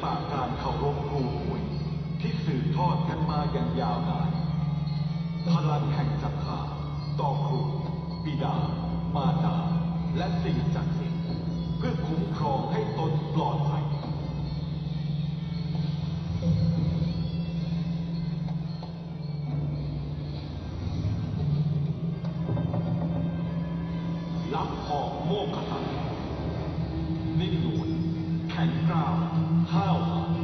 ปะการเคารพครูหวยที่สืบทอดกันมาอย่างยาวนานพลังแห่งศรัทธาต่อครูบิดามารดาและสิ่งศักดิ์สิทธิ์เพื่อคุ้มครองให้ตนปลอดภัยรับออกโมกขสัตว์นิ่มนวลแข็งกร้าวห้าวหาญ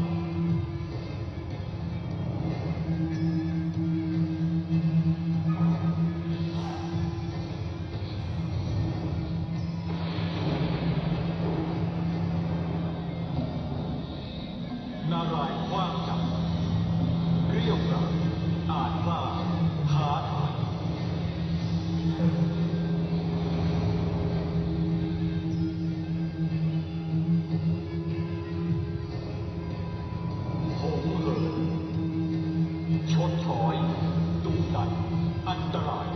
นารายณ์กว้างจับเกรี้ยวกราดอาจกล้าท้าทายชนถอยดุดันอันตราย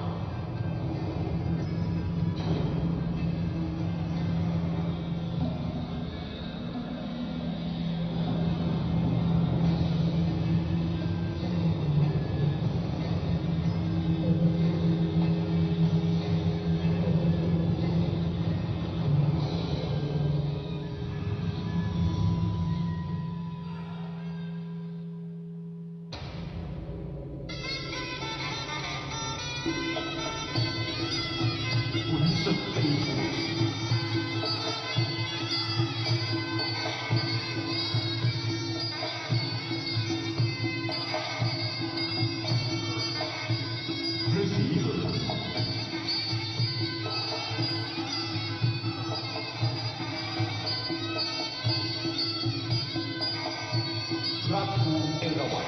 ขุนศึกตีหวยฤาษีเหินพระครูเอราวัณ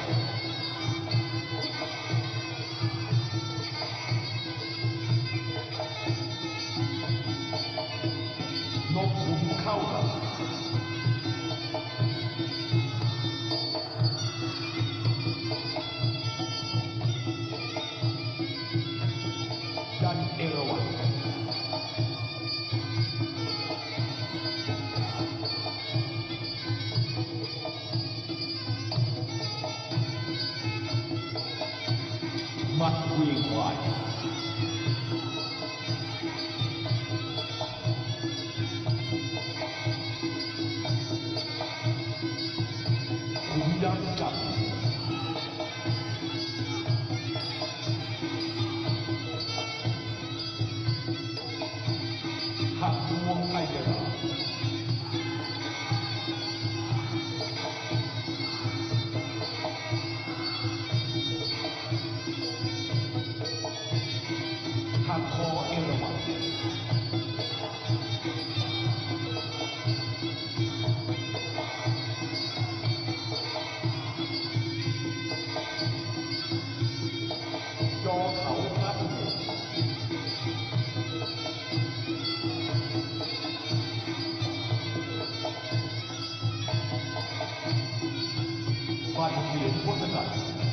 นกขุนเข้ากับยันเอราวัณมัดเวียงควายขุนยักษ์จับหักงวงไอยราหักคอเอราวัณยอเขาพระอุโมงค์บันเสียงพุทธศาสนา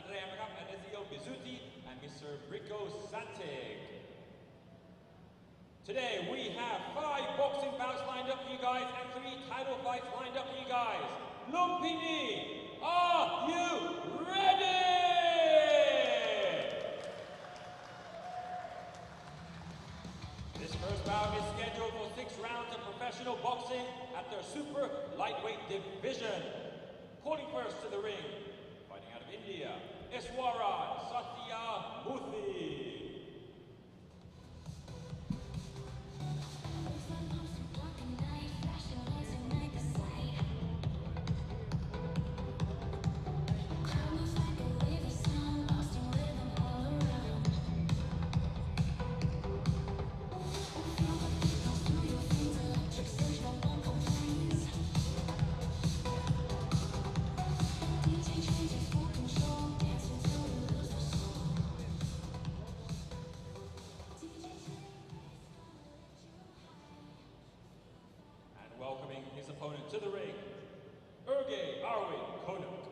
Saturday Hammerkap, Anezio Bizzuti, and Mr. Rico Santig. Today we have 5 boxing bouts lined up for you guys and 3 title fights lined up for you guys. Lumpini, are you ready? This first bout is scheduled for 6 rounds of professional boxing at their super lightweight division. Calling first to the ring, fighting out of India, Iswaran Satyamurthy. Welcoming his opponent to the ring, Erge Arwin Konuk.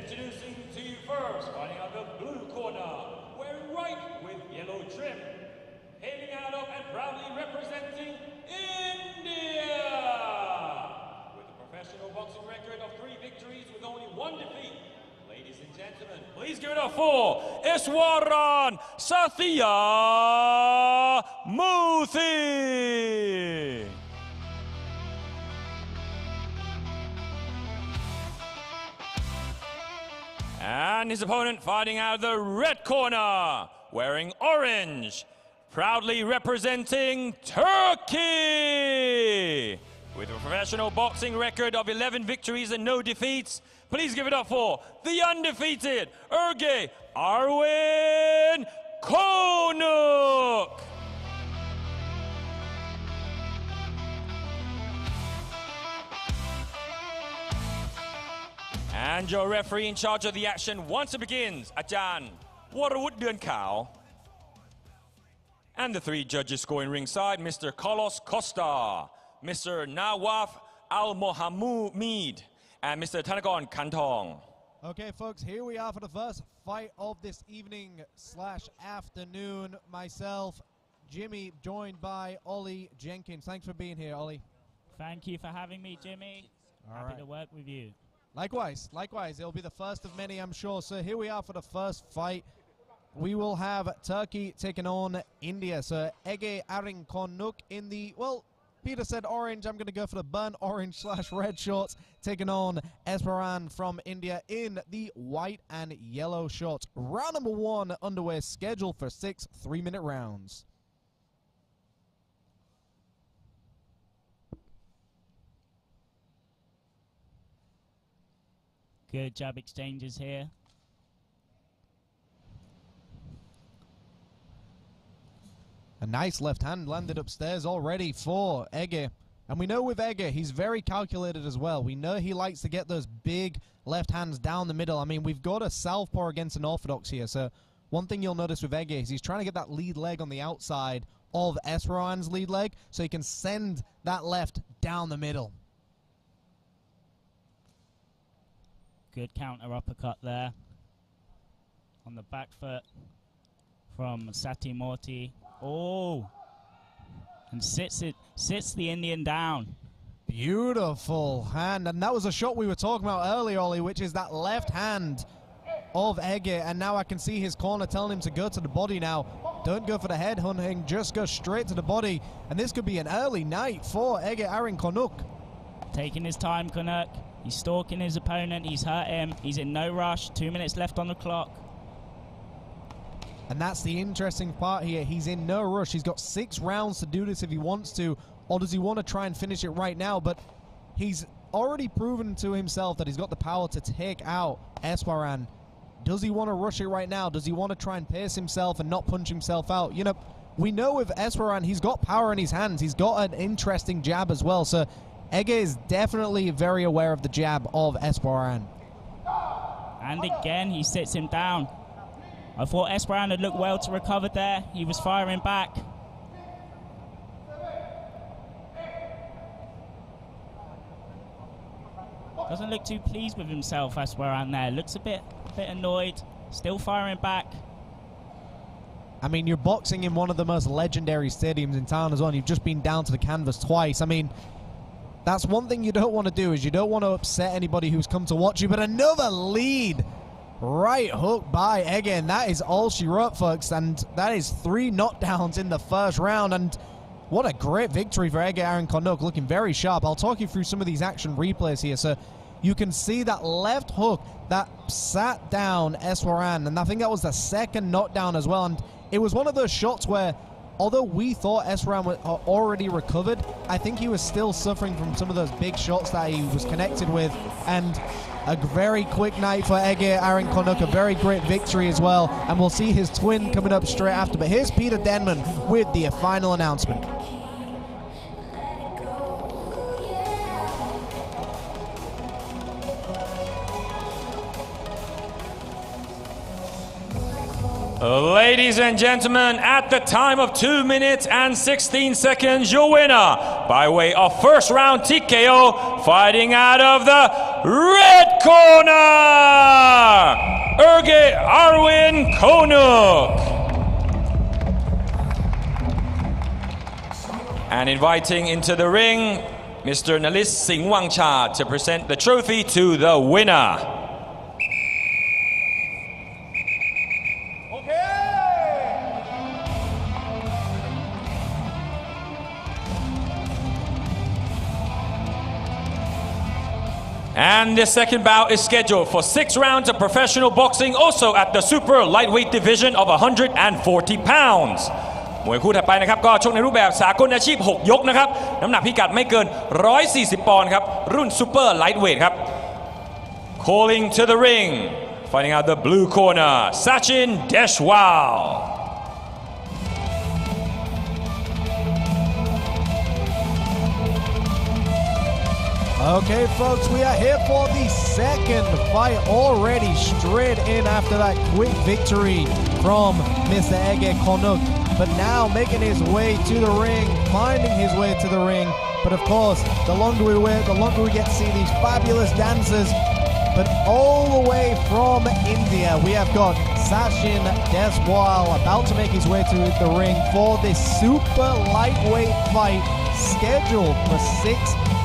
Introducing to you first, fighting out the blue corner, wearing white with yellow trim, hailing out of and proudly representing India, with a professional boxing record of 3 victories with only 1 defeat. Ladies and gentlemen, please give it up for Iswaran Satyamurthy. And his opponent fighting out of the red corner, wearing orange, proudly representing Turkey. With a professional boxing record of 11 victories and no defeats, please give it up for the undefeated Erge Arwin Konuk. And your referee in charge of the action once it begins, Ajan Warawut Dun Kao. And the 3 judges scoring ringside, Mr. Carlos Costa, Mr. Nawaf Al-Mohammed, and Mr. Tanagon Kantong. Okay, folks, here we are for the first fight of this evening / afternoon. Myself, Jimmy, joined by Ollie Jenkins. Thanks for being here, Ollie. Thank you for having me, Jimmy. Happy to work with you. Likewise. It'll be the first of many, I'm sure. So here we are for the first fight. We will have Turkey taking on India. So Erge Arwin Konuk in the, well, Peter said orange. I'm going to go for the burnt orange / red shorts, taking on Iswaran from India in the white and yellow shorts. Round number 1 underway, scheduled for 6 3-minute rounds. Good jab exchanges here. A nice left hand landed upstairs already for Erge. And we know with Erge, he's very calculated as well. We know he likes to get those big left hands down the middle. I mean, we've got a southpaw against an orthodox here. So one thing you'll notice with Erge is he's trying to get that lead leg on the outside of Iswaran's lead leg so he can send that left down the middle. Good counter uppercut there. On the back foot from Satyamurthy. Oh! And sits the Indian down. Beautiful hand, and that was a shot we were talking about earlier, Ollie, which is that left hand of Ege, and now I can see his corner telling him to go to the body now. Don't go for the head hunting, just go straight to the body, and this could be an early night for Ege Arinkonuk. Taking his time, Konuk. He's stalking his opponent, he's hurt him, he's in no rush, 2 minutes left on the clock. And that's the interesting part here, he's in no rush, he's got 6 rounds to do this if he wants to, or does he want to try and finish it right now? But he's already proven to himself that he's got the power to take out Eswaran. Does he want to rush it right now? Does he want to try and pace himself and not punch himself out? You know, we know with Eswaran, he's got power in his hands. He's got an interesting jab as well. So Ege is definitely very aware of the jab of Eswaran. And again, he sits him down. I thought Eswaran had looked well to recover there. He was firing back. Doesn't look too pleased with himself, Eswaran there. Looks a bit annoyed. Still firing back. I mean, you're boxing in one of the most legendary stadiums in town as well. You've just been down to the canvas twice. I mean, that's one thing you don't want to do, is you don't want to upset anybody who's come to watch you. But another lead right hook by Ege, and that is all she wrote, folks. And that is 3 knockdowns in the first round. And what a great victory for Ege Arinkonuk, looking very sharp. I'll talk you through some of these action replays here. So you can see that left hook that sat down Eswaran, and I think that was the second knockdown as well. And it was one of those shots where, although we thought Eswaran was already recovered, I think he was still suffering from some of those big shots that he was connected with. And a very quick night for Ege Arinkonuk, a very great victory as well. And we'll see his twin coming up straight after. But here's Peter Denman with the final announcement. Ladies and gentlemen, at the time of 2 minutes and 16 seconds, your winner by way of first round TKO, fighting out of the red corner, Ege Arinkonuk. And inviting into the ring, Mr. Nalis Singh Wangcha to present the trophy to the winner. And the second bout is scheduled for 6 rounds of professional boxing, also at the super lightweight division of 140 pounds. มวยคู่ถัดไปนะครับก็ชกในรูปแบบสากลอาชีพ6 ยกนะครับน้ำหนักพิกัดไม่เกิน140 ปอนด์ครับรุ่น super lightweight ครับ Calling to the ring, fighting out the blue corner, Sachin Deshwal. Okay, folks, we are here for the second fight already, straight in after that quick victory from Mr. Ege Konuk. But now making his way to the ring, finding his way to the ring. But of course, the longer we wait, the longer we get to see these fabulous dancers. But all the way from India, we have got Sachin Deshwal about to make his way to the ring for this super lightweight fight scheduled for 6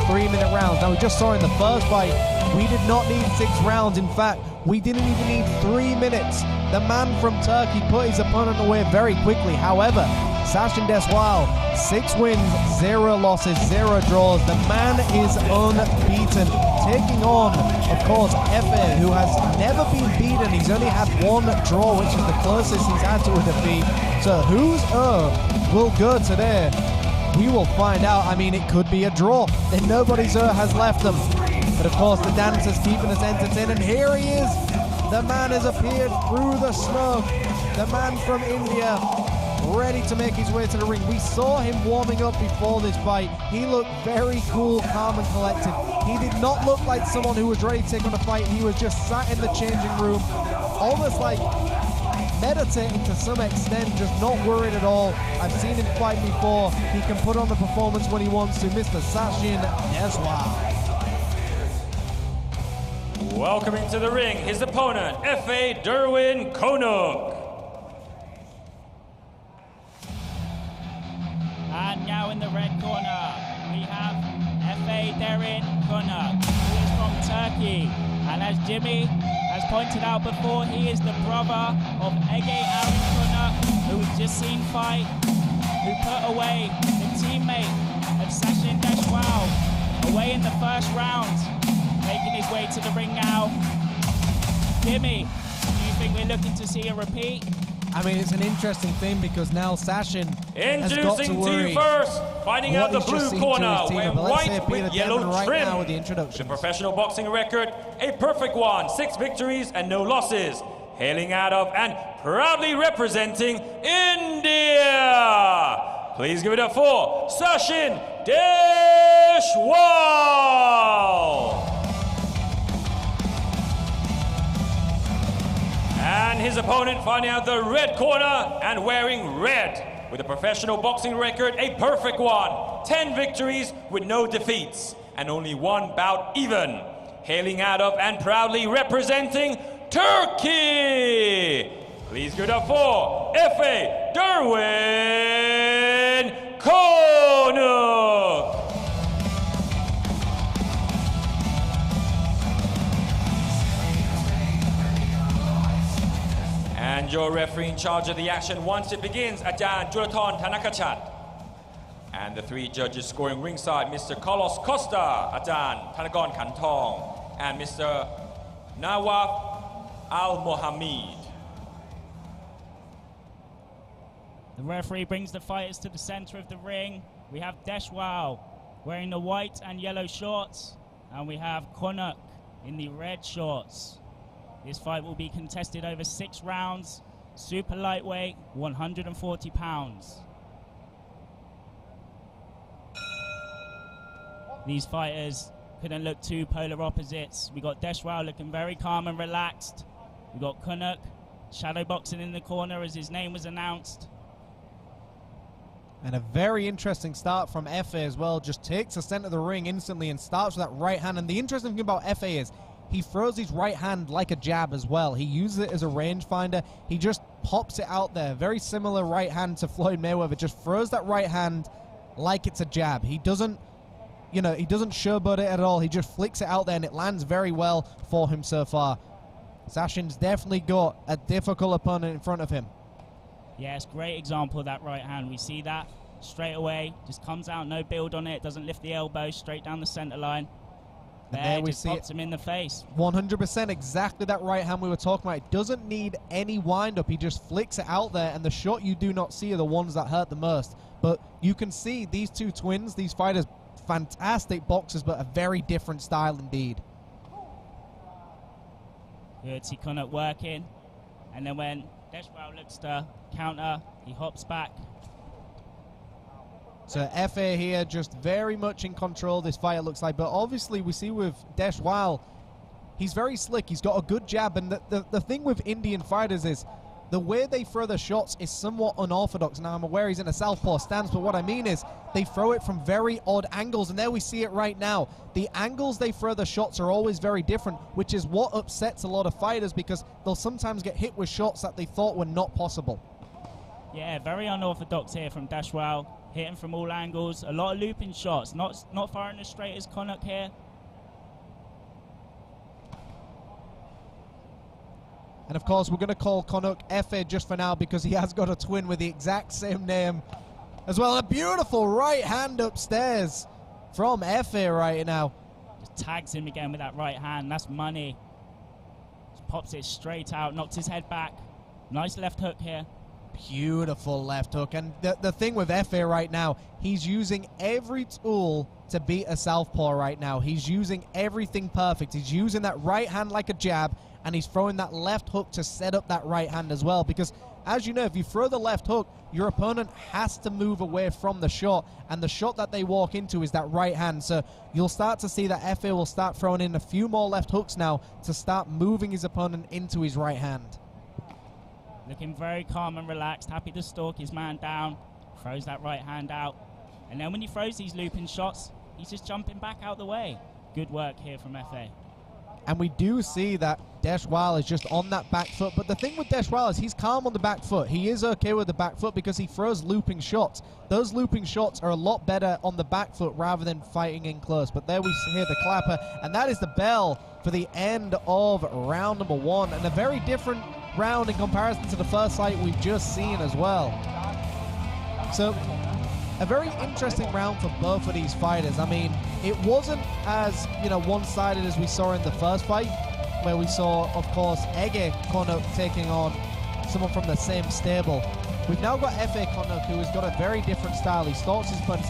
3-minute rounds. Now, we just saw in the first fight, we did not need 6 rounds. In fact, we didn't even need 3 minutes. The man from Turkey put his opponent away very quickly. However, Sachin Deshwal, 6 wins, 0 losses, 0 draws. The man is unbeaten. Taking on, of course, Efe, who has never been beaten. He's only had 1 draw, which is the closest he's had to a defeat. So whose will go today? We will find out. I mean, it could be a draw. Then nobody's has left them. But of course, the dancer's keeping us entertained. And here he is. The man has appeared through the smoke. The man from India, ready to make his way to the ring. We saw him warming up before this fight. He looked very cool, calm and collected. He did not look like someone who was ready to take on a fight. He was just sat in the changing room, almost like meditating to some extent, just not worried at all. I've seen him fight before. He can put on the performance when he wants to. Mr. Sachin Deshwal. Welcoming to the ring his opponent, Efe Arinkonuk. And now in the red corner, we have Efe Erin Konuk, who is from Turkey. And as Jimmy has pointed out before, he is the brother of Ege Erin Konuk, who we've just seen fight, who put away the teammate of Sachin Deshwal away in the first round, making his way to the ring now. Jimmy, do you think we're looking to see a repeat? I mean, it's an interesting thing because now Sachin has got to Introducing to worry you first, fighting out the what he's just blue seen to corner, his team. wearing But let's say white Peter with Devon yellow right trim. now with the The introduction. professional boxing record, a perfect one, 6 victories and no losses. Hailing out of and proudly representing India. Please give it up for Sachin Deshwal. And his opponent finding out the red corner and wearing red with a professional boxing record, a perfect one. 10 victories with no defeats and only 1 bout even. Hailing out of and proudly representing Turkey. Please give it up for Efe Derwin Konuk. And your referee in charge of the action once it begins, Ajahn Julaton Tanakachat. And the 3 judges scoring ringside, Mr. Carlos Costa, Ajahn Thanagon Kantong, and Mr. Nawaf Al-Mohammed. The referee brings the fighters to the center of the ring. We have Deshwal wearing the white and yellow shorts, and we have Konuk in the red shorts. This fight will be contested over 6 rounds, super lightweight, 140 pounds. These fighters couldn't look two polar opposites. We got Deshwal looking very calm and relaxed. We got Konuk shadow boxing in the corner as his name was announced. And a very interesting start from Efe as well. Just takes the center of the ring instantly and starts with that right hand. And the interesting thing about Efe is he throws his right hand like a jab as well. He uses it as a rangefinder. He just pops it out there. Very similar right hand to Floyd Mayweather. Just throws that right hand like it's a jab. He doesn't, he doesn't showboat it at all. He just flicks it out there and it lands very well for him so far. Sachin's definitely got a difficult opponent in front of him. Yes, great example of that right hand. We see that straight away. Just comes out, no build on it. Doesn't lift the elbow, straight down the center line. There we see pops him in the face. 100% exactly that right hand we were talking about. It doesn't need any wind up. He just flicks it out there, and the shot you do not see are the ones that hurt the most. But you can see these two twins, these fighters, fantastic boxers, but a very different style indeed. Good, see Konuk working. And then when Deshwal looks to counter, he hops back. So Efe here just very much in control of this fight, it looks like. But obviously we see with Deshwal, he's very slick. He's got a good jab. And the thing with Indian fighters is the way they throw their shots is somewhat unorthodox. Now, I'm aware he's in a southpaw stance, but what I mean is they throw it from very odd angles. And there we see it right now. The angles they throw the shots are always very different, which is what upsets a lot of fighters because they'll sometimes get hit with shots that they thought were not possible. Yeah, very unorthodox here from Deshwal. Hitting from all angles, a lot of looping shots, not firing as straight as Konuk here. And of course, we're going to call Konuk Efe just for now because he has got a twin with the exact same name as well. A beautiful right hand upstairs from Efe right now. Just tags him again with that right hand. That's money. Just pops it straight out, knocks his head back. Nice left hook here. Beautiful left hook. And the thing with Efe right now, he's using every tool to beat a southpaw right now. He's using everything perfect. He's using that right hand like a jab, and he's throwing that left hook to set up that right hand as well. Because, as you know, if you throw the left hook, your opponent has to move away from the shot, and the shot that they walk into is that right hand. So you'll start to see that Efe will start throwing in a few more left hooks now to start moving his opponent into his right hand. Looking very calm and relaxed, happy to stalk his man down, throws that right hand out. And then when he throws these looping shots, he's just jumping back out the way. Good work here from Efe. And we do see that Deshwal is just on that back foot. But the thing with Deshwal is he's calm on the back foot. He is okay with the back foot because he throws looping shots. Those looping shots are a lot better on the back foot rather than fighting in close. But there we hear the clapper, and that is the bell for the end of round number 1. And a very different round in comparison to the first fight we've just seen as well. So a very interesting round for both of these fighters. I mean, it wasn't as, one-sided as we saw in the first fight, where we saw, of course, Ege Konuk taking on someone from the same stable. We've now got F.A. Konuk, who has got a very different style. He stalks his punch.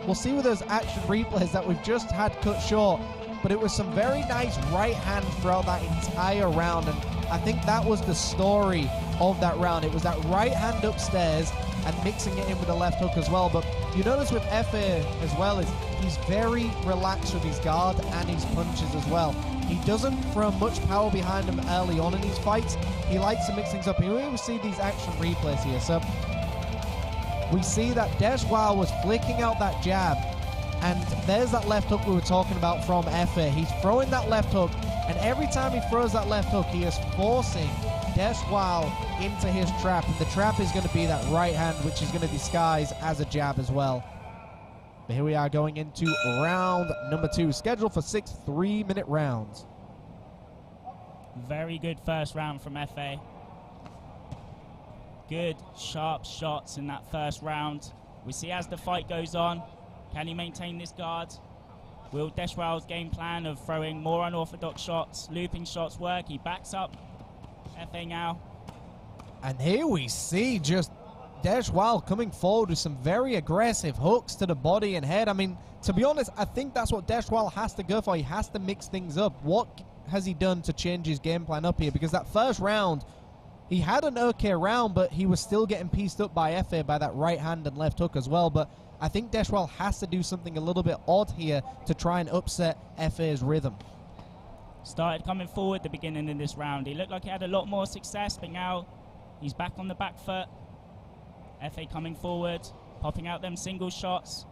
We'll see with those action replays that we've just had cut short, but it was some very nice right hand throughout that entire round, and I think that was the story of that round. It was that right hand upstairs and mixing it in with the left hook as well. But you notice with F.A. as well is he's very relaxed with his guard and his punches as well. He doesn't throw much power behind him early on in these fights. He likes to mix things up. Here we see these action replays here. So we see that Deshwal was flicking out that jab, and there's that left hook we were talking about from F.A. He's throwing that left hook, and every time he throws that left hook, he is forcing Deshwal into his trap, and the trap is going to be that right hand, which is going to disguise as a jab as well. But here we are going into round number 2, scheduled for 6 3-minute rounds. Very good first round from F.A. Good, sharp shots in that first round. We see as the fight goes on, can he maintain this guard? Will Deshwal's game plan of throwing more unorthodox shots, looping shots work? He backs up F.A. now. And here we see just Deshwal coming forward with some very aggressive hooks to the body and head. I mean, to be honest, I think that's what Deshwal has to go for. He has to mix things up. What has he done to change his game plan up here? Because that first round, he had an okay round, but he was still getting pieced up by F.A. by that right hand and left hook as well. But I think Deshwal has to do something a little bit odd here to try and upset F.A.'s rhythm. Started coming forward at the beginning of this round. He looked like he had a lot more success, but now he's back on the back foot. F.A. coming forward, popping out them single shots,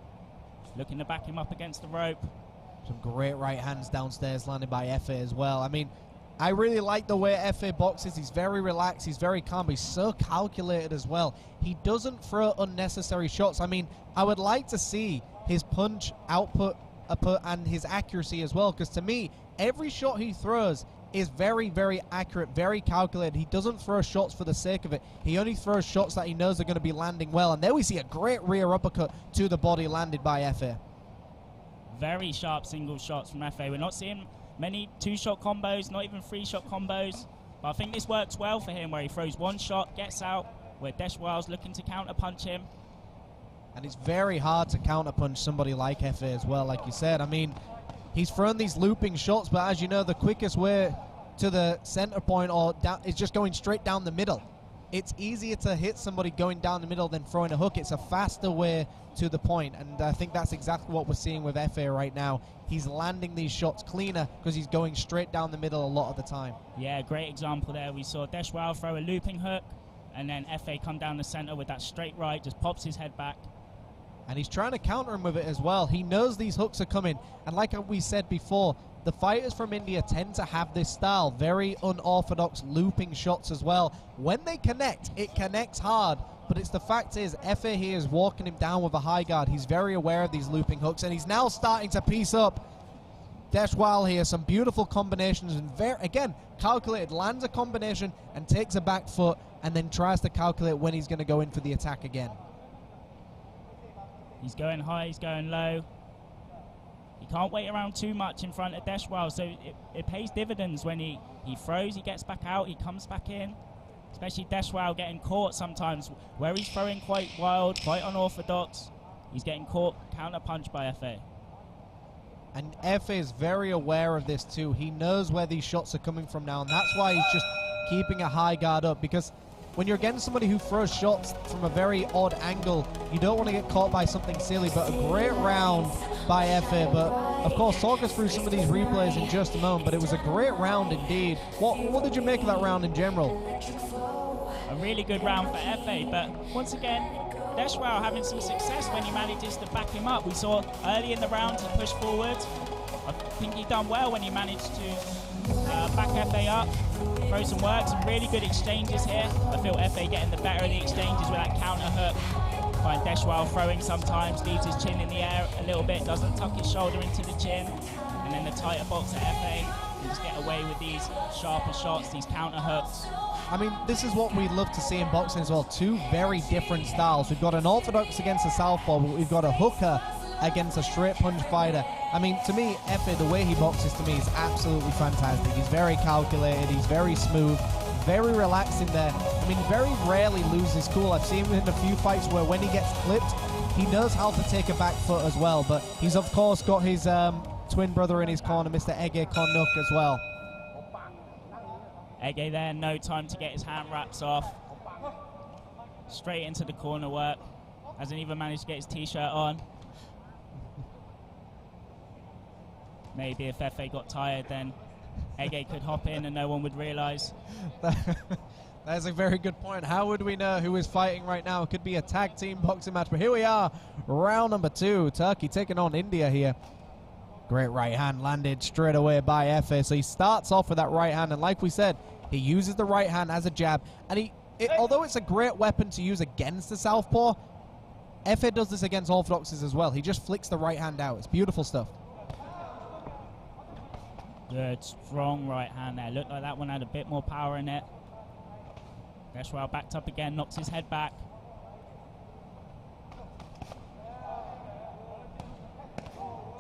looking to back him up against the rope. Some great right hands downstairs landed by F.A. as well. I mean, I really like the way F.A. boxes. He's very relaxed, he's very calm, he's so calculated as well. He doesn't throw unnecessary shots. I mean, I would like to see his punch output and his accuracy as well, because to me, every shot he throws is very, very accurate, very calculated. He doesn't throw shots for the sake of it. He only throws shots that he knows are going to be landing well. And there we see a great rear uppercut to the body landed by F.A. Very sharp single shots from F.A. We're not seeing many 2-shot combos, not even 3-shot combos. But I think this works well for him, where he throws one shot, gets out, where Deshwal's looking to counter-punch him. And it's very hard to counter-punch somebody like F.A. as well, like you said. I mean, he's thrown these looping shots, but as you know, the quickest way to the center point or down is just going straight down the middle. It's easier to hit somebody going down the middle than throwing a hook. It's a faster way to the point, and I think that's exactly what we're seeing with F.A. right now. He's landing these shots cleaner because he's going straight down the middle a lot of the time. Yeah, great example there. We saw Deshwal throw a looping hook, and then F.A. come down the center with that straight right, just pops his head back. And he's trying to counter him with it as well. He knows these hooks are coming. And like we said before, the fighters from India tend to have this style, very unorthodox looping shots as well. When they connect, it connects hard. But it's the fact is, F.A. here is walking him down with a high guard. He's very aware of these looping hooks, and he's now starting to piece up Deshwal here. Some beautiful combinations, and again, calculated. Lands a combination and takes a back foot, and then tries to calculate when he's going to go in for the attack again. He's going high, he's going low. He can't wait around too much in front of Deshwal, so it pays dividends when he throws, he gets back out, he comes back in. Especially Deshwal getting caught sometimes, where he's throwing quite wild, quite unorthodox. He's getting caught counter-punched by F.A. And F.A. is very aware of this too. He knows where these shots are coming from now, and that's why he's just keeping a high guard up, because when you're against somebody who throws shots from a very odd angle, you don't want to get caught by something silly. But a great round by F.A. But of course, talk us through some of these replays in just a moment. But it was a great round indeed. What did you make of that round in general? A really good round for F.A. But once again, Deshwal having some success when he manages to back him up. We saw early in the round he pushed forward. I think he done well when he managed to back FA up, throw some work, some really good exchanges here. I feel FA getting the better of the exchanges with that counter hook. Find Deshwal throwing sometimes, leaves his chin in the air a little bit, doesn't tuck his shoulder into the chin, and then the tighter box at FA can just get away with these sharper shots, these counter hooks. I mean, this is what we'd love to see in boxing as well. Two very different styles. We've got an orthodox against a southpaw, but we've got a hooker against a straight punch fighter. I mean, to me, Efe, the way he boxes to me is absolutely fantastic. He's very calculated, he's very smooth, very relaxed in there. I mean, very rarely loses cool. I've seen him in a few fights where when he gets clipped, he knows how to take a back foot as well. But he's, of course, got his twin brother in his corner, Mr. Ege Konuk, as well. Ege there, no time to get his hand wraps off. Straight into the corner work. Hasn't even managed to get his t-shirt on. Maybe if Efe got tired, then Ege could hop in and no one would realise. That's a very good point. How would we know who is fighting right now? It could be a tag team boxing match. But here we are, round number 2. Turkey taking on India here. Great right hand landed straight away by Efe. So he starts off with that right hand. And like we said, he uses the right hand as a jab. And although it's a great weapon to use against the southpaw, Efe does this against orthodoxes as well. He just flicks the right hand out. It's beautiful stuff. Good, strong right hand there. Looked like that one had a bit more power in it. Deshwal backed up again, knocks his head back.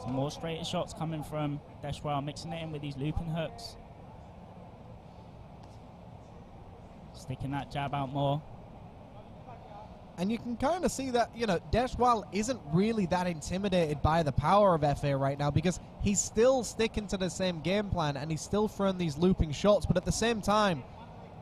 Some more straighter shots coming from Deshwal, mixing it in with these looping hooks. Sticking that jab out more. And you can kind of see that, you know, Deshwal isn't really that intimidated by the power of Efe right now because he's still sticking to the same game plan and he's still throwing these looping shots. But at the same time,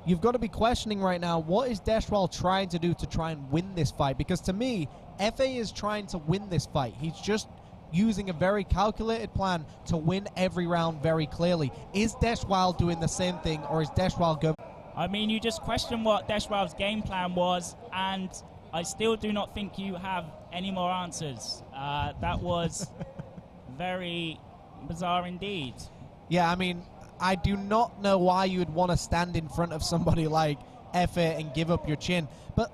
you've got to be questioning right now, what is Deshwal trying to do to try and win this fight? Because to me, Efe is trying to win this fight. He's just using a very calculated plan to win every round very clearly. Is Deshwal doing the same thing, or is Deshwal going? I mean, you just question what Deshwal's game plan was, and I still do not think you have any more answers. That was very bizarre indeed. Yeah, I mean, I do not know why you would want to stand in front of somebody like Efe and give up your chin. But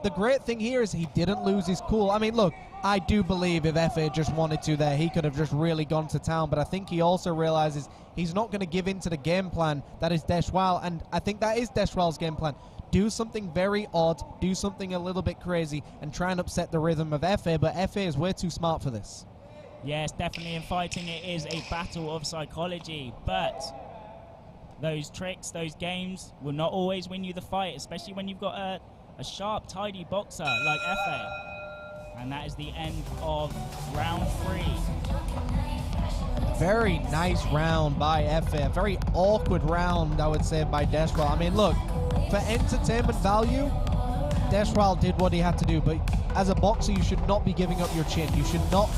the great thing here is he didn't lose his cool. I mean, look, I do believe if Efe just wanted to there, he could have just really gone to town. But I think he also realizes he's not going to give in to the game plan that is Deshwal. And I think that is Deshwal's game plan. Do something very odd, do something a little bit crazy, and try and upset the rhythm of Efe. But Efe is way too smart for this. Yes, definitely in fighting it is a battle of psychology. But those tricks, those games will not always win you the fight, especially when you've got a sharp, tidy boxer like Efe. And that is the end of round 3. Very nice round by Efe. A very awkward round, I would say, by Deshwal. I mean, look, for entertainment value, Deshwal did what he had to do. But as a boxer, you should not be giving up your chin. You should not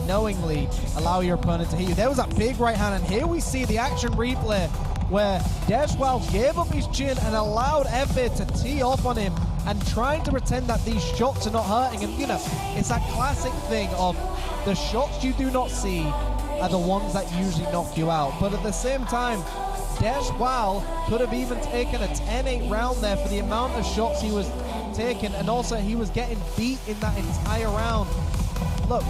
knowingly allow your opponent to hit you. There was a big right hand, and here we see the action replay where Deshwal gave up his chin and allowed Efe to tee off on him and trying to pretend that these shots are not hurting. And, you know, it's that classic thing of the shots you do not see are the ones that usually knock you out. But at the same time, Deshwal could have even taken a 10-8 round there for the amount of shots he was taking, and also he was getting beat in that entire round. Look,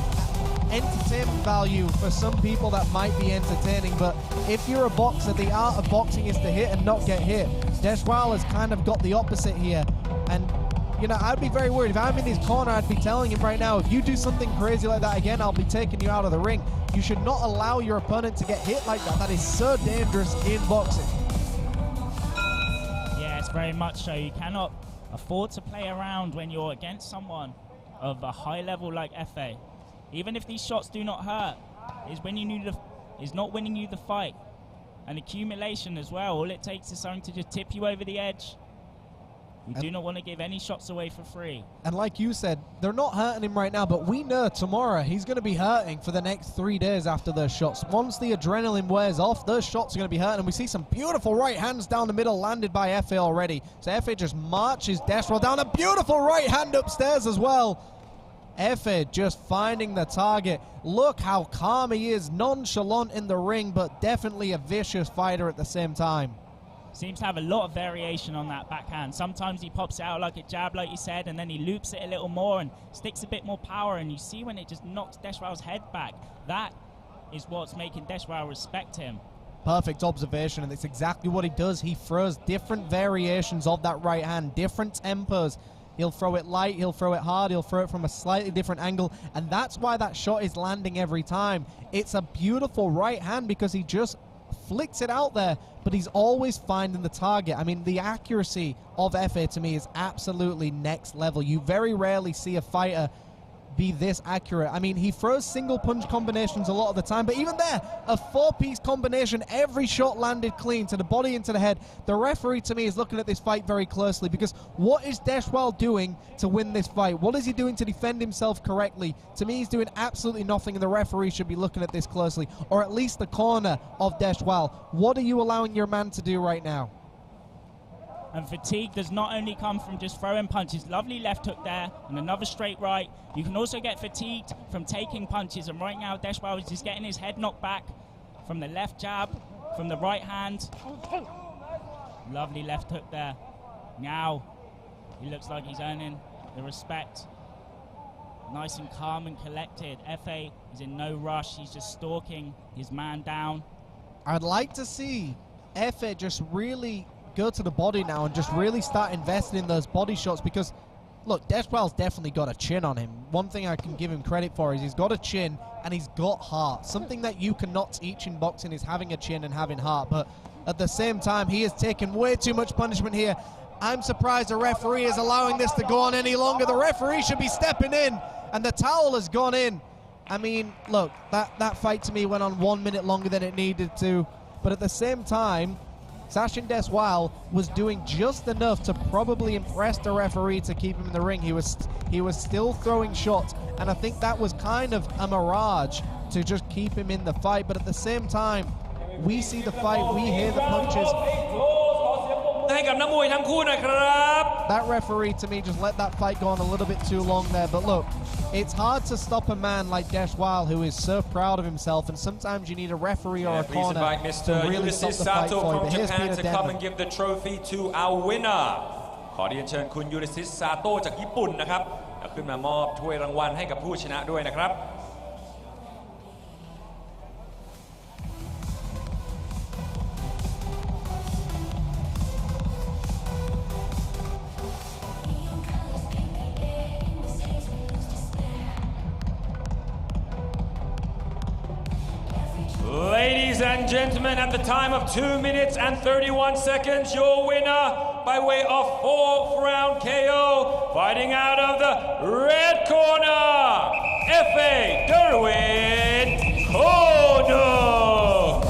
entertainment value for some people that might be entertaining, but if you're a boxer, the art of boxing is to hit and not get hit. Deshwal has kind of got the opposite here, and you know, I'd be very worried. If I'm in his corner, I'd be telling him right now, if you do something crazy like that again, I'll be taking you out of the ring. You should not allow your opponent to get hit like that. That is so dangerous in boxing. Yes, very much so. You cannot afford to play around when you're against someone of a high level like Efe. Even if these shots do not hurt, is not winning you the fight. And accumulation as well. All it takes is something to just tip you over the edge. We do not want to give any shots away for free. And like you said, they're not hurting him right now, but we know tomorrow he's going to be hurting for the next 3 days after those shots. Once the adrenaline wears off, those shots are going to be hurting. And we see some beautiful right hands down the middle landed by Efe already. So Efe just marches Deshwal down. A beautiful right hand upstairs as well. Efe just finding the target. Look how calm he is, nonchalant in the ring, but definitely a vicious fighter at the same time. Seems to have a lot of variation on that backhand. Sometimes he pops it out like a jab, like you said, and then he loops it a little more and sticks a bit more power, and you see when it just knocks Deshwal's head back. That is what's making Deshwal respect him. Perfect observation, and it's exactly what he does. He throws different variations of that right hand, different tempos. He'll throw it light, he'll throw it hard, he'll throw it from a slightly different angle, and that's why that shot is landing every time. It's a beautiful right hand because he just flicks it out there, but he's always finding the target. I mean, the accuracy of Efe to me is absolutely next level. You very rarely see a fighter be this accurate. I mean, he throws single punch combinations a lot of the time, but even there, a 4-piece combination, every shot landed clean to the body and to the head. The referee to me is looking at this fight very closely, because what is Deshwal doing to win this fight? What is he doing to defend himself correctly? To me, he's doing absolutely nothing, and the referee should be looking at this closely, or at least the corner of Deshwal. What are you allowing your man to do right now? And fatigue does not only come from just throwing punches. Lovely left hook there and another straight right. You can also get fatigued from taking punches, and right now Deshwal is just getting his head knocked back from the left jab, from the right hand. Lovely left hook there. Now he looks like he's earning the respect. Nice and calm and collected. Efe is in no rush. He's just stalking his man down. I'd like to see Efe just really go to the body now and just really start investing in those body shots, because look, Deshwal's definitely got a chin on him. One thing I can give him credit for is he's got a chin and he's got heart. Something that you cannot teach in boxing is having a chin and having heart, but at the same time he has taken way too much punishment here. I'm surprised the referee is allowing this to go on any longer. The referee should be stepping in, and the towel has gone in. I mean, look, that fight to me went on 1 minute longer than it needed to, but at the same time Sachin Deshwal was doing just enough to probably impress the referee to keep him in the ring. He was still throwing shots, and I think that was kind of a mirage to just keep him in the fight. But at the same time, we see the fight, we hear the punches. That referee to me just let that fight go on a little bit too long there. But look, it's hard to stop a man like Deshwal who is so proud of himself, and sometimes you need a referee or a corner to really stop the fight for you. But here's Peter to come and give the trophy to our winner. ขอเรียนเชิญคุณยูริซิส ซาโต้จากญี่ปุ่นนะครับขึ้นมามอบถ้วยรางวัลให้กับผู้ชนะด้วยนะครับ Ladies and gentlemen, at the time of 2 minutes and 31 seconds, your winner by way of 4th round KO, fighting out of the red corner, Efe Derwin Konuk.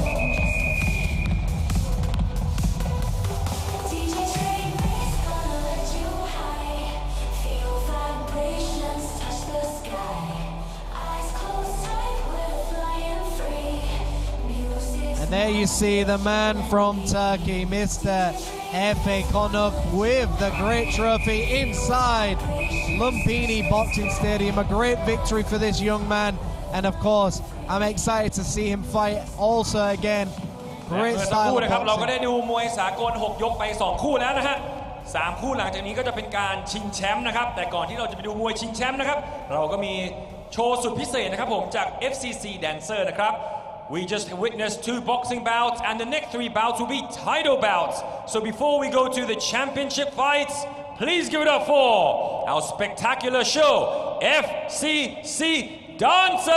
And there you see the man from Turkey, Mr. Efe Konuk, with the great trophy inside Lumpini Boxing Stadium. A great victory for this young man, and of course I'm excited to see him fight also again. Great style of boxing. เราก็ได้ดูมวยสากล6ยกไป2คู่แล้วนะฮะ3คู่หลังจากนี้ก็จะเป็นการชิงแชมป์นะครับแต่ก่อนที่เราจะไปดูมวยชิงแชมป์นะครับเราก็มีโชว์สุดพิเศษนะครับผมจาก FCC Dancer นะครับ We just witnessed 2 boxing bouts, and the next 3 bouts will be title bouts. So before we go to the championship fights, please give it up for our spectacular show, FCC Dancers!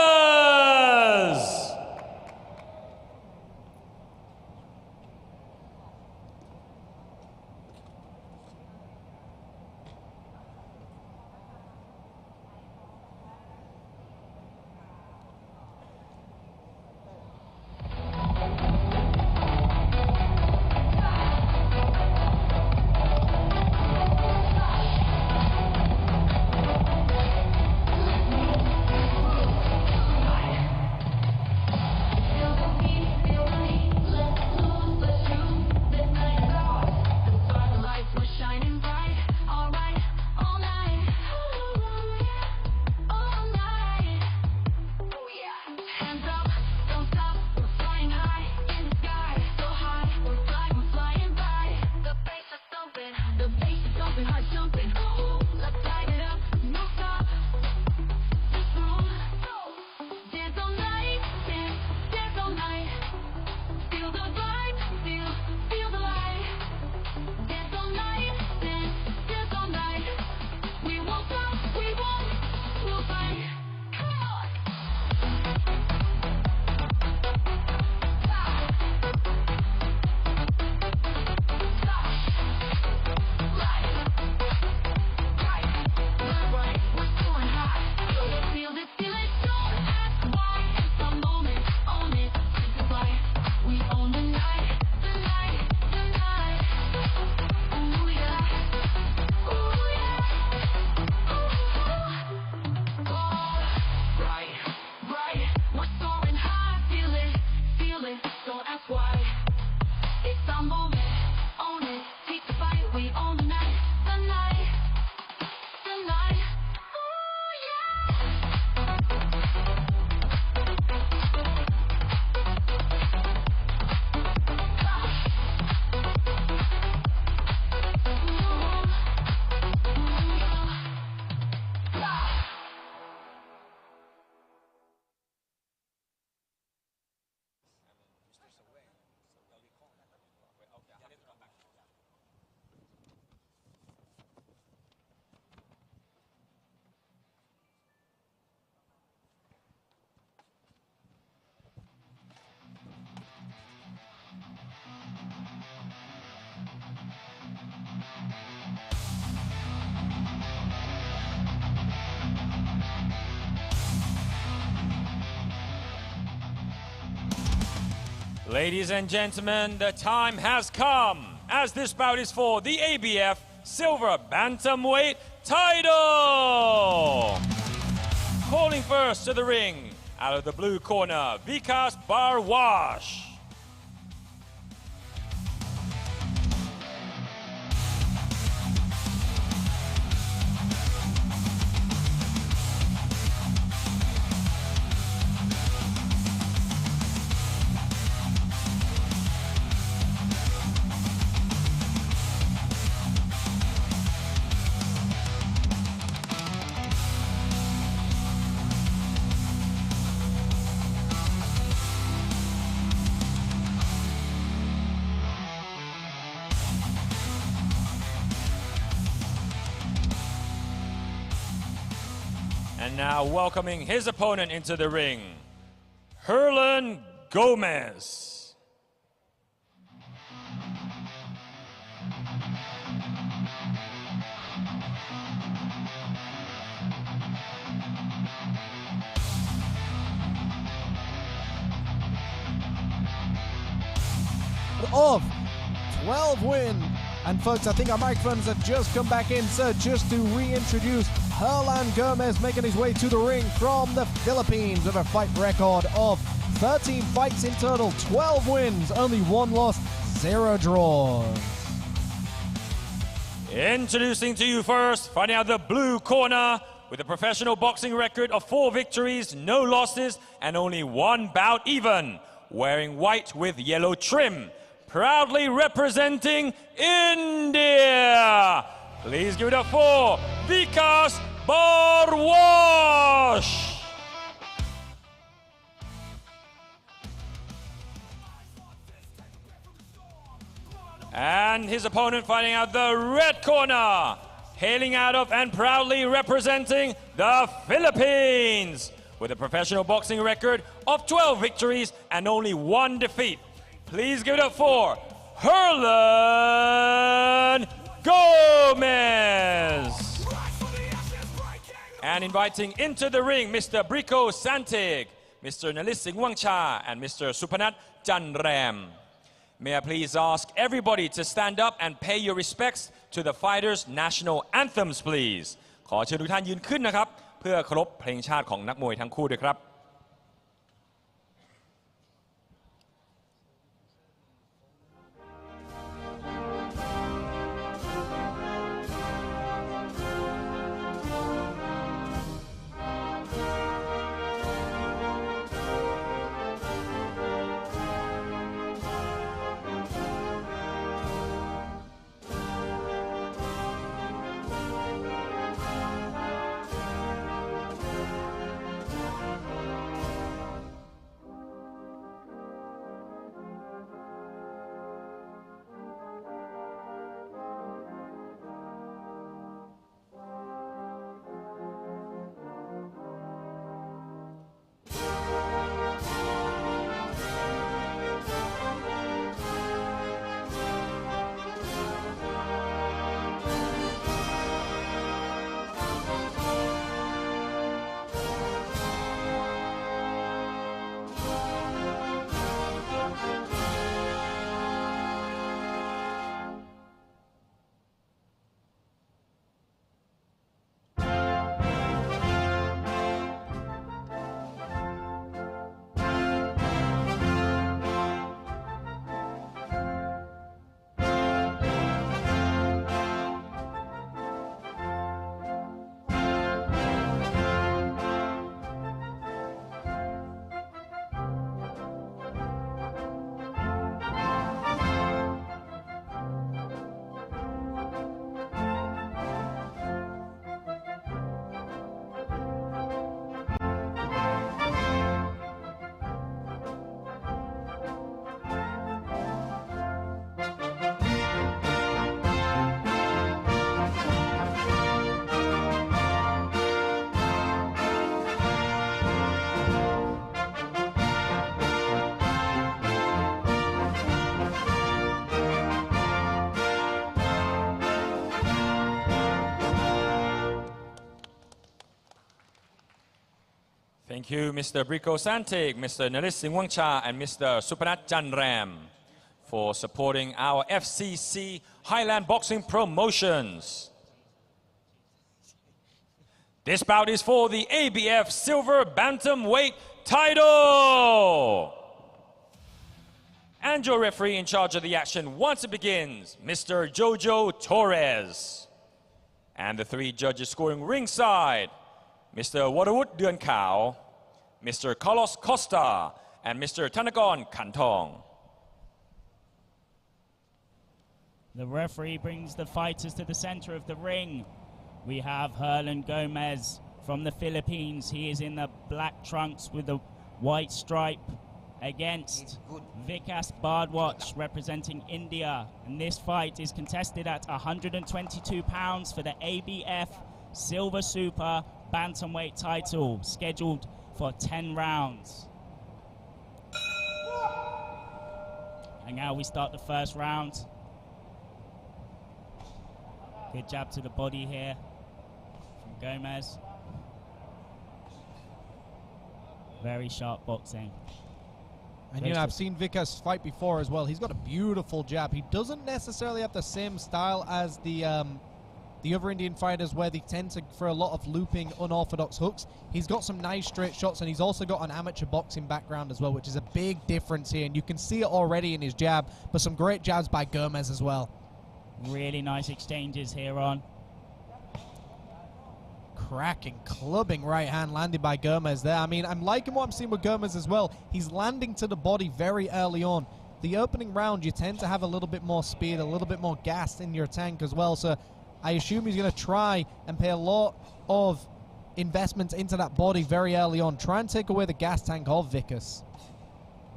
don't ask why. It's our moment, own it, take the fight, we own the night, the night, the night. Ooh, Ladies and gentlemen, the time has come as this bout is for the ABF Silver Bantamweight title. Calling first to the ring, out of the blue corner, Vikas Barwash. And now welcoming his opponent into the ring, Herlan Gomez. Of 12 wins. And folks, I think our microphones have just come back in, so just to reintroduce Herlan Gomez making his way to the ring from the Philippines with a fight record of 13 fights in total, 12 wins, only 1 loss, 0 draws. Introducing to you first, fighting out the blue corner with a professional boxing record of 4 victories, no losses, and only 1 bout even. Wearing white with yellow trim, proudly representing India. Please give it up for Vikas Barwash. And his opponent fighting out the red corner, hailing out of and proudly representing the Philippines with a professional boxing record of 12 victories and only 1 defeat. Please give it up for Herlan Gomez. And inviting into the ring Mr. Brico Santig, Mr. Nalis Singh Wangcha, and Mr. Supanat Chandram. May I please ask everybody to stand up and pay your respects to the fighters' national anthems, please. ขอเชิญทุกท่านยืนขึ้นนะครับเพื่อเคารพเพลงชาติของนักมวยทั้งคู่ด้วยครับ Thank you, Mr. Brico Santik, Mr. Naris Singwangcha, and Mr. Supanat Janram for supporting our FCC Highland Boxing Promotions. This bout is for the ABF Silver Bantamweight title. And your referee in charge of the action once it begins, Mr. Jojo Torres. And the three judges scoring ringside, Mr. Warawut Duan Kao, Mr. Carlos Costa, and Mr. Tanagon Kantong. The referee brings the fighters to the center of the ring. We have Herlan Gomez from the Philippines. He is in the black trunks with the white stripe against Vikas Bardwatch representing India. And this fight is contested at 122 pounds for the ABF Silver Super Bantamweight title, scheduled for 10 rounds. And now we start the first round. Good jab to the body here from Gomez. Very sharp boxing. And you know, I've seen Vikas fight before as well. He's got a beautiful jab. He doesn't necessarily have the same style as the other Indian fighters where they tend to throw a lot of looping, unorthodox hooks. He's got some nice straight shots, and he's also got an amateur boxing background as well, which is a big difference here. And you can see it already in his jab, but some great jabs by Gomez as well. Really nice exchanges here on. Cracking, clubbing right hand landed by Gomez there. I mean, I'm liking what I'm seeing with Gomez as well. He's landing to the body very early on. The opening round, you tend to have a little bit more speed, a little bit more gas in your tank as well. So I assume he's going to try and pay a lot of investment into that body very early on. Try and take away the gas tank of Vikas.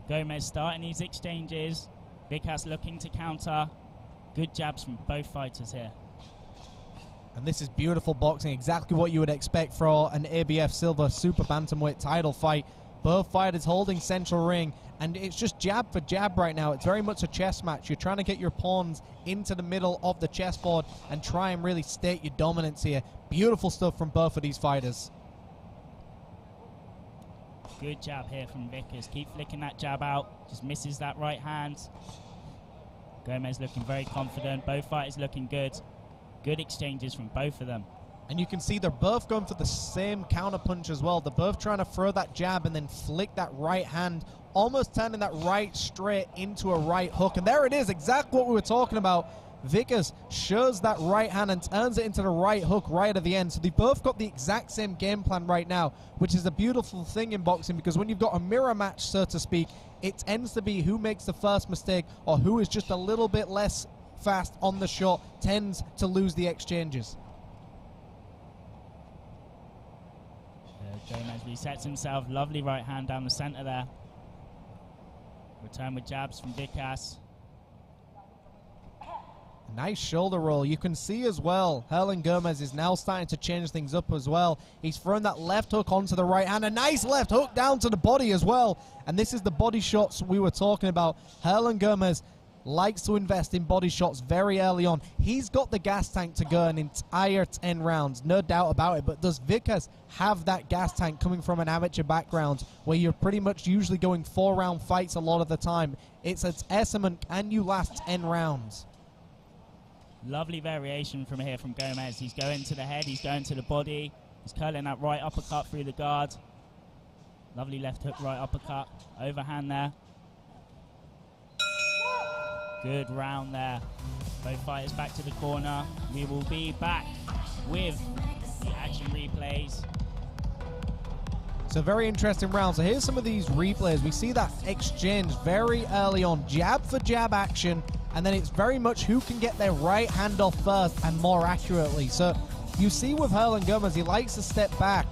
Gomez starting these exchanges. Vikas looking to counter. Good jabs from both fighters here. And this is beautiful boxing, exactly what you would expect for an ABF Silver Super Bantamweight title fight. Both fighters holding central ring, and it's just jab for jab right now. It's very much a chess match. You're trying to get your pawns into the middle of the chessboard and try and really state your dominance here. Beautiful stuff from both of these fighters. Good jab here from Vickers. Keep flicking that jab out. Just misses that right hand. Gomez looking very confident. Both fighters looking good. Good exchanges from both of them. And you can see they're both going for the same counter punch as well. They're both trying to throw that jab and then flick that right hand, almost turning that right straight into a right hook. And there it is, exactly what we were talking about. Vickers shows that right hand and turns it into the right hook right at the end. So they both got the exact same game plan right now, which is a beautiful thing in boxing, because when you've got a mirror match, so to speak, it tends to be who makes the first mistake or who is just a little bit less fast on the shot tends to lose the exchanges. Gomez resets himself. Lovely right hand down the center there. Return with jabs from Vikas. Nice shoulder roll. You can see as well, Herlan Gomez is now starting to change things up as well. He's thrown that left hook onto the right hand. A nice left hook down to the body as well. And this is the body shots we were talking about. Herlan Gomez likes to invest in body shots very early on. He's got the gas tank to go an entire 10 rounds, no doubt about it. But does Vikas have that gas tank coming from an amateur background where you're pretty much usually going 4-round fights a lot of the time? It's an estimate, can you last 10 rounds? Lovely variation from here from Gomez. He's going to the head, he's going to the body. He's curling that right uppercut through the guard. Lovely left hook, right uppercut. Overhand there. Good round there. Both fighters back to the corner. We will be back with the action replays. So very interesting round. So here's some of these replays. We see that exchange very early on. Jab for jab action. And then it's very much who can get their right hand off first and more accurately. So you see with Herlan Gomez, he likes to step back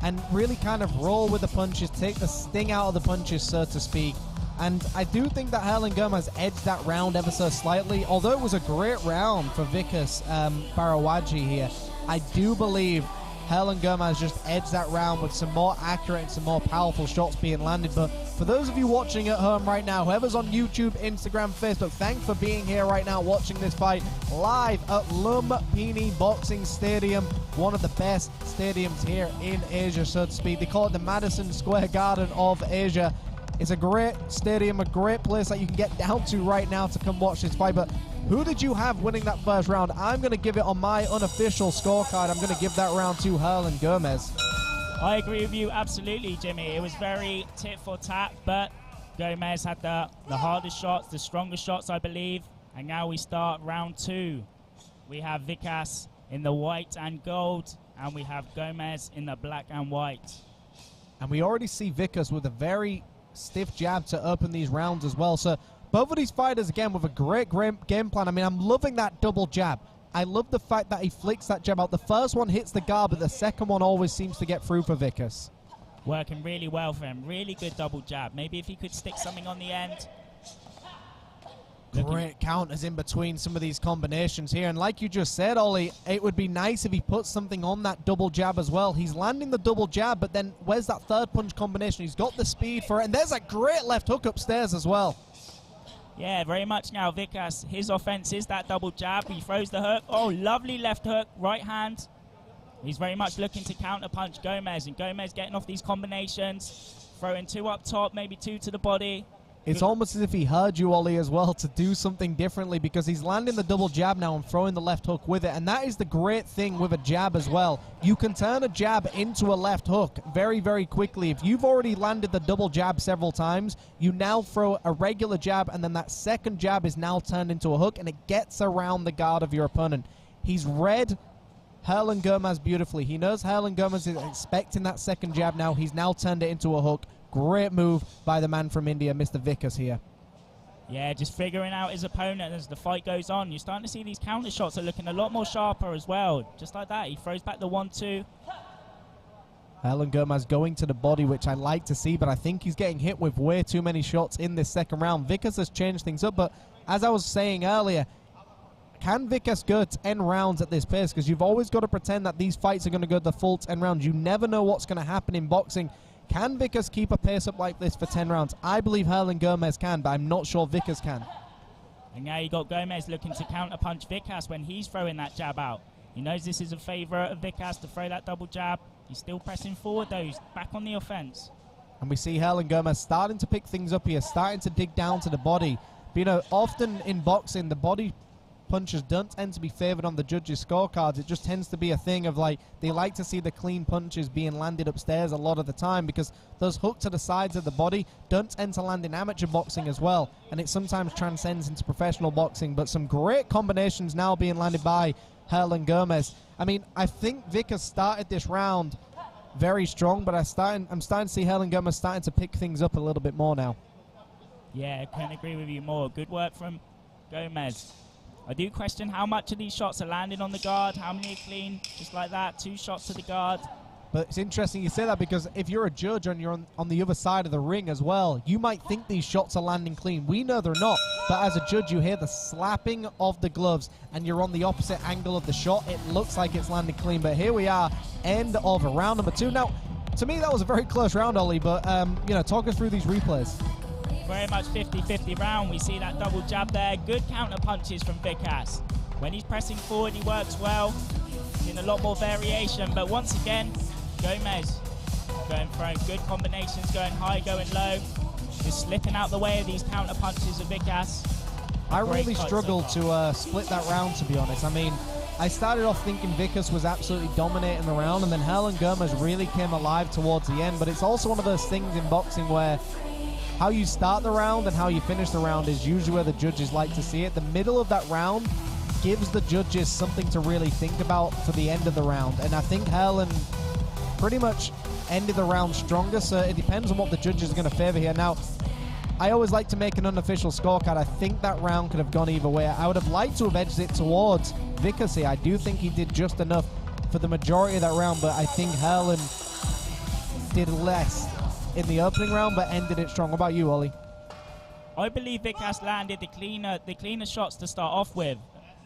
and really kind of roll with the punches, take the sting out of the punches, so to speak. And I do think that Herlan Gomez edged that round ever so slightly. Although it was a great round for Vikas Barawaji here, I do believe Herlin Gomez just edged that round with some more accurate and some more powerful shots being landed. But for those of you watching at home right now, whoever's on YouTube, Instagram, Facebook, thanks for being here right now watching this fight live at Lumpini Boxing Stadium, one of the best stadiums here in Asia, so to speak. They call it the Madison Square Garden of Asia. It's a great stadium, a great place that you can get down to right now to come watch this fight. But who did you have winning that first round? I'm going to give it on my unofficial scorecard. I'm going to give that round to Herlin Gomez. I agree with you absolutely, Jimmy. It was very tit for tat, but Gomez had the hardest shots, the strongest shots, I believe. And now we start round 2. We have Vikas in the white and gold, and we have Gomez in the black and white. And we already see Vikas with a very stiff jab to open these rounds as well. So both of these fighters, again, with a great game plan. I mean, I'm loving that double jab. I love the fact that he flicks that jab out. The first one hits the guard, but the second one always seems to get through for Vikas. Working really well for him. Really good double jab. Maybe if he could stick something on the end. Great counters in between some of these combinations here. And like you just said, Ollie, it would be nice if he put something on that double jab as well. He's landing the double jab, but then where's that third punch combination? He's got the speed for it. And there's a great left hook upstairs as well. Yeah, very much now. Vikas, his offense is that double jab. He throws the hook. Oh, lovely left hook, right hand. He's very much looking to counter punch Gomez. And Gomez getting off these combinations, throwing 2 up top, maybe 2 to the body. It's almost as if he heard you, Ollie, as well, to do something differently, because he's landing the double jab now and throwing the left hook with it. And that is the great thing with a jab as well. You can turn a jab into a left hook very, very quickly. If you've already landed the double jab several times, you now throw a regular jab, and then that second jab is now turned into a hook, and it gets around the guard of your opponent. He's read Herlin Gomez beautifully. He knows Herlin Gomez is expecting that second jab now. He's now turned it into a hook. Great move by the man from India, Mr. Vikas here. Yeah, just figuring out his opponent as the fight goes on. You're starting to see these counter shots are looking a lot more sharper as well. Just like that, he throws back the 1-2. Herlin Gomez going to the body, which I like to see, but I think he's getting hit with way too many shots in this second round. Vikas has changed things up, but as I was saying earlier, can Vikas go 10 rounds at this pace? Because you've always got to pretend that these fights are going to go the full 10 rounds. You never know what's going to happen in boxing. Can Vikas keep a pace up like this for 10 rounds? I believe Herlin Gomez can, but I'm not sure Vikas can. And now you got Gomez looking to counter-punch Vikas when he's throwing that jab out. He knows this is a favourite of Vikas to throw that double jab. He's still pressing forward, though. He's back on the offence. And we see Herlin Gomez starting to pick things up here, starting to dig down to the body. But, you know, often in boxing, the body punches don't tend to be favoured on the judges' scorecards. It just tends to be a thing of, like, they like to see the clean punches being landed upstairs a lot of the time, because those hooks to the sides of the body don't tend to land in amateur boxing as well, and it sometimes transcends into professional boxing. But some great combinations now being landed by Herlin Gomez. I mean, I think Vikas started this round very strong, but I'm starting to see Herlin Gomez starting to pick things up a little bit more now. Yeah, I couldn't agree with you more. Good work from Gomez. I do question how much of these shots are landing on the guard, how many are clean, just like that, 2 shots to the guard. But it's interesting you say that, because if you're a judge and you're on the other side of the ring as well, you might think these shots are landing clean. We know they're not, but as a judge you hear the slapping of the gloves and you're on the opposite angle of the shot. It looks like it's landing clean, but here we are, end of round number 2. Now, to me that was a very close round, Ollie, but you know, talk us through these replays. Very much 50-50 round. We see that double jab there. Good counter punches from Vikas. When he's pressing forward, he works well. Seeing a lot more variation, but once again, Gomez throwing good combinations, going high, going low. Just slipping out the way of these counter punches of Vikas. I really struggled to split that round, to be honest. I mean, I started off thinking Vikas was absolutely dominating the round, and then Herlin Gomez really came alive towards the end. But it's also one of those things in boxing where how you start the round and how you finish the round is usually where the judges like to see it. The middle of that round gives the judges something to really think about for the end of the round. And I think Herlin pretty much ended the round stronger, so it depends on what the judges are going to favour here. Now, I always like to make an unofficial scorecard. I think that round could have gone either way. I would have liked to have edged it towards Vikas here. I do think he did just enough for the majority of that round, but I think Herlin did less in the opening round, but ended it strong. What about you, Ollie? I believe Vikas landed the cleaner shots to start off with,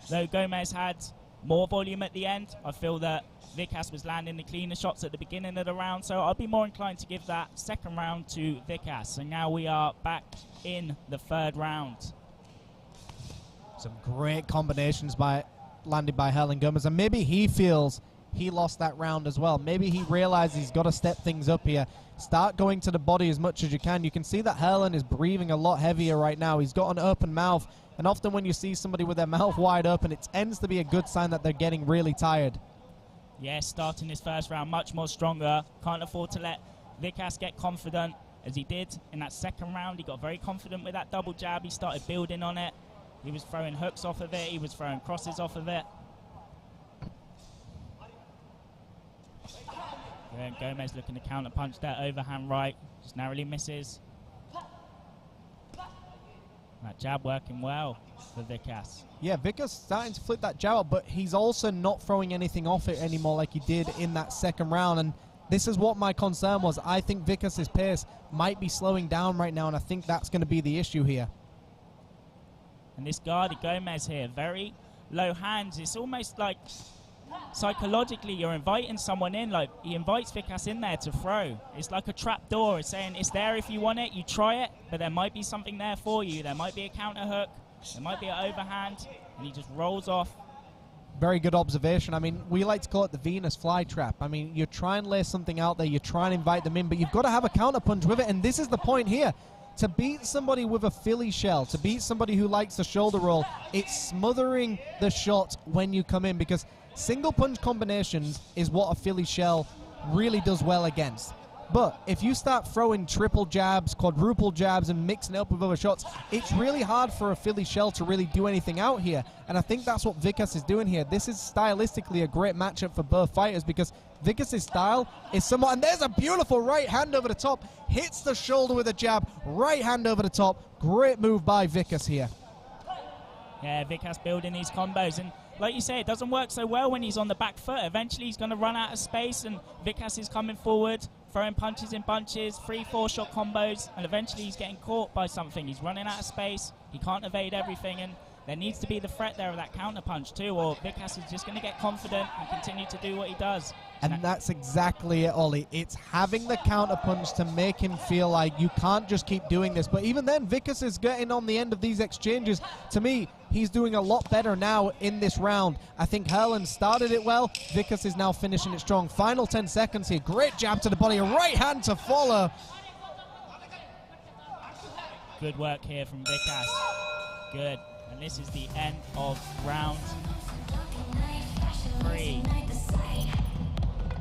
though Gomez had more volume at the end. I feel that Vikas was landing the cleaner shots at the beginning of the round, so I'll be more inclined to give that second round to Vikas. So now we are back in the third round. Some great combinations landed by Herlin Gomez, and maybe he feels he lost that round as well. Maybe he realizes he's got to step things up here. Start going to the body as much as you can. You can see that Herlin is breathing a lot heavier right now. He's got an open mouth, and often when you see somebody with their mouth wide open, it tends to be a good sign that they're getting really tired. Yeah, starting this first round much more stronger. Can't afford to let Vikas get confident as he did in that second round. He got very confident with that double jab. He started building on it. He was throwing hooks off of it. He was throwing crosses off of it. And Gomez looking to counter punch that overhand right. Just narrowly misses. That jab working well for Vikas. Yeah, Vikas starting to flip that jab up, but he's also not throwing anything off it anymore like he did in that second round. And this is what my concern was. I think Vikas's pace might be slowing down right now, and I think that's going to be the issue here. And this guard, Gomez here, very low hands. It's almost like psychologically you're inviting someone in, like he invites Vikas in there to throw. It's like a trap door. It's saying it's there if you want it, you try it, but there might be something there for you. There might be a counter hook, there might be an overhand, and he just rolls off. Very good observation. I mean, we like to call it the Venus flytrap. I mean, you try and lay something out there, you try and invite them in, but you've got to have a counter punch with it, and this is the point here. To beat somebody with a Philly shell, to beat somebody who likes a shoulder roll, it's smothering the shot when you come in, because single punch combinations is what a Philly shell really does well against. But if you start throwing triple jabs, quadruple jabs, and mixing it up with other shots, it's really hard for a Philly shell to really do anything out here. And I think that's what Vikas is doing here. This is stylistically a great matchup for both fighters, because Vikas' style is somewhat... And there's a beautiful right hand over the top. Hits the shoulder with a jab. Right hand over the top. Great move by Vikas here. Yeah, Vikas building these combos. And like you say, it doesn't work so well when he's on the back foot. Eventually he's going to run out of space, and Vikas is coming forward, throwing punches in bunches, 3-4 shot combos, and eventually he's getting caught by something. He's running out of space. He can't evade everything, and there needs to be the threat there of that counter punch too, or Vikas is just going to get confident and continue to do what he does. And that's exactly it, Ollie. It's having the counter punch to make him feel like you can't just keep doing this. But even then, Vikas is getting on the end of these exchanges. To me, he's doing a lot better now in this round. I think Herlin started it well. Vikas is now finishing it strong. Final 10 seconds here. Great jab to the body. A right hand to follow. Good work here from Vikas. Good. And this is the end of round 3.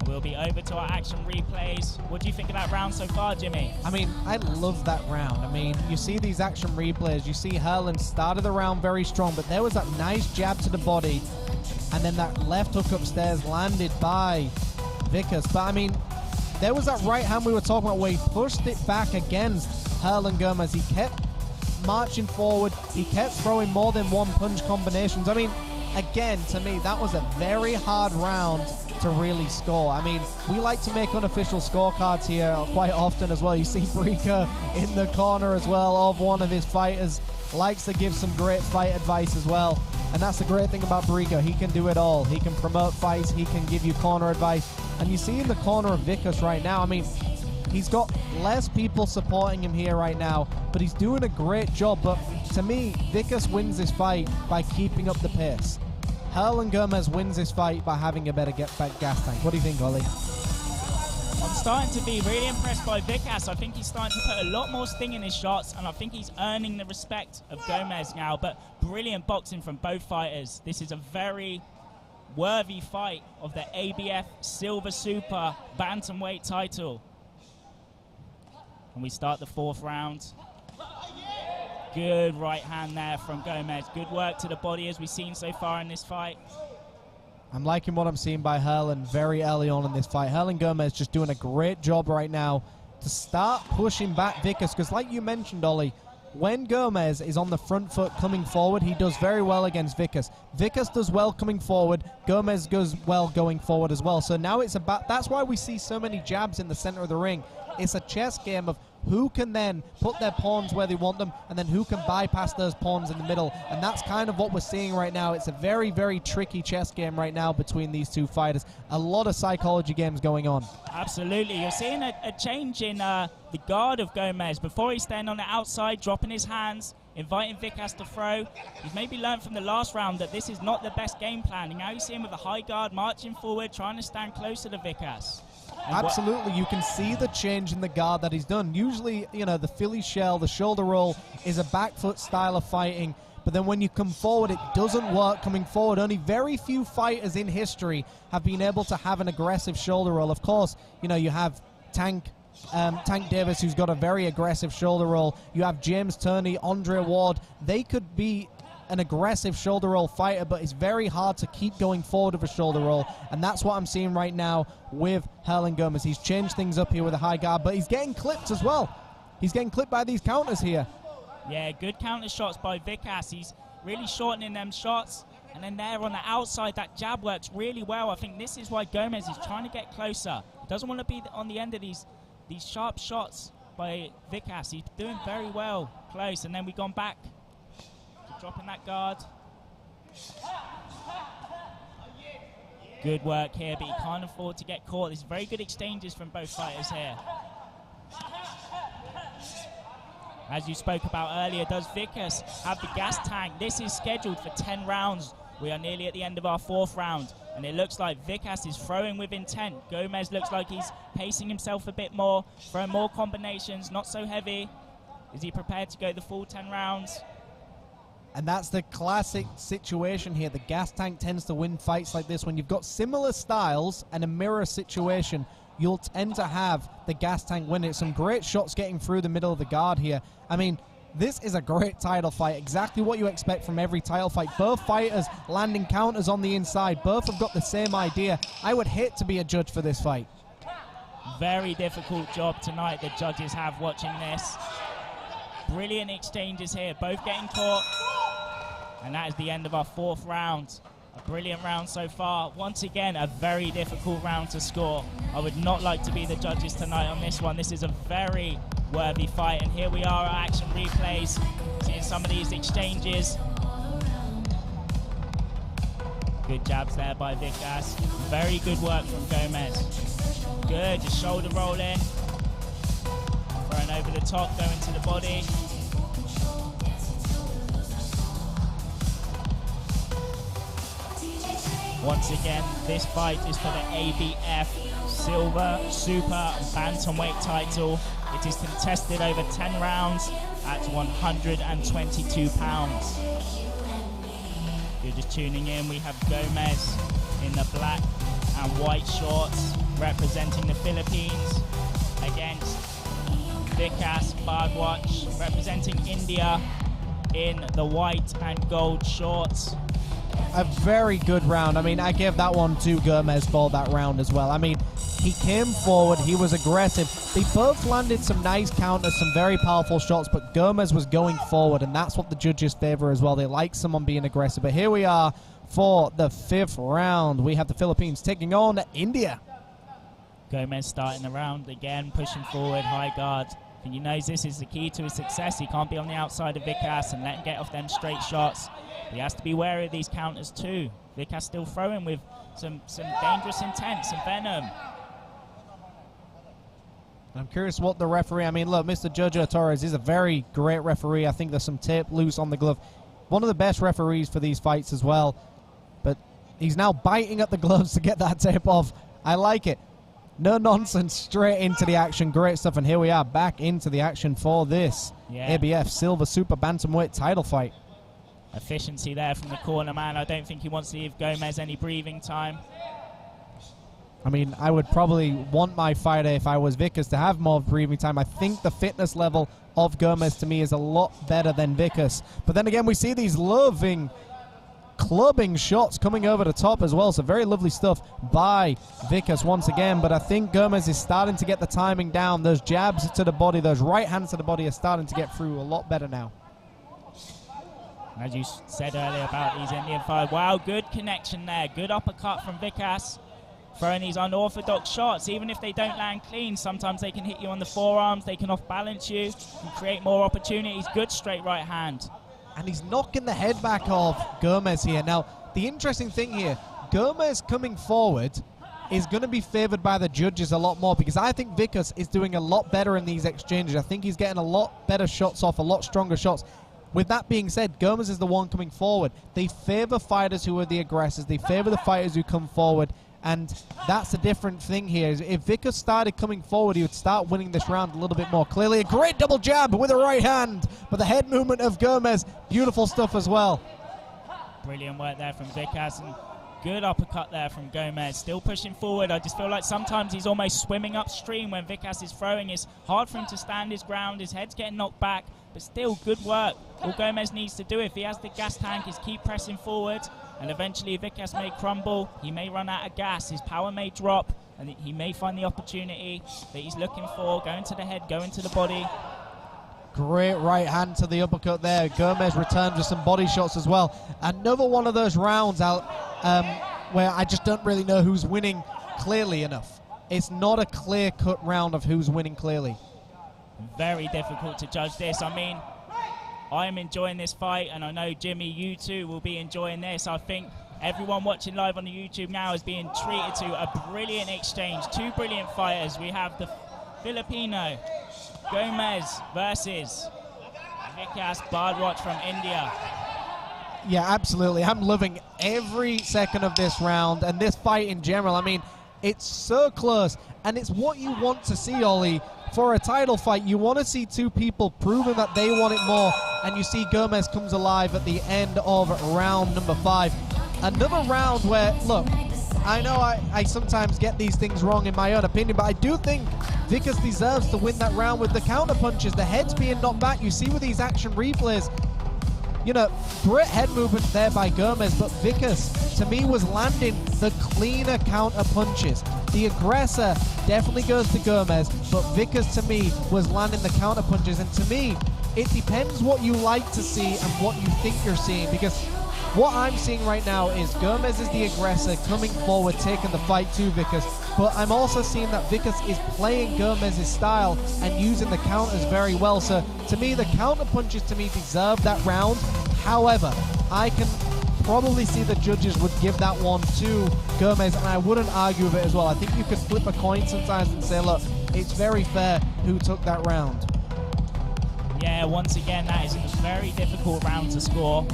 We'll be over to our action replays. What do you think of that round so far, Jimmy? I mean, I love that round. I mean, you see these action replays. You see Herlin started the round very strong, but there was that nice jab to the body, and then that left hook upstairs landed by Vikas. But, I mean, there was that right hand we were talking about where he pushed it back against Herlin Gomez. He kept marching forward. He kept throwing more than one punch combinations. I mean, again, to me, that was a very hard round to really score. I mean, we like to make unofficial scorecards here quite often as well. You see Brika in the corner as well of one of his fighters. Likes to give some great fight advice as well. And that's the great thing about Brika. He can do it all. He can promote fights. He can give you corner advice. And you see in the corner of Vikas right now, I mean, he's got less people supporting him here right now, but he's doing a great job. But to me, Vikas wins this fight by keeping up the pace. Herlin Gomez wins this fight by having a better gas tank. What do you think, Ollie? I'm starting to be really impressed by Vikas. I think he's starting to put a lot more sting in his shots, and I think he's earning the respect of Gomez now. But brilliant boxing from both fighters. This is a very worthy fight of the ABF Silver Super Bantamweight title. And we start the 4th round. Good right hand there from Gomez. Good work to the body as we've seen so far in this fight. I'm liking what I'm seeing by Herlin very early on in this fight. Herlin Gomez just doing a great job right now to start pushing back Vikas, because like you mentioned, Ollie, when Gomez is on the front foot coming forward, he does very well against Vikas. Vikas does well coming forward. Gomez goes well going forward as well. So now it's about, that's why we see so many jabs in the center of the ring. It's a chess game of who can then put their pawns where they want them, and then who can bypass those pawns in the middle. And that's kind of what we're seeing right now. It's a very, very tricky chess game right now between these two fighters. A lot of psychology games going on. Absolutely. You're seeing a change in the guard of Gomez. Before he's staying on the outside, dropping his hands, inviting Vikas to throw. He's maybe learned from the last round that this is not the best game plan. And now you see him with a high guard, marching forward, trying to stand closer to Vikas. Absolutely, you can see the change in the guard that he's done. Usually, you know, the Philly shell, the shoulder roll is a back foot style of fighting, but then when you come forward, it doesn't work coming forward. Only very few fighters in history have been able to have an aggressive shoulder roll. Of course, you know, you have Tank Davis, who's got a very aggressive shoulder roll. You have James Turney, Andre Ward. They could be an aggressive shoulder roll fighter, but it's very hard to keep going forward with a shoulder roll, and that's what I'm seeing right now with Herlin Gomez. He's changed things up here with a high guard, but he's getting clipped as well. He's getting clipped by these counters here. Yeah, good counter shots by Vikas. He's really shortening them shots, and then there on the outside, that jab works really well. I think this is why Gomez is trying to get closer. He doesn't want to be on the end of these sharp shots by Vikas. He's doing very well close, and then we've gone back to dropping that guard. Good work here, but he can't afford to get caught. There's very good exchanges from both fighters here. As you spoke about earlier, does Vikas have the gas tank? This is scheduled for 10 rounds. We are nearly at the end of our 4th round, and it looks like Vikas is throwing with intent. Gomez looks like he's pacing himself a bit more, throwing more combinations, not so heavy. Is he prepared to go the full 10 rounds? And that's the classic situation here. The gas tank tends to win fights like this. When you've got similar styles and a mirror situation, you'll tend to have the gas tank win it. Some great shots getting through the middle of the guard here. I mean, this is a great title fight. Exactly what you expect from every title fight. Both fighters landing counters on the inside. Both have got the same idea. I would hate to be a judge for this fight. Very difficult job tonight the judges have watching this. Brilliant exchanges here, both getting caught. And that is the end of our 4th round. A brilliant round so far. Once again, a very difficult round to score. I would not like to be the judges tonight on this one. This is a very worthy fight. And here we are at Action Replays, seeing some of these exchanges. Good jabs there by Vikas. Very good work from Gomez. Good, just shoulder rolling. Throwing over the top, going to the body. Once again, this fight is for the ABF Silver Super Bantamweight title. It is contested over 10 rounds at 122 pounds. If you're just tuning in, we have Gomez in the black and white shorts representing the Philippines against Vikas Bhagwat representing India in the white and gold shorts. A very good round. I mean, I gave that one to Gomez for that round as well. I mean, he came forward, he was aggressive. They both landed some nice counters, some very powerful shots, but Gomez was going forward, and that's what the judges favor as well. They like someone being aggressive. But here we are for the 5th round. We have the Philippines taking on India. Gomez starting the round again, pushing forward, high guard. And he knows this is the key to his success. He can't be on the outside of Vikas and let him get off them straight shots. He has to be wary of these counters too. Vikas still throwing with some dangerous intent, some venom. I'm curious what the referee, I mean, look, Mr. Jojo Torres is a very great referee. I think there's some tape loose on the glove. One of the best referees for these fights as well. But he's now biting at the gloves to get that tape off. I like it. No nonsense, straight into the action. Great stuff. And here we are back into the action for this ABF Silver Super Bantamweight title fight. Efficiency there from the corner man. I don't think he wants to give Gomez any breathing time. I mean, I would probably want my fighter, if I was Vikas, to have more breathing time. I think the fitness level of Gomez to me is a lot better than Vikas. But then again, we see these loving clubbing shots coming over the top as well. So very lovely stuff by Vikas once again. But I think Gomez is starting to get the timing down. Those jabs to the body, those right hands to the body are starting to get through a lot better now. As you said earlier about these Indian fighters, wow, good connection there. Good uppercut from Vikas. throwing these unorthodox shots. Even if they don't land clean, sometimes they can hit you on the forearms, they can off-balance you and create more opportunities. Good straight right hand. And he's knocking the head back of Gomez here. Now, the interesting thing here, Gomez coming forward is going to be favored by the judges a lot more, because I think Vickers is doing a lot better in these exchanges. I think he's getting a lot better shots off, a lot stronger shots. With that being said, Gomez is the one coming forward. They favor fighters who are the aggressors. They favor the fighters who come forward. And that's the different thing here. If Vickers started coming forward, he would start winning this round a little bit more clearly. A great double jab with a right hand. But the head movement of Gomez, beautiful stuff as well. Brilliant work there from Vickers. And good uppercut there from Gomez. Still pushing forward. I just feel like sometimes he's almost swimming upstream when Vickers is throwing. It's hard for him to stand his ground. His head's getting knocked back. But still, good work. All Gomez needs to do, if he has the gas tank, is keep pressing forward. And eventually Vickers may crumble. He may run out of gas. His power may drop. And he may find the opportunity that he's looking for. Going to the head, going to the body. Great right hand to the uppercut there. Gomez returns with some body shots as well. Another one of those rounds out where I just don't really know who's winning clearly enough. It's not a clear-cut round of who's winning clearly. Very difficult to judge this. I mean, I'm enjoying this fight, and I know, Jimmy, you too will be enjoying this. I think everyone watching live on the YouTube now is being treated to a brilliant exchange. Two brilliant fighters. We have the Filipino Gomez versus Vikas Bardwaj from India. Yeah, absolutely. I'm loving every second of this round and this fight in general. I mean, it's so close, and it's what you want to see, Ollie. For a title fight, you want to see two people proving that they want it more, and you see Gomez comes alive at the end of round number 5. Another round where, look, I know I sometimes get these things wrong in my own opinion, but I do think Vickers deserves to win that round with the counter punches. The head's being knocked back. You see with these action replays, you know, great head movement there by Gomez, but Vickers, to me, was landing the cleaner counter punches. The aggressor definitely goes to Gomez, but Vickers, to me, was landing the counter punches. And to me, it depends what you like to see and what you think you're seeing, because what I'm seeing right now is Gomez is the aggressor coming forward, taking the fight to Vickers, but I'm also seeing that Vickers is playing Gomez's style and using the counters very well. So to me, the counter punches to me deserve that round. However, I can probably see the judges would give that one to Gomez, and I wouldn't argue with it as well. I think you could flip a coin sometimes and say, look, it's very fair who took that round. Yeah, once again, that is a very difficult round to score.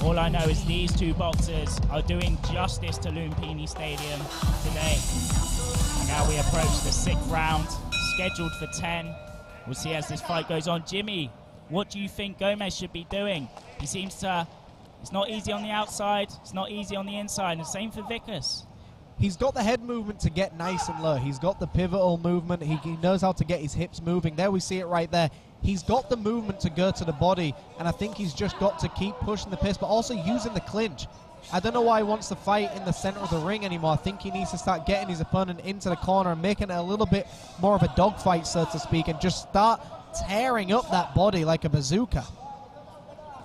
All I know is these two boxers are doing justice to Lumpini Stadium today. Now we approach the 6th round, scheduled for 10. We'll see as this fight goes on. Jimmy, what do you think Gomez should be doing? He seems to, it's not easy on the outside, it's not easy on the inside, and the same for Vickers. He's got the head movement to get nice and low. He's got the pivotal movement. He knows how to get his hips moving. There we see it right there. He's got the movement to go to the body, and I think he's just got to keep pushing the pace, but also using the clinch. I don't know why he wants to fight in the center of the ring anymore. I think he needs to start getting his opponent into the corner and making it a little bit more of a dogfight, so to speak, and just start tearing up that body like a bazooka.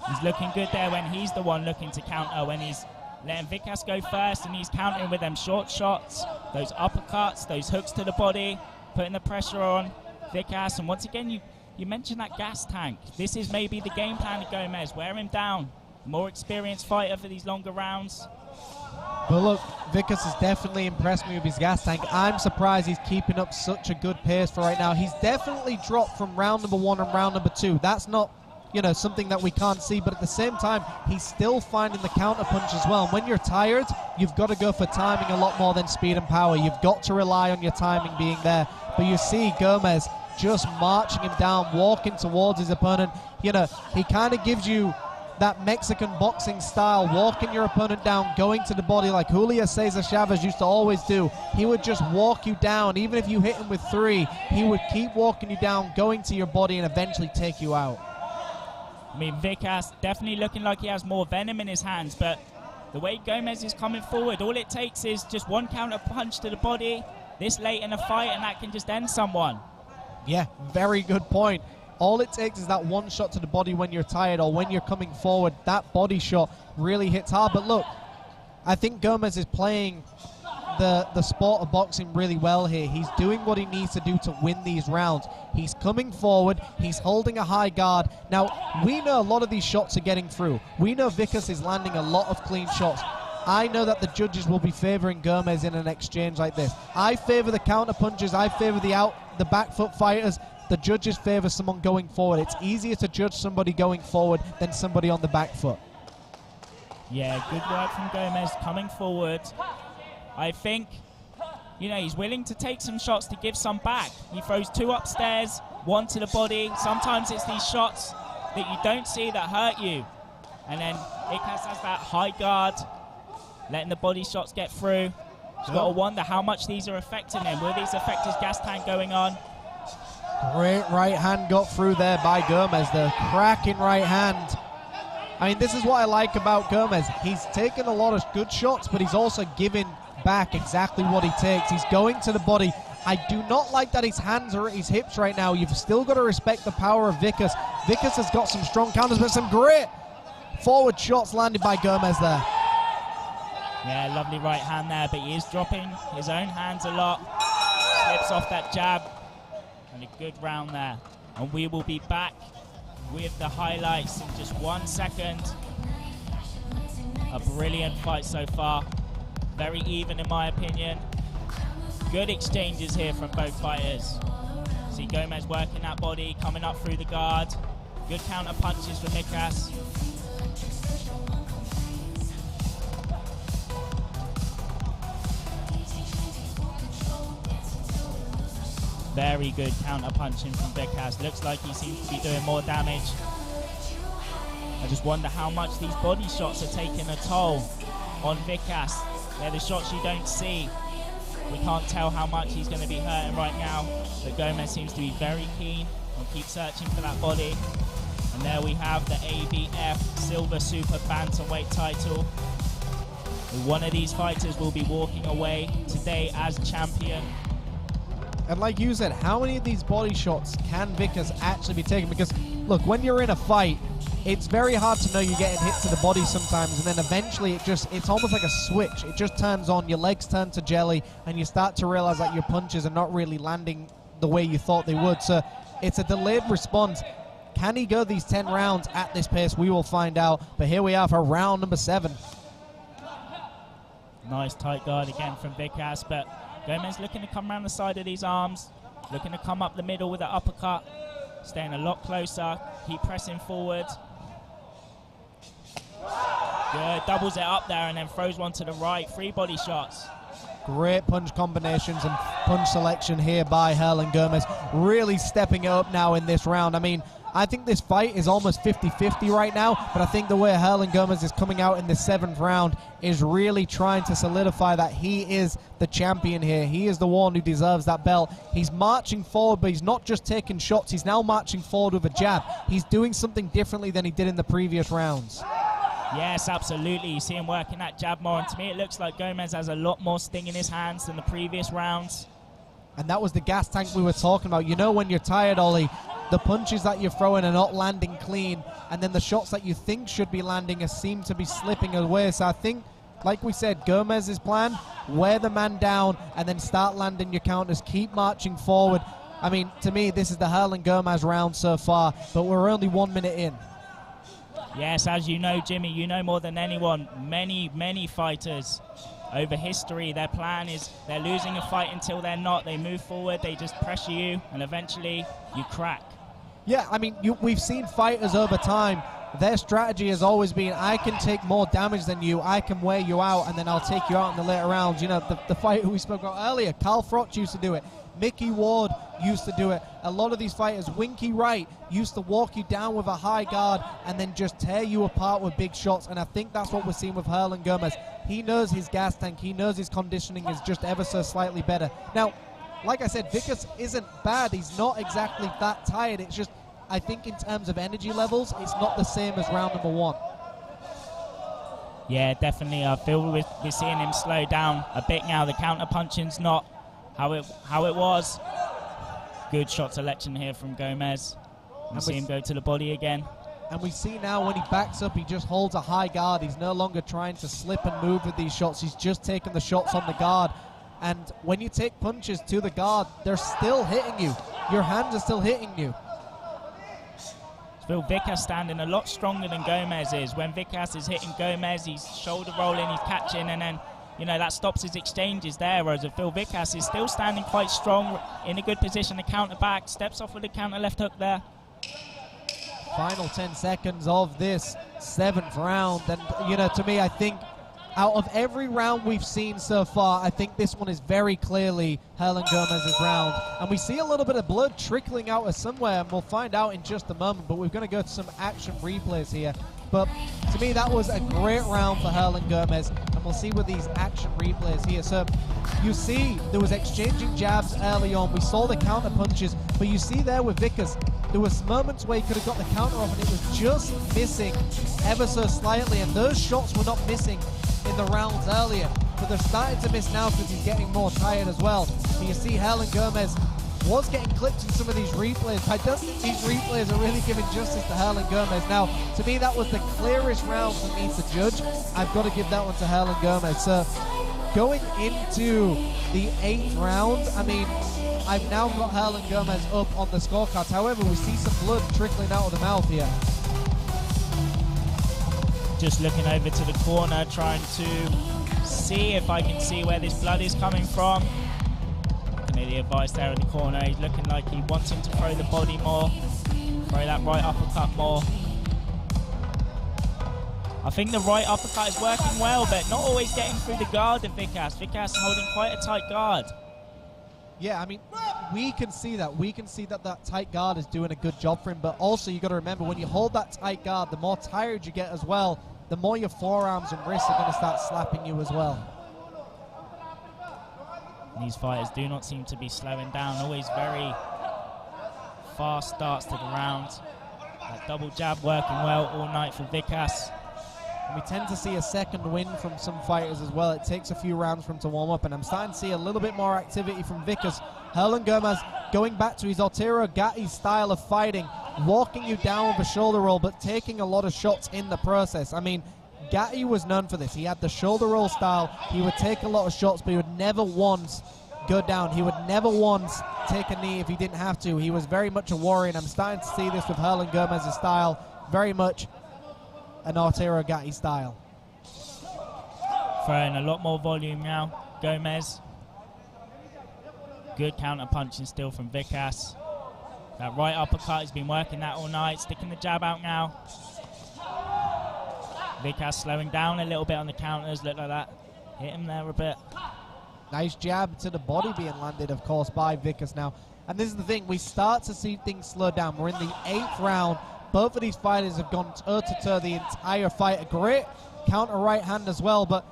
He's looking good there when he's the one looking to counter, when he's letting Vickers go first and he's countering with them short shots, those uppercuts, those hooks to the body, putting the pressure on Vickers. And once again, you mentioned that gas tank. This is maybe the game plan of Gomez. Wear him down. More experienced fighter for these longer rounds. But look, Vickers has definitely impressed me with his gas tank. I'm surprised he's keeping up such a good pace for right now. He's definitely dropped from round number 1 and round number 2. That's not, you know, something that we can't see, but at the same time, he's still finding the counter punch as well. And when you're tired, you've got to go for timing a lot more than speed and power. You've got to rely on your timing being there. But you see Gomez just marching him down, walking towards his opponent. You know, he kind of gives you that Mexican boxing style, walking your opponent down, going to the body like Julio Cesar Chavez used to always do. He would just walk you down. Even if you hit him with 3, he would keep walking you down, going to your body, and eventually take you out. I mean, Vickers definitely looking like he has more venom in his hands, but the way Gomez is coming forward, all it takes is just one counter punch to the body this late in a fight, and that can just end someone. Yeah, very good point. All it takes is that one shot to the body when you're tired or when you're coming forward. That body shot really hits hard. But look, I think Gomez is playing the sport of boxing really well here. He's doing what he needs to do to win these rounds. He's coming forward. He's holding a high guard. Now, we know a lot of these shots are getting through. We know Vickers is landing a lot of clean shots. I know that the judges will be favoring Gomez in an exchange like this. I favor the counter punches. I favor the back foot fighters. The judges favor someone going forward. It's easier to judge somebody going forward than somebody on the back foot. Yeah, good work from Gomez coming forward. I think, you know, he's willing to take some shots to give some back. He throws 2 upstairs, 1 to the body. Sometimes it's these shots that you don't see that hurt you. And then Vickers has that high guard, letting the body shots get through. He's got to wonder how much these are affecting him. Will these affect his gas tank going on? Great right hand got through there by Gomez. The cracking right hand. I mean, this is what I like about Gomez. He's taken a lot of good shots, but he's also giving back exactly what he takes. He's going to the body. I do not like that his hands are at his hips right now. You've still got to respect the power of Vickers. Vickers has got some strong counters, but some great forward shots landed by Gomez there. Yeah, lovely right hand there, but he is dropping his own hands a lot. Slips off that jab. And a good round there. And we will be back with the highlights in just 1 second. A brilliant fight so far. Very even in my opinion. Good exchanges here from both fighters. See Gomez working that body, coming up through the guard. Good counter punches from Vickers. Very good counter punching from Vickers. Looks like he seems to be doing more damage. I just wonder how much these body shots are taking a toll on Vickers. They're the shots you don't see. We can't tell how much he's going to be hurting right now. But Gomez seems to be very keen and keep searching for that body. And there we have the ABF Silver Super Bantamweight title. One of these fighters will be walking away today as champion. And like you said, how many of these body shots can Vickers actually be taking? Because, look, when you're in a fight, it's very hard to know you're getting hit to the body sometimes, and then eventually it's almost like a switch. It just turns on, your legs turn to jelly, and you start to realize that your punches are not really landing the way you thought they would. So it's a delayed response. Can he go these 10 rounds at this pace? We will find out. But here we are for round number 7. Nice tight guard again from Vickers, but Gomez looking to come around the side of these arms, looking to come up the middle with an uppercut, staying a lot closer, keep pressing forward. Good, doubles it up there and then throws one to the right, 3 body shots. Great punch combinations and punch selection here by Herlin Gomez. Really stepping it up now in this round. I mean, I think this fight is almost 50-50 right now, but I think the way Herlin Gomez is coming out in the 7th round is really trying to solidify that he is the champion here. He is the one who deserves that belt. He's marching forward, but he's not just taking shots. He's now marching forward with a jab. He's doing something differently than he did in the previous rounds. Yes, absolutely. You see him working that jab more, and to me it looks like Gomez has a lot more sting in his hands than the previous rounds. And that was the gas tank we were talking about. You know when you're tired, Ollie, the punches that you're throwing are not landing clean, and then the shots that you think should be landing seem to be slipping away. So I think, like we said, Gomez's plan, wear the man down and then start landing your counters, keep marching forward. I mean, to me, this is the Herlin Gomez round so far, but we're only 1 minute in. Yes, as you know, Jimmy, you know more than anyone, many fighters over history, their plan is they're losing a fight until they're not. They move forward, they just pressure you, and eventually you crack. Yeah, I mean, we've seen fighters over time. Their strategy has always been, I can take more damage than you, I can wear you out, and then I'll take you out in the later rounds. You know, the fight we spoke about earlier, Carl Froch used to do it. Mickey Ward used to do it. A lot of these fighters, Winky Wright, used to walk you down with a high guard and then just tear you apart with big shots. And I think that's what we're seeing with Herlin Gomez. He knows his gas tank. He knows his conditioning is just ever so slightly better. Now, like I said, Vickers isn't bad. He's not exactly that tired. It's just, I think in terms of energy levels, it's not the same as round number 1. Yeah, definitely. I feel we're seeing him slow down a bit now. The counter punching's not how it was. Good shot selection here from Gomez. And see him go to the body again. And we see now when he backs up, he just holds a high guard. He's no longer trying to slip and move with these shots. He's just taking the shots on the guard. And when you take punches to the guard, they're still hitting you. Your hands are still hitting you. Phil Vickers standing a lot stronger than Gomez is. When Vickers is hitting Gomez, he's shoulder rolling, he's catching, and then, you know, that stops his exchanges there. Whereas Phil Vickers is still standing quite strong, in a good position to counter back, steps off with a counter left hook there. Final 10 seconds of this 7th round. And, you know, to me, I think out of every round we've seen so far, I think this one is very clearly Herlin Gomez's round. And we see a little bit of blood trickling out of somewhere, and we'll find out in just a moment. But we're going to go to some action replays here. But to me, that was a great round for Herlin Gomez. And we'll see with these action replays here. So you see there was exchanging jabs early on. We saw the counter punches. But you see there with Vickers, there was moments where he could have got the counter off, and it was just missing ever so slightly. And those shots were not missing in the rounds earlier, but they're starting to miss now because he's getting more tired as well. And you see Herlin Gomez was getting clipped in some of these replays. I don't think these replays are really giving justice to Herlin Gomez. Now, to me, that was the clearest round for me to judge. I've got to give that one to Herlin Gomez. So, going into the 8th round, I mean, I've now got Herlin Gomez up on the scorecards. However, we see some blood trickling out of the mouth here. Just looking over to the corner, trying to see if I can see where this blood is coming from. Looking at the advice there in the corner, he's looking like he wants him to throw the body more, throw that right uppercut more. I think the right uppercut is working well, but not always getting through the guard of Vickers. Vickers holding quite a tight guard. Yeah, I mean, we can see that. We can see that that tight guard is doing a good job for him, but also you got to remember, when you hold that tight guard, the more tired you get as well, the more your forearms and wrists are going to start slapping you as well. These fighters do not seem to be slowing down. Always very fast starts to the round. That double jab working well all night for Vickers. And we tend to see a second win from some fighters as well. It takes a few rounds for him to warm up, and I'm starting to see a little bit more activity from Vickers. Herlin Gomez going back to his Arturo Gatti style of fighting, walking you down with a shoulder roll, but taking a lot of shots in the process. I mean, Gatti was known for this. He had the shoulder roll style. He would take a lot of shots, but he would never once go down. He would never once take a knee if he didn't have to. He was very much a warrior, and I'm starting to see this with Herlin Gomez's style. Very much an Arturo Gatti style. Throwing a lot more volume now, Gomez. Good counter punching still from Vickers. That right uppercut, has been working that all night, sticking the jab out now. Vickers slowing down a little bit on the counters, look like that. Hit him there a bit. Nice jab to the body being landed, of course, by Vickers now. And this is the thing, we start to see things slow down. We're in the 8th round. Both of these fighters have gone toe-to-toe the entire fight. A great counter right hand as well, but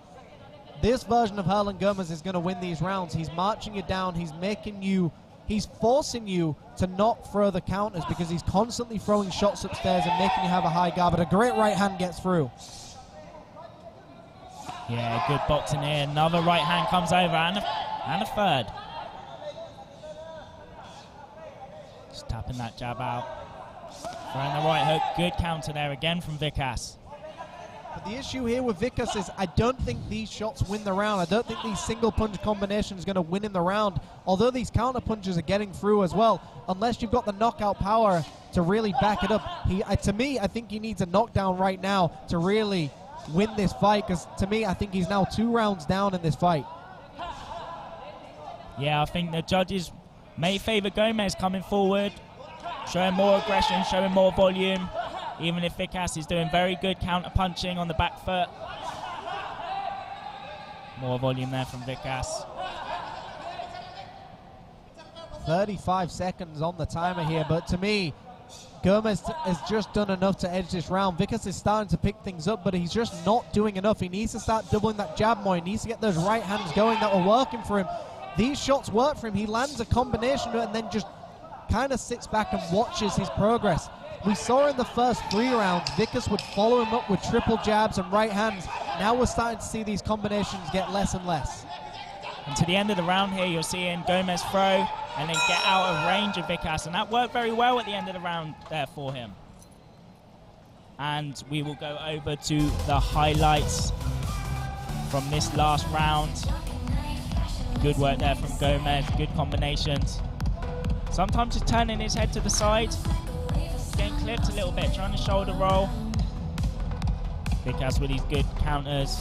this version of Herlin Gomez is going to win these rounds. He's marching you down. He's making you, he's forcing you to not throw the counters because he's constantly throwing shots upstairs and making you have a high guard. But a great right hand gets through. Yeah, good boxing here. Another right hand comes over and a third. Just tapping that jab out. Throwing the right hook. Good counter there again from Vickers. But the issue here with Vickers is I don't think these shots win the round. I don't think these single punch combinations are going to win in the round. Although these counter punches are getting through as well, unless you've got the knockout power to really back it up. To me, I think he needs a knockdown right now to really win this fight, because to me, I think he's now 2 rounds down in this fight. Yeah, I think the judges may favor Gomez coming forward, showing more aggression, showing more volume, even if Vickers is doing very good counter punching on the back foot. More volume there from Vickers. 35 seconds on the timer here, but to me, Gomez has just done enough to edge this round. Vickers is starting to pick things up, but he's just not doing enough. He needs to start doubling that jab more. He needs to get those right hands going that were working for him. These shots work for him. He lands a combination and then just kind of sits back and watches his progress. We saw in the first 3 rounds, Vickers would follow him up with triple jabs and right hands. Now we're starting to see these combinations get less and less. And to the end of the round here, you're seeing Gomez throw and then get out of range of Vickers, and that worked very well at the end of the round there for him. And we will go over to the highlights from this last round. Good work there from Gomez, good combinations. Sometimes just turning his head to the side, getting clipped a little bit, trying to shoulder roll. Vikas with these good counters.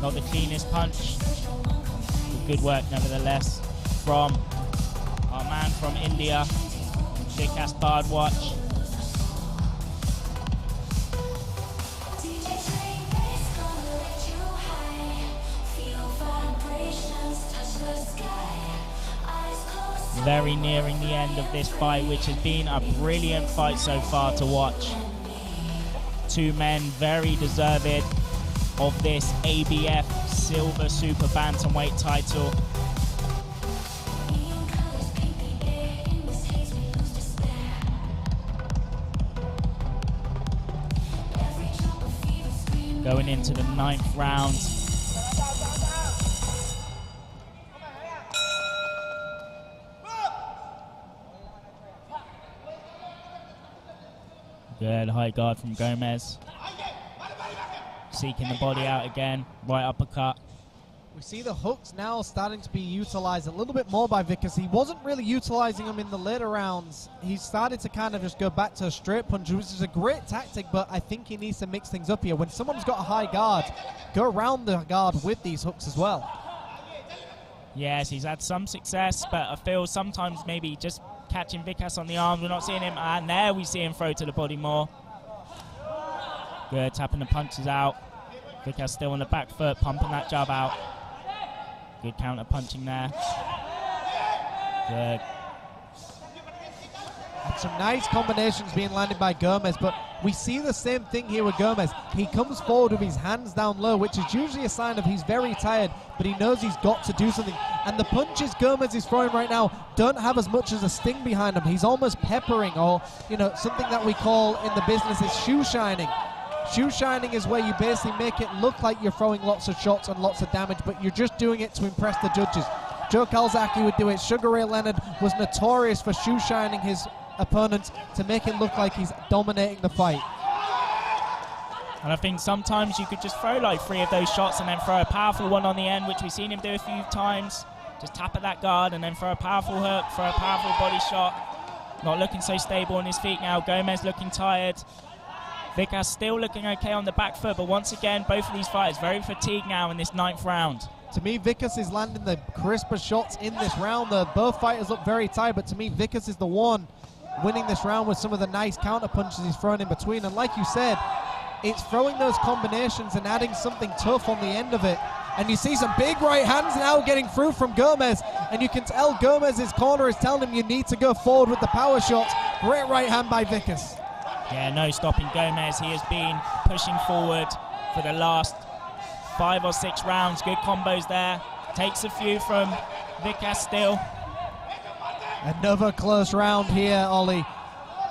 Not the cleanest punch, but good work nevertheless from our man from India, Vikas Bardwatch. Very nearing the end of this fight, which has been a brilliant fight so far to watch. Two men very deserving of this ABF Silver Super Bantamweight title. Going into the 9th round. Good high guard from Gomez. Seeking the body out again. Right uppercut. We see the hooks now starting to be utilized a little bit more by Vikas. He wasn't really utilizing them in the later rounds. He started to kind of just go back to a straight punch, which is a great tactic, but I think he needs to mix things up here. When someone's got a high guard, go around the guard with these hooks as well. Yes, he's had some success, but I feel sometimes maybe just catching Vikas on the arms. We're not seeing him, and there we see him throw to the body more. Good, tapping the punches out. Vikas still on the back foot, pumping that jab out. Good counter punching there. Good. And some nice combinations being landed by Gomez, but we see the same thing here with Gomez. He comes forward with his hands down low, which is usually a sign of he's very tired, but he knows he's got to do something. And the punches Gomez is throwing right now don't have as much as a sting behind them. He's almost peppering, or, you know, something that we call in the business is shoe shining. Shoe shining is where you basically make it look like you're throwing lots of shots and lots of damage, but you're just doing it to impress the judges. Joe Calzaghe would do it. Sugar Ray Leonard was notorious for shoe shining his opponents to make it look like he's dominating the fight. And I think sometimes you could just throw like 3 of those shots and then throw a powerful one on the end, which we've seen him do a few times. Just tap at that guard and then throw a powerful hook, throw a powerful body shot. Not looking so stable on his feet now. Gomez looking tired. Vikas still looking okay on the back foot, but once again, both of these fighters very fatigued now in this 9th round. To me, Vikas is landing the crisper shots in this round. Both fighters look very tired, but to me, Vikas is the one winning this round with some of the nice counter punches he's thrown in between. And like you said, it's throwing those combinations and adding something tough on the end of it. And you see some big right hands now getting through from Gomez, and you can tell Gomez's corner is telling him you need to go forward with the power shots. Great right hand by Vikas. Yeah, no stopping Gomez. He has been pushing forward for the last 5 or 6 rounds. Good combos there. Takes a few from Vikas still. Another close round here, Ollie.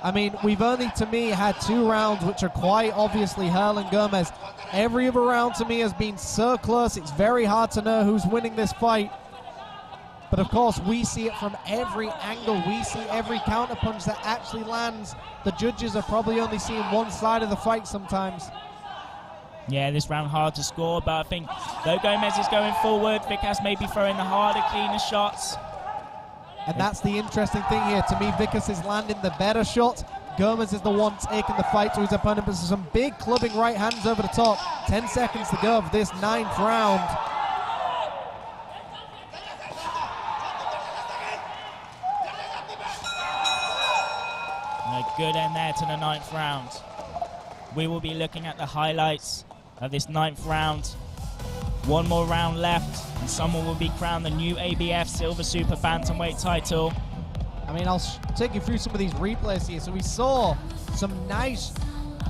I mean, we've only, to me, had 2 rounds which are quite obviously hurling Gomez. Every other round, to me, has been so close. It's very hard to know who's winning this fight. But, of course, we see it from every angle. We see every counterpunch that actually lands. The judges are probably only seeing one side of the fight sometimes. Yeah, this round hard to score, but I think though Gomez is going forward, Vikas may be throwing the harder, cleaner shots. And that's the interesting thing here. To me, Vikas is landing the better shot. Gomez is the one taking the fight to his opponent, but some big clubbing right hands over the top. 10 seconds to go of this 9th round. A good end there to the 9th round. We will be looking at the highlights of this 9th round. One more round left, and someone will be crowned the new ABF Silver Super Bantamweight title. I mean, I'll take you through some of these replays here. So we saw some nice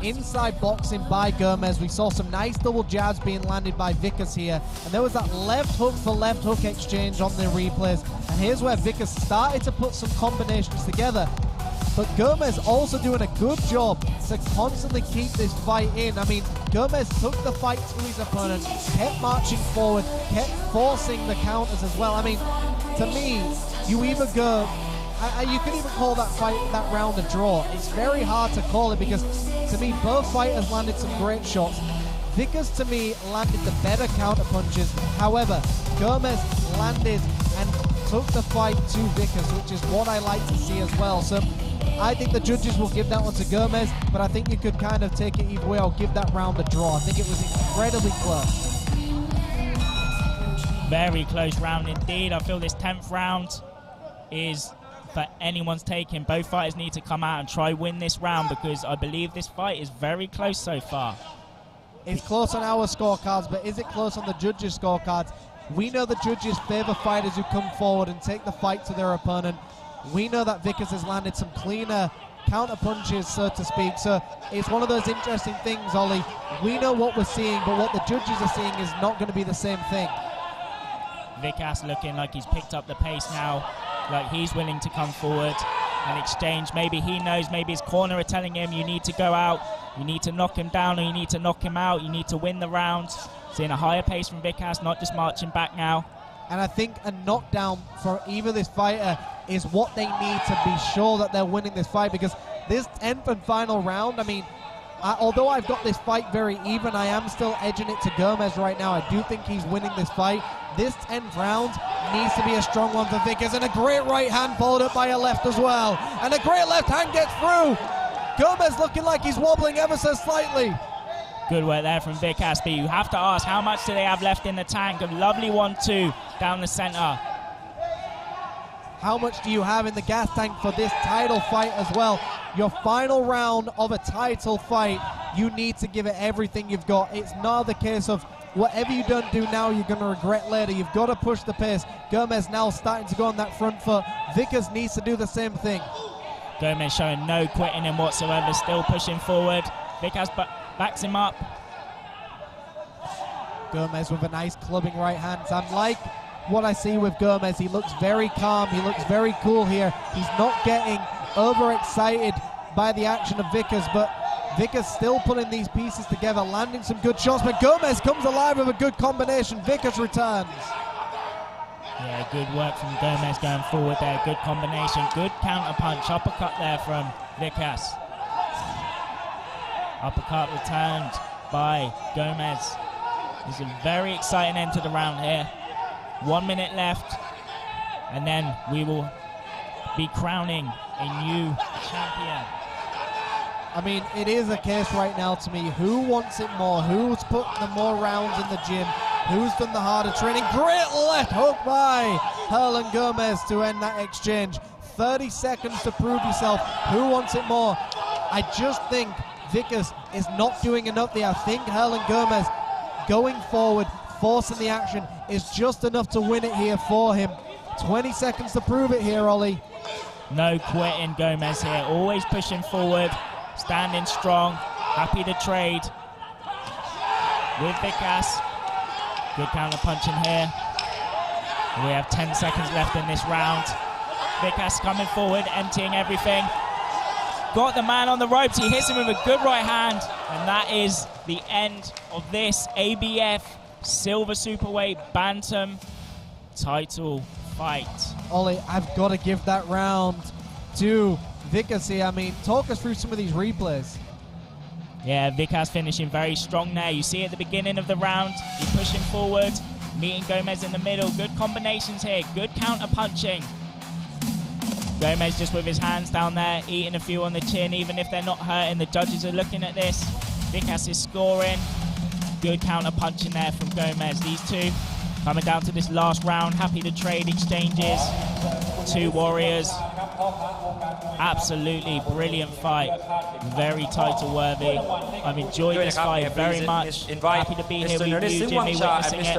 inside boxing by Gomez. We saw some nice double jabs being landed by Vikas here. And there was that left hook for left hook exchange on the replays. And here's where Vikas started to put some combinations together. But Gomez also doing a good job to constantly keep this fight in. I mean, Gomez took the fight to his opponent, kept marching forward, kept forcing the counters as well. I mean, to me, you either go, you could even call that fight, that round a draw. It's very hard to call it because, to me, both fighters landed some great shots. Vickers, to me, landed the better counter punches. However, Gomez landed and took the fight to Vickers, which is what I like to see as well. So I think the judges will give that one to Gomez, but I think you could kind of take it either way or give that round a draw. I think it was incredibly close. Very close round indeed. I feel this 10th round is for anyone's taking. Both fighters need to come out and try win this round because I believe this fight is very close so far. It's close on our scorecards, but is it close on the judges' scorecards? We know the judges favor fighters who come forward and take the fight to their opponent. We know that Vickers has landed some cleaner counter punches, so to speak. So it's one of those interesting things, Ollie. We know what we're seeing, but what the judges are seeing is not going to be the same thing. Vickers looking like he's picked up the pace now, like he's willing to come forward and exchange. Maybe he knows, maybe his corner are telling him you need to go out, you need to knock him down, or you need to knock him out, you need to win the round. Seeing a higher pace from Vickers, not just marching back now. And I think a knockdown for either this fighter is what they need to be sure that they're winning this fight, because this 10th and final round, I mean, although I've got this fight very even, I am still edging it to Gomez right now. I do think he's winning this fight. This 10th round needs to be a strong one for Vickers, and a great right hand followed up by a left as well. And a great left hand gets through. Gomez looking like he's wobbling ever so slightly. Good work there from Vickers, but you have to ask, how much do they have left in the tank? A lovely 1-2 down the center. How much do you have in the gas tank for this title fight as well? Your final round of a title fight, you need to give it everything you've got. It's not the case of whatever you don't do now, you're going to regret later. You've got to push the pace. Gomez now starting to go on that front foot. Vickers needs to do the same thing. Gomez showing no quitting him whatsoever, still pushing forward. Vickers backs him up. Gomez with a nice clubbing right hand. I'm like what I see with Gomez. He looks very calm. He looks very cool here. He's not getting overexcited by the action of Vickers, but Vickers still putting these pieces together, landing some good shots, but Gomez comes alive with a good combination. Vickers returns. Yeah, good work from Gomez going forward there. Good combination, good counter punch, uppercut there from Vickers. Uppercut returned by Gomez. It's a very exciting end to the round here. 1 minute left, and then we will be crowning a new champion. I mean, it is a case right now to me. Who wants it more? Who's put the more rounds in the gym? Who's done the harder training? Great left hook by Hernan Gomez to end that exchange. 30 seconds to prove yourself. Who wants it more? I just think Vickers is not doing enough there. I think Hernan Gomez going forward, forcing the action, is just enough to win it here for him. 20 seconds to prove it here, Ollie. No quitting Gomez here, always pushing forward, standing strong, happy to trade with Vickers. Good counter punching here. We have 10 seconds left in this round. Vickers coming forward, emptying everything. Got the man on the ropes, he hits him with a good right hand, and that is the end of this ABF Silver Superweight Bantam title fight. Ollie, I've got to give that round to Vickers here. I mean, talk us through some of these replays. Yeah, Vickers finishing very strong there. You see at the beginning of the round, he's pushing forward, meeting Gomez in the middle. Good combinations here, good counter punching. Gomez just with his hands down there, eating a few on the chin, even if they're not hurting. The judges are looking at this. Vickers is scoring. Good counter punching there from Gomez. These two coming down to this last round, happy to trade exchanges. Two warriors. Absolutely brilliant fight. Very title worthy. I've enjoyed this fight very much. Happy to be here with you, Jimmy, witnessing it.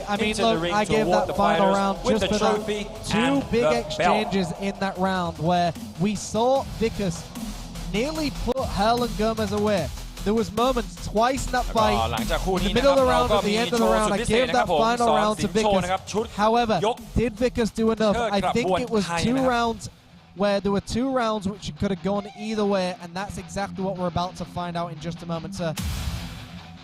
I mean, look, I gave that final round just for the two big exchanges in that round where we saw Vickers nearly put Hernan Gomez away. There was moments twice in that fight, in the middle of the round, at the end of the round. I gave that final round to Vickers. However, did Vickers do enough? I think it was 2 rounds where there were 2 rounds which could have gone either way, and that's exactly what we're about to find out in just a moment. So,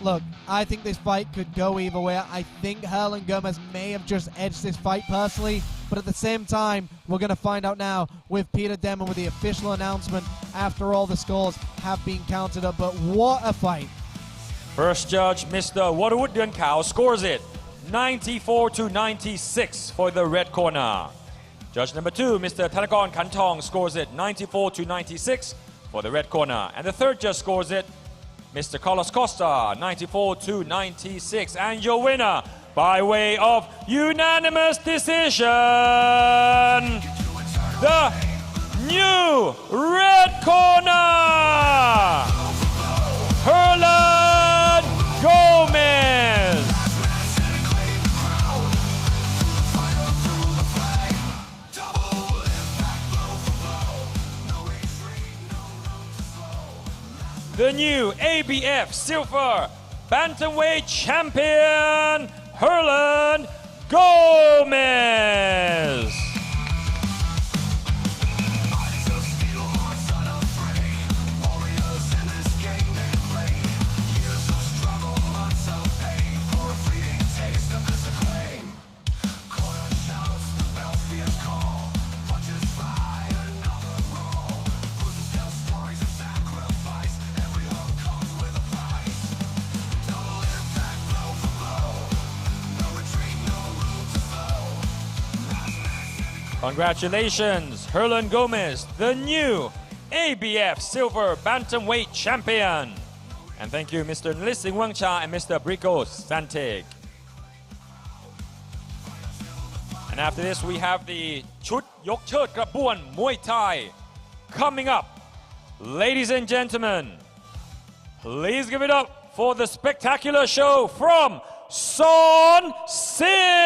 look, I think this fight could go either way. I think Hernan Gomez may have just edged this fight personally, but at the same time, we're going to find out now with Peter Demon with the official announcement after all the scores have been counted up. But what a fight. First judge, Mr. Waterwood Duen Kao, scores it 94-96 for the red corner. Judge number 2, Mr. Thanakorn Kantong, scores it 94-96 for the red corner. And the third judge scores it, Mr. Carlos Costa, 94-96. And your winner, by way of unanimous decision, the new red corner, Herland Gomez. The new ABF Silver Bantamweight Champion, Herland Gomez. Congratulations, Herland Gomez, the new ABF Silver Bantamweight Champion. And thank you, Mr. Nlising Wang Cha and Mr. Brico Santig. And after this, we have the Chut Yok Chert Krabuan Muay Thai coming up. Ladies and gentlemen, please give it up for the spectacular show from Son Sin.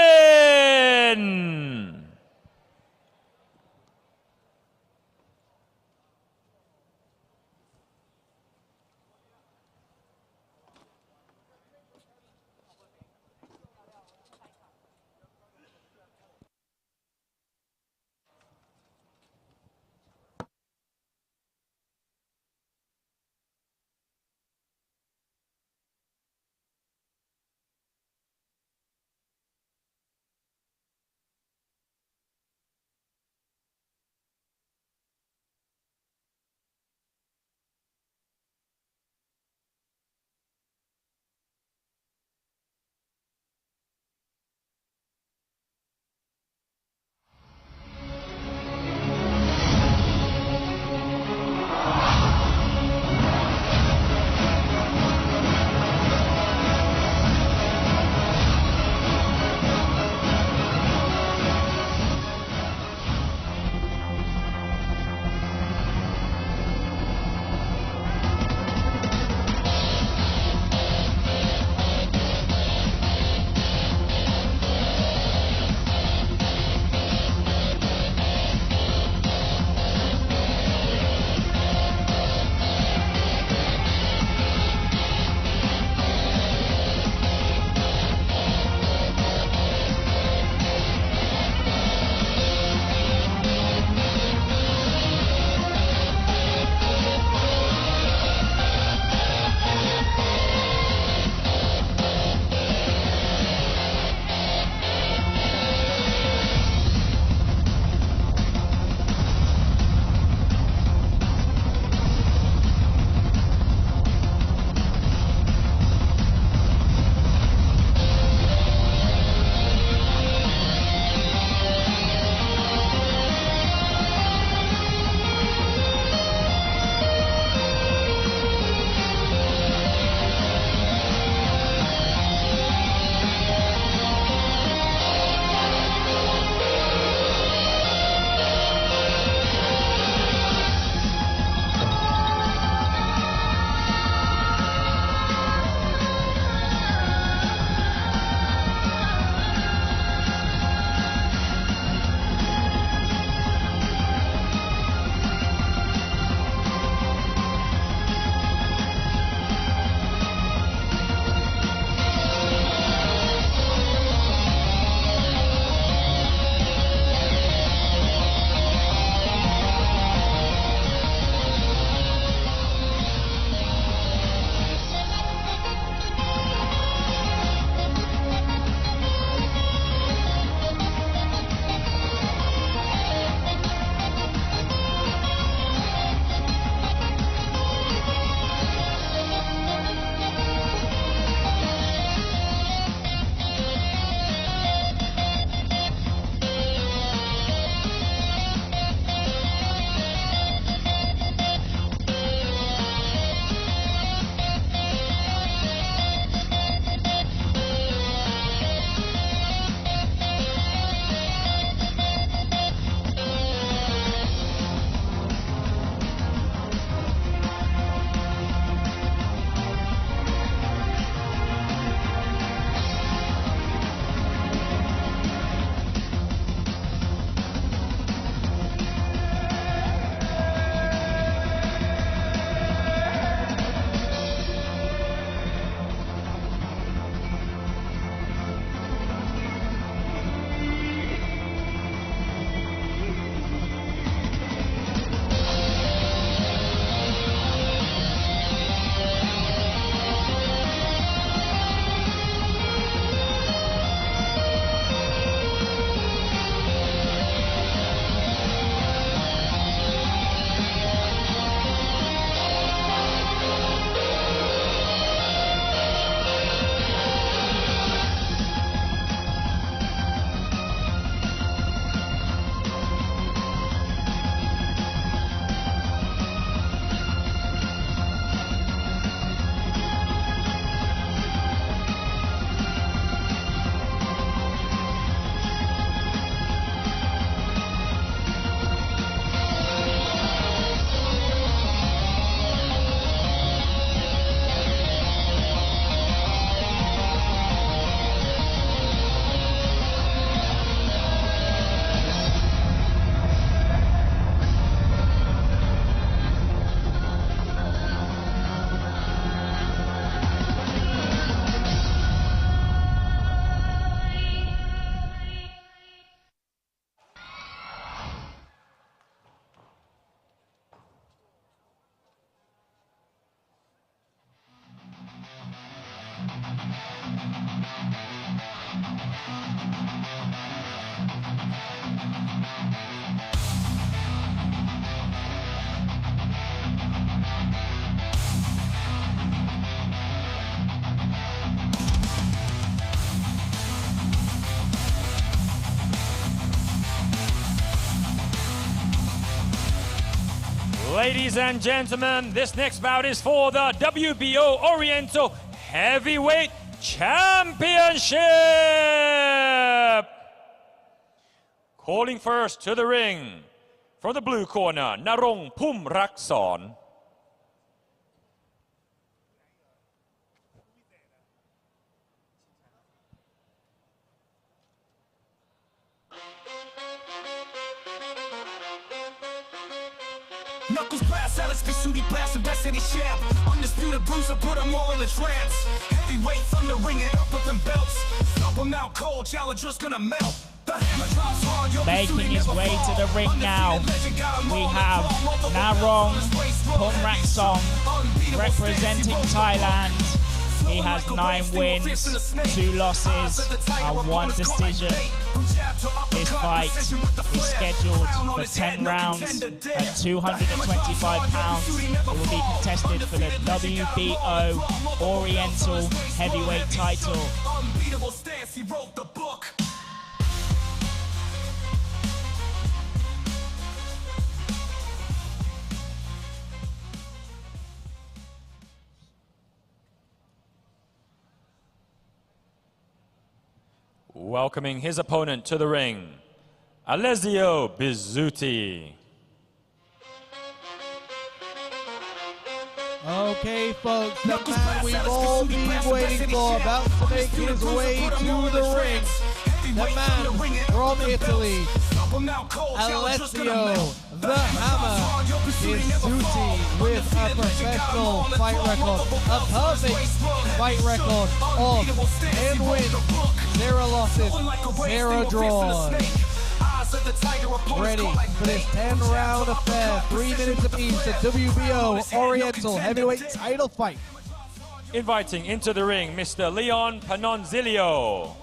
Ladies and gentlemen, this next bout is for the WBO Oriental Heavyweight Championship. Calling first to the ring from the blue corner, Narong Phum Rakson. Knuckles blast, Alex be shooty blast, the best in his champ. Undisputed bruiser, put them all in a trance. Heavyweight thunder ringing up with them belts. Stomp them out cold, challenger's gonna melt. The hammer drops hard, you'll be Making shooting his never way fall. to the ring now, we have Narong Phum Rakson representing Thailand. He has 9 wins, 2 losses, and 1 decision. This fight is scheduled for 10 rounds at 225 pounds. It will be contested for the WBO Oriental Heavyweight title. Unbeatable stance, he wrote the book. Welcoming his opponent to the ring, Alessio Bizzuti. Okay, folks, the man we've all been waiting for, about to make his way to the ring. The man from Italy, Alessio the Hammer Bizzuti, with a professional fight record, a perfect fight record of 10 wins, 0 losses, 0 draws. Ready for this 10-round affair, 3 minutes apiece, the WBO Oriental Heavyweight title fight. Inviting into the ring Mr. Leon Panonzilio,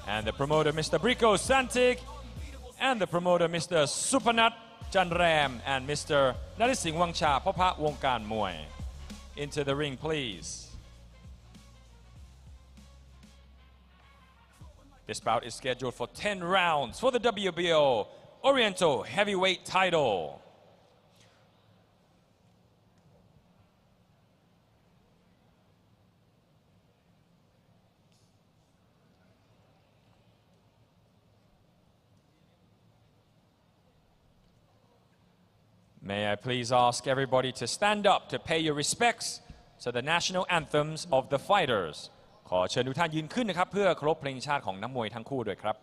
and the promoter Mr. Brico Santic, and the promoter Mr. Supanat Janram, and Mr. Narising Wangcha Papa Wongkan Moy. Into the ring, please. This bout is scheduled for 10 rounds for the WBO Oriental Heavyweight title. May I please ask everybody to stand up to pay your respects to the national anthems of the fighters. ขอเชิญทุกท่านยืนขึ้นนะครับเพื่อเคารพเพลงชาติของนักมวยทั้งคู่ด้วยครับ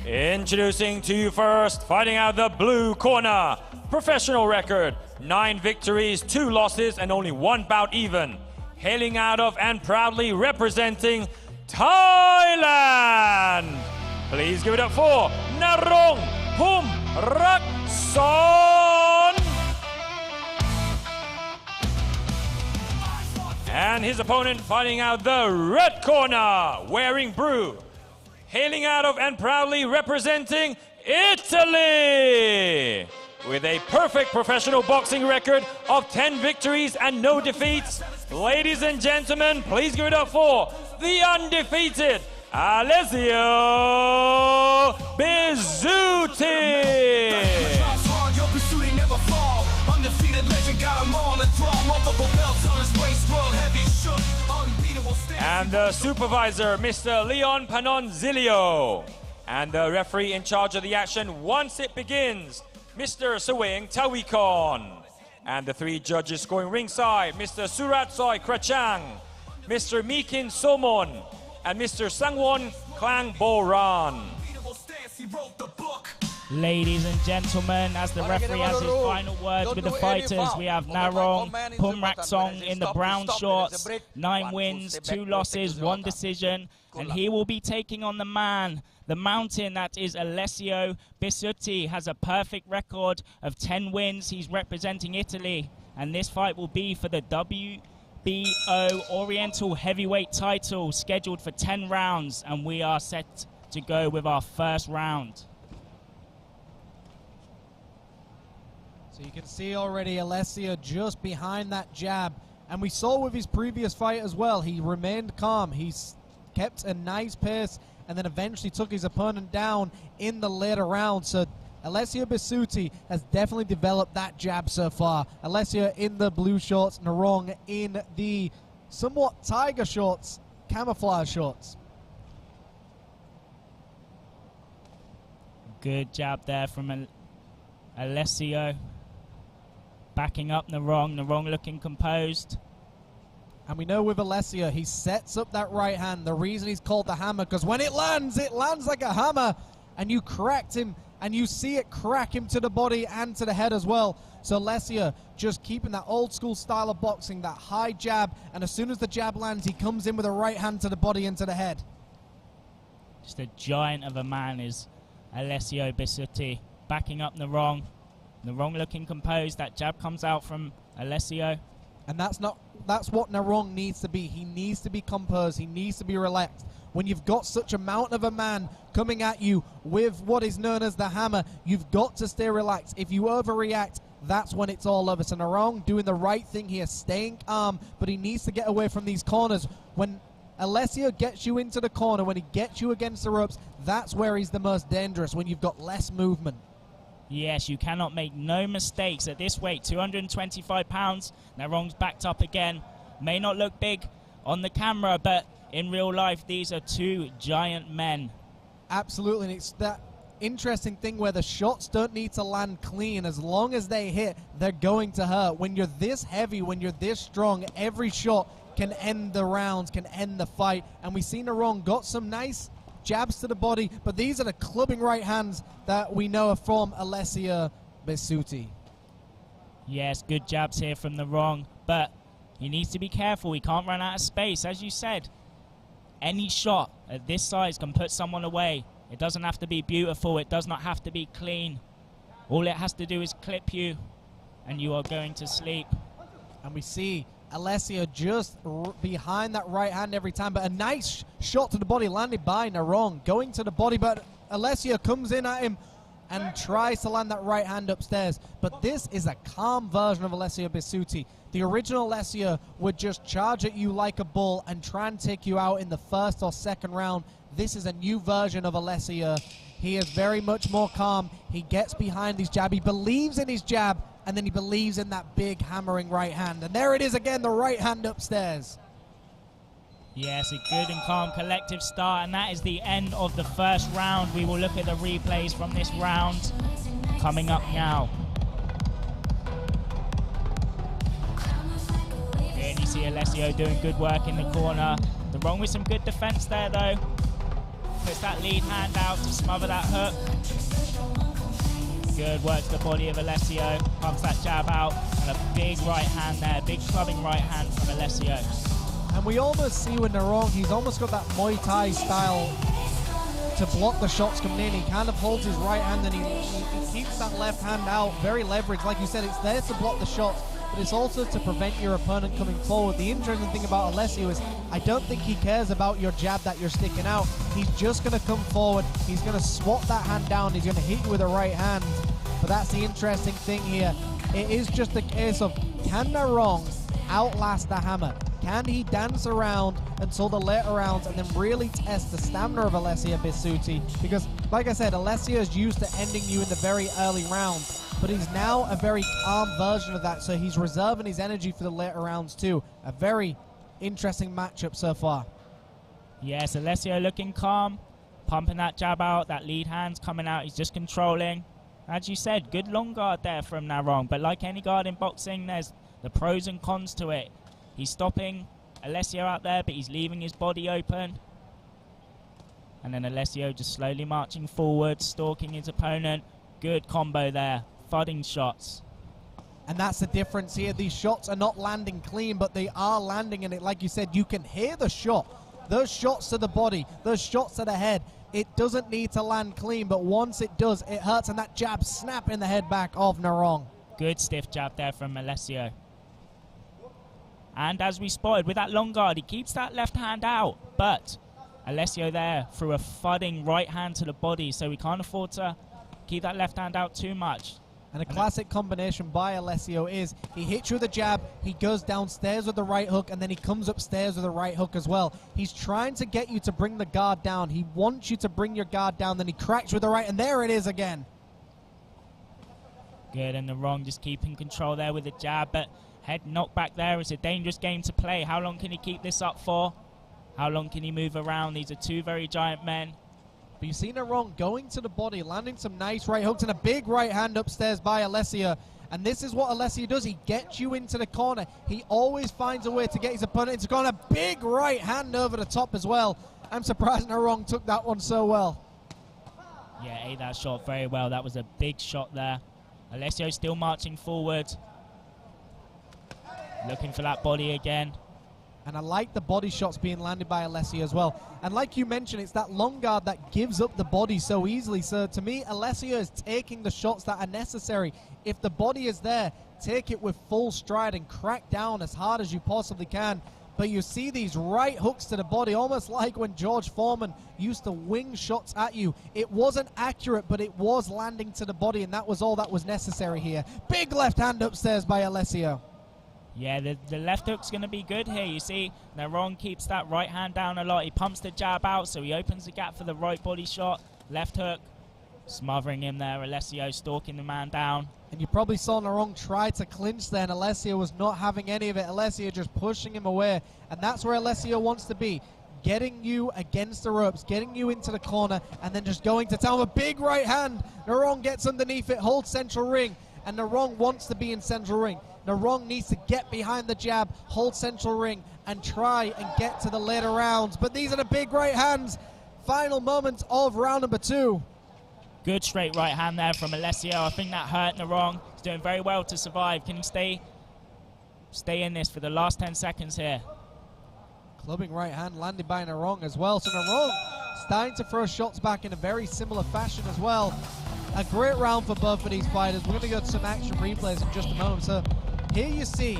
Introducing to you first, fighting out the blue corner, professional record, 9 victories, 2 losses, and only 1 bout even. Hailing out of and proudly representing Thailand. Please give it up for Narong Pumrakson. And his opponent fighting out the red corner, wearing blue, hailing out of and proudly representing Italy. With a perfect professional boxing record of 10 victories and no defeats. Ladies and gentlemen, please give it up for the undefeated Alessio Bizzuti. And the supervisor, Mr. Leon Panonzilio. And the referee in charge of the action once it begins, Mr. Sawing Tawikon. And the 3 judges scoring ringside, Mr. Suratsoi Krachang, Mr. Mikin Somon, and Mr. Sangwon Klang Boran. Ladies and gentlemen, as the referee has his final words with the fighters, we have Narong Pumrakson in the brown shorts, 9 wins, 2 losses, 1 decision, and he will be taking on the man, the mountain that is Alessio Bizzuti. Has a perfect record of 10 wins. He's representing Italy, and this fight will be for the WBO Oriental Heavyweight title, scheduled for 10 rounds, and we are set to go with our first round. So you can see already Alessio just behind that jab. And we saw with his previous fight as well, he remained calm. He's kept a nice pace and then eventually took his opponent down in the later round. So Alessio Bizzuti has definitely developed that jab so far. Alessio in the blue shorts, Narong in the somewhat tiger shorts, camouflage shorts. Good jab there from Alessio. Backing up Narong. Narong looking composed. And we know with Alessio, he sets up that right hand. The reason he's called the hammer, because when it lands like a hammer. And you cracked him, and you see it crack him to the body and to the head as well. So Alessio just keeping that old school style of boxing, that high jab. And as soon as the jab lands, he comes in with a right hand to the body and to the head. Just a giant of a man is Alessio Bizzuti. Backing up Narong. Narong looking composed. That jab comes out from Alessio. And that's what Narong needs to be. He needs to be composed. He needs to be relaxed. When you've got such a mountain of a man coming at you with what is known as the hammer, you've got to stay relaxed. If you overreact, that's when it's all over. So Narong doing the right thing here, staying calm, but he needs to get away from these corners. When Alessio gets you into the corner, when he gets you against the ropes, that's where he's the most dangerous, when you've got less movement. Yes, you cannot make no mistakes at this weight, 225 pounds. Narong's backed up again. May not look big on the camera, but in real life, these are 2 giant men. Absolutely, and it's that interesting thing where the shots don't need to land clean. As long as they hit, they're going to hurt. When you're this heavy, when you're this strong, every shot can end the rounds, can end the fight. And we see Narong got some nice jabs to the body, but these are the clubbing right hands that we know are from Alessio Bizzuti. Yes, good jabs here from Narong, but he needs to be careful. He can't run out of space. As you said, any shot at this size can put someone away. It doesn't have to be beautiful. It does not have to be clean. All it has to do is clip you, and you are going to sleep. And we see Alessio just behind that right hand every time, but a nice shot to the body landed by Narong, going to the body, but Alessio comes in at him and tries to land that right hand upstairs. But this is a calm version of Alessio Bizzuti. The original Alessio would just charge at you like a bull and try and take you out in the first or second round. This is a new version of Alessio. He is very much more calm. He gets behind his jab. He believes in his jab, and then he believes in that big hammering right hand. And there it is again, the right hand upstairs. Yes, a good and calm collective start, and that is the end of the first round. We will look at the replays from this round coming up now. Here you see Alessio doing good work in the corner. Narong with some good defense there though. puts that lead hand out to smother that hook. Good work to the body of Alessio, pumps that jab out, and a big right hand there, big clubbing right hand from Alessio. And we almost see with Narong, he's almost got that Muay Thai style to block the shots coming in. He kind of holds his right hand and he keeps that left hand out, very leveraged. Like you said, it's there to block the shots, but it's also to prevent your opponent coming forward. The interesting thing about Alessio is I don't think he cares about your jab that you're sticking out. He's just going to come forward. He's going to swat that hand down. He's going to hit you with a right hand. But that's the interesting thing here. It is just a case of, can Narong outlast the hammer? Can he dance around until the later rounds and then really test the stamina of Alessio Bisutti? Because, like I said, Alessio is used to ending you in the very early rounds, but he's now a very calm version of that, so he's reserving his energy for the later rounds too. A very interesting matchup so far. Yes, Alessio looking calm, pumping that jab out, that lead hand's coming out, he's just controlling. As you said, good long guard there from Narong, but like any guard in boxing, there's the pros and cons to it. He's stopping Alessio out there, but he's leaving his body open. And then Alessio just slowly marching forward, stalking his opponent. Good combo there, thudding shots. And that's the difference here. These shots are not landing clean, but they are landing, and it, like you said, you can hear the shot. Those shots to the body, those shots to the head, it doesn't need to land clean, but once it does, it hurts, and that jab snap in the head back of Narong. Good stiff jab there from Alessio. And as we spotted, with that long guard, he keeps that left hand out. But Alessio there threw a thudding right hand to the body, so we can't afford to keep that left hand out too much. And a classic combination by Alessio is he hits you with a jab, he goes downstairs with the right hook, and then he comes upstairs with a right hook as well. He's trying to get you to bring the guard down. He wants you to bring your guard down, then he cracks with the right, and there it is again. Good, and Narong just keeping control there with the jab, but head knock back there. It's a dangerous game to play. How long can he keep this up for? How long can he move around? These are two very giant men. But you see Narong going to the body, landing some nice right hooks, and a big right hand upstairs by Alessio. And this is what Alessio does. He gets you into the corner. He always finds a way to get his opponent into the corner. Big right hand over the top as well. I'm surprised Narong took that one so well. Yeah, ate that shot very well. That was a big shot there. Alessio still marching forward. Looking for that body again. And I like the body shots being landed by Alessio as well. And like you mentioned, it's that long guard that gives up the body so easily. So to me, Alessio is taking the shots that are necessary. If the body is there, take it with full stride and crack down as hard as you possibly can. But you see these right hooks to the body, almost like when George Foreman used to wing shots at you. It wasn't accurate, but it was landing to the body, and that was all that was necessary here. Big left hand upstairs by Alessio. Yeah, the left hook's going to be good here. You see, Narong keeps that right hand down a lot. He pumps the jab out, so he opens the gap for the right body shot. Left hook, smothering him there. Alessio stalking the man down. And you probably saw Narong try to clinch there, and Alessio was not having any of it. Alessio just pushing him away, and that's where Alessio wants to be. Getting you against the ropes, getting you into the corner, and then just going to town with a big right hand. Narong gets underneath it, holds central ring, and Narong wants to be in central ring. Narong needs to get behind the jab, hold central ring, and try and get to the later rounds. But these are the big right hands. Final moments of round number 2. Good straight right hand there from Alessio. I think that hurt Narong. He's doing very well to survive. Can he stay in this for the last 10 seconds here? Clubbing right hand landed by Narong as well. So Narong starting to throw shots back in a very similar fashion as well. A great round for both of these fighters. We're going to go to some action replays in just a moment. So here you see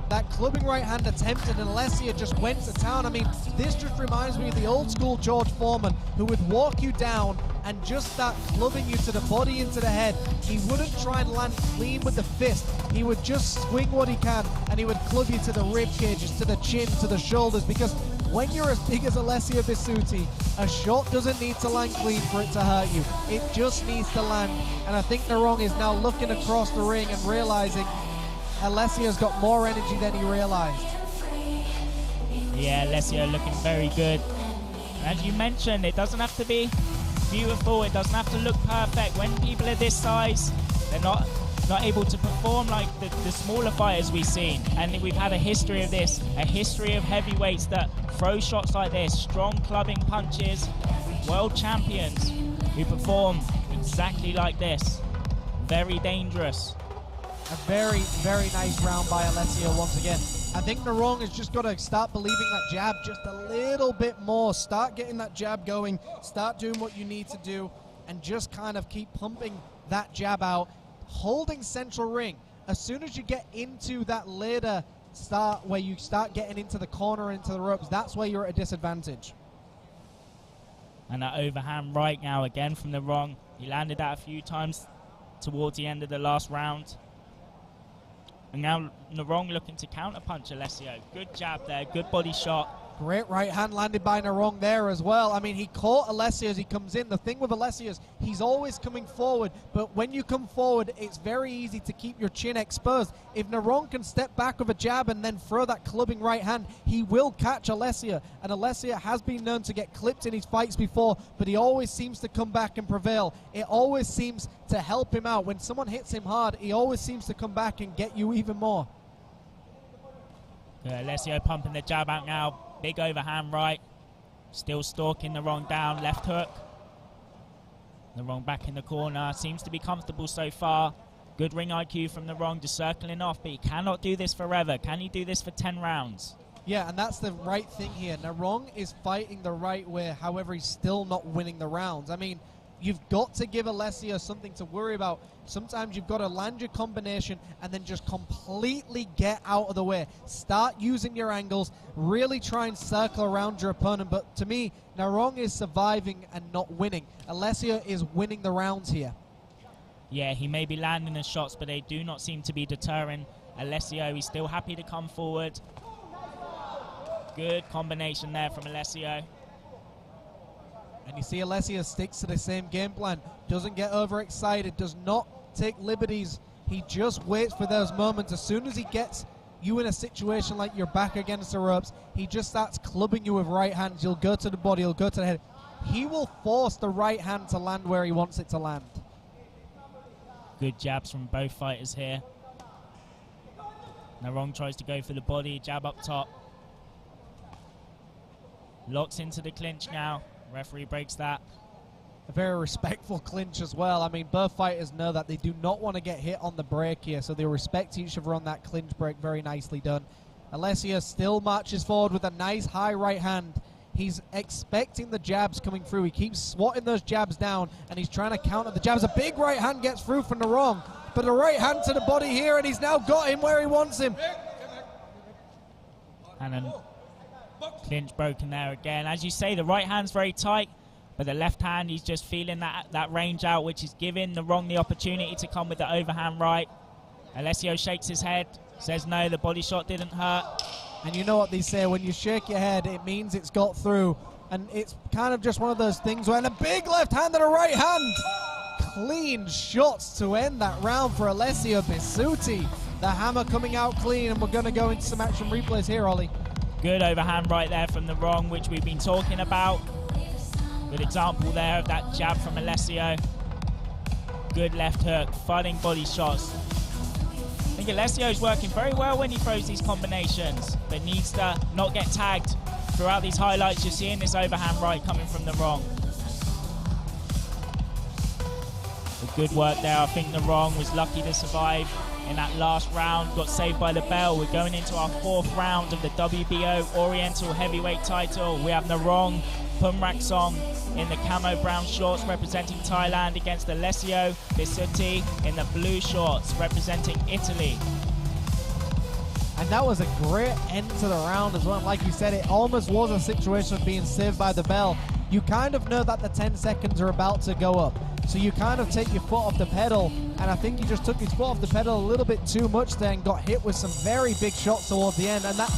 that clubbing right hand attempted, and Alessio just went to town. I mean, this just reminds me of the old school George Foreman, who would walk you down and just start clubbing you to the body, into the head. He wouldn't try and land clean with the fist. He would just swing what he can, and he would club you to the rib cages, to the chin, to the shoulders, because when you're as big as Alessio Bisutti, a shot doesn't need to land clean for it to hurt you. It just needs to land. And I think Narong is now looking across the ring and realizing Alessio's got more energy than he realized. Yeah, Alessio looking very good. And as you mentioned, it doesn't have to be beautiful. It doesn't have to look perfect. When people are this size, they're not able to perform like the smaller fighters we've seen. And we've had a history of this, a history of heavyweights that throw shots like this, strong clubbing punches, world champions who perform exactly like this. Very dangerous. A very, very nice round by Alessio once again. I think Narong has just got to start believing that jab just a little bit more. Start getting that jab going. Start doing what you need to do and just kind of keep pumping that jab out. Holding central ring. As soon as you get into that later start where you start getting into the corner, into the ropes, that's where you're at a disadvantage. And that overhand right now again from Narong. He landed that a few times towards the end of the last round. And now Narong looking to counterpunch Alessio. Good jab there, good body shot. Great right hand landed by Narong there as well. I mean, he caught Alessio as he comes in. The thing with Alessio is he's always coming forward, but when you come forward, it's very easy to keep your chin exposed. If Narong can step back with a jab and then throw that clubbing right hand, he will catch Alessio. And Alessio has been known to get clipped in his fights before, but he always seems to come back and prevail. It always seems to help him out. When someone hits him hard, he always seems to come back and get you even more. Alessio pumping the jab out now. Big overhand right. Still stalking Narong down. Left hook. Narong back in the corner. Seems to be comfortable so far. Good ring IQ from Narong, just circling off. But he cannot do this forever. Can he do this for 10 rounds? Yeah, and that's the right thing here. Narong is fighting the right way. However, he's still not winning the rounds. I mean, you've got to give Alessio something to worry about. Sometimes you've got to land your combination and then just completely get out of the way. Start using your angles, really try and circle around your opponent. But to me, Narong is surviving and not winning. Alessio is winning the rounds here. Yeah, he may be landing the shots, but they do not seem to be deterring Alessio. He's still happy to come forward. Good combination there from Alessio. And you see Alessio sticks to the same game plan, doesn't get overexcited, does not take liberties. He just waits for those moments. As soon as he gets you in a situation like you're back against the ropes, he just starts clubbing you with right hands. He'll go to the body, he'll go to the head. He will force the right hand to land where he wants it to land. Good jabs from both fighters here. Narong tries to go for the body, jab up top. Locks into the clinch now. Referee breaks that. A very respectful clinch as well. I mean, both fighters know that they do not want to get hit on the break here, so they respect each other on that clinch break. Very nicely done. Alessio still marches forward with a nice high right hand. He's expecting the jabs coming through. He keeps swatting those jabs down, and he's trying to counter the jabs. A big right hand gets through from Narong, but a right hand to the body here, and he's now got him where he wants him. And then clinch broken there again. As you say, the right hand's very tight, but the left hand, he's just feeling that range out, which is giving Narong the opportunity to come with the overhand right. Alessio shakes his head, says no, the body shot didn't hurt. And you know what they say, when you shake your head, it means it's got through. And it's kind of just one of those things where, and a big left hand and a right hand. Clean shots to end that round for Alessio Bisutti. The hammer coming out clean, and we're going to go into some action replays here, Ollie. Good overhand right there from Narong, which we've been talking about. Good example there of that jab from Alessio. Good left hook, fighting body shots. I think Alessio's working very well when he throws these combinations, but needs to not get tagged. Throughout these highlights, you're seeing this overhand right coming from Narong. Good work there. I think Narong was lucky to survive in that last round, got saved by the bell. We're going into our 4th round of the WBO Oriental Heavyweight title. We have Narong Pumraksong in the camo brown shorts representing Thailand against Alessio Bisutti in the blue shorts representing Italy. And that was a great end to the round as well. Like you said, it almost was a situation of being saved by the bell. You kind of know that the 10 seconds are about to go up. So you kind of take your foot off the pedal, and I think he just took his foot off the pedal a little bit too much there and got hit with some very big shots towards the end. And that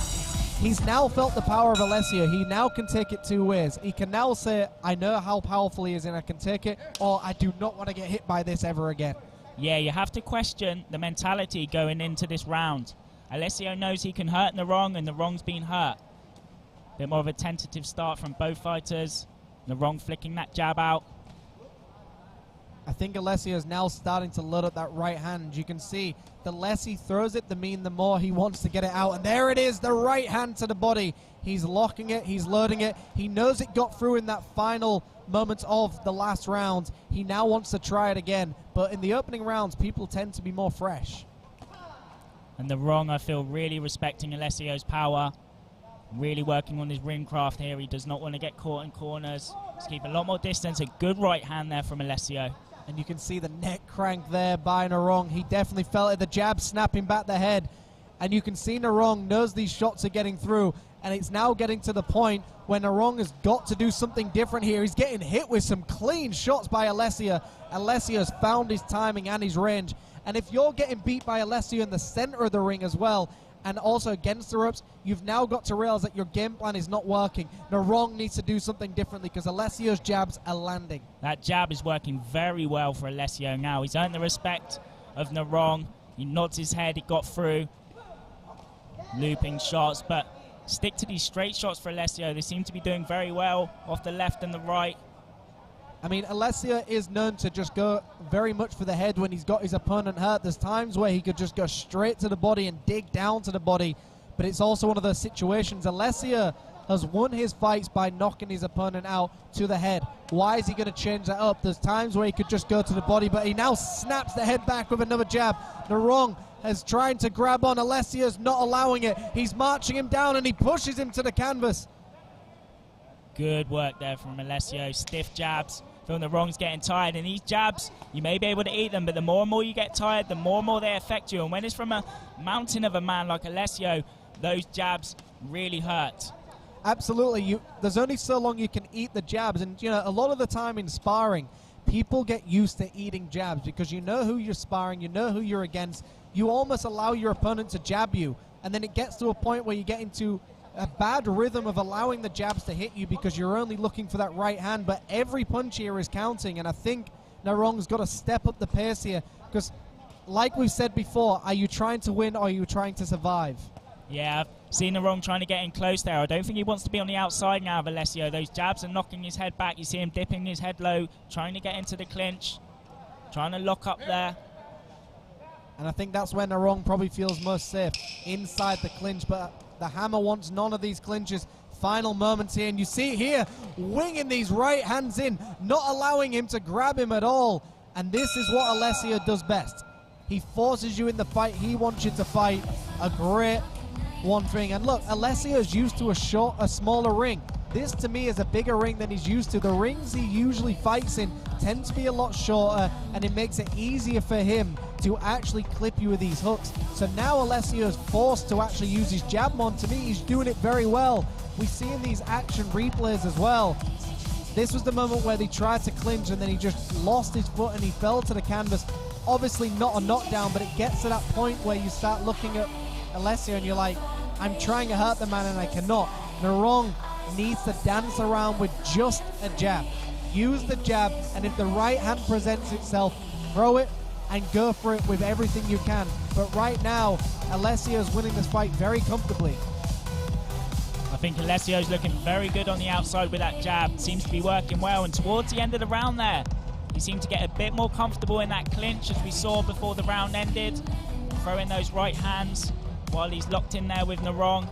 he's now felt the power of Alessio. He now can take it two ways. He can now say, I know how powerful he is and I can take it, or I do not want to get hit by this ever again. Yeah, you have to question the mentality going into this round. Alessio knows he can hurt Narong, and Narong's been hurt. Bit more of a tentative start from both fighters. Narong flicking that jab out. I think Alessio is now starting to load up that right hand. You can see the less he throws it, the more he wants to get it out. And there it is, the right hand to the body. He's locking it, he's loading it. He knows it got through in that final moments of the last round. He now wants to try it again. But in the opening rounds, people tend to be more fresh. And the Wrong, I feel, really respecting Alessio's power. Really working on his ring craft here. He does not want to get caught in corners. He's keeping a lot more distance. A good right hand there from Alessio. And you can see the neck crank there by Narong. He definitely felt it. The jab snapping back the head. And you can see Narong knows these shots are getting through. And it's now getting to the point where Narong has got to do something different here. He's getting hit with some clean shots by Alessio. Alessio's found his timing and his range. And if you're getting beat by Alessio in the center of the ring as well, and also against the ropes, you've now got to realize that your game plan is not working. Narong needs to do something differently because Alessio's jabs are landing. That jab is working very well for Alessio now. He's earned the respect of Narong. He nods his head, it got through. Looping shots, but stick to these straight shots for Alessio. They seem to be doing very well off the left and the right. I mean, Alessio is known to just go very much for the head when he's got his opponent hurt. There's times where he could just go straight to the body and dig down to the body, but it's also one of those situations. Alessio has won his fights by knocking his opponent out to the head. Why is he going to change that up? There's times where he could just go to the body, but he now snaps the head back with another jab. Narong is trying to grab on. Alessio's not allowing it. He's marching him down and he pushes him to the canvas. Good work there from Alessio. Stiff jabs. Feeling the Wrong's getting tired, and these jabs, you may be able to eat them, but the more and more you get tired, the more and more they affect you. And when it's from a mountain of a man like Alessio, those jabs really hurt. Absolutely. There's only so long you can eat the jabs. And, you know, a lot of the time in sparring, people get used to eating jabs because you know who you're sparring, you know who you're against. You almost allow your opponent to jab you. And then it gets to a point where you get into a bad rhythm of allowing the jabs to hit you because you're only looking for that right hand. But every punch here is counting. And I think Narong's got to step up the pace here because, like we've said before, are you trying to win or are you trying to survive? Yeah, I've seen Narong trying to get in close there. I don't think he wants to be on the outside now of Alessio. Those jabs are knocking his head back. You see him dipping his head low, trying to get into the clinch, trying to lock up there. And I think that's where Narong probably feels most safe, inside the clinch. But the Hammer wants none of these clinches. Final moments here, and you see here, winging these right hands in, not allowing him to grab him at all. And this is what Alessio does best. He forces you in the fight. He wants you to fight. A great one thing. And look, Alessio is used to a smaller ring. This to me is a bigger ring than he's used to. The rings he usually fights in tend to be a lot shorter, and it makes it easier for him to actually clip you with these hooks. So now Alessio is forced to actually use his jab on. To me, he's doing it very well. We see in these action replays as well. This was the moment where they tried to clinch and then he just lost his foot and he fell to the canvas. Obviously not a knockdown, but it gets to that point where you start looking at Alessio and you're like, I'm trying to hurt the man and I cannot. Narong needs to dance around with just a jab. Use the jab, and if the right hand presents itself, throw it and go for it with everything you can. But right now, Alessio's winning this fight very comfortably. I think Alessio's looking very good on the outside with that jab. Seems to be working well, and towards the end of the round there, he seemed to get a bit more comfortable in that clinch as we saw before the round ended. Throwing those right hands while he's locked in there with Narong.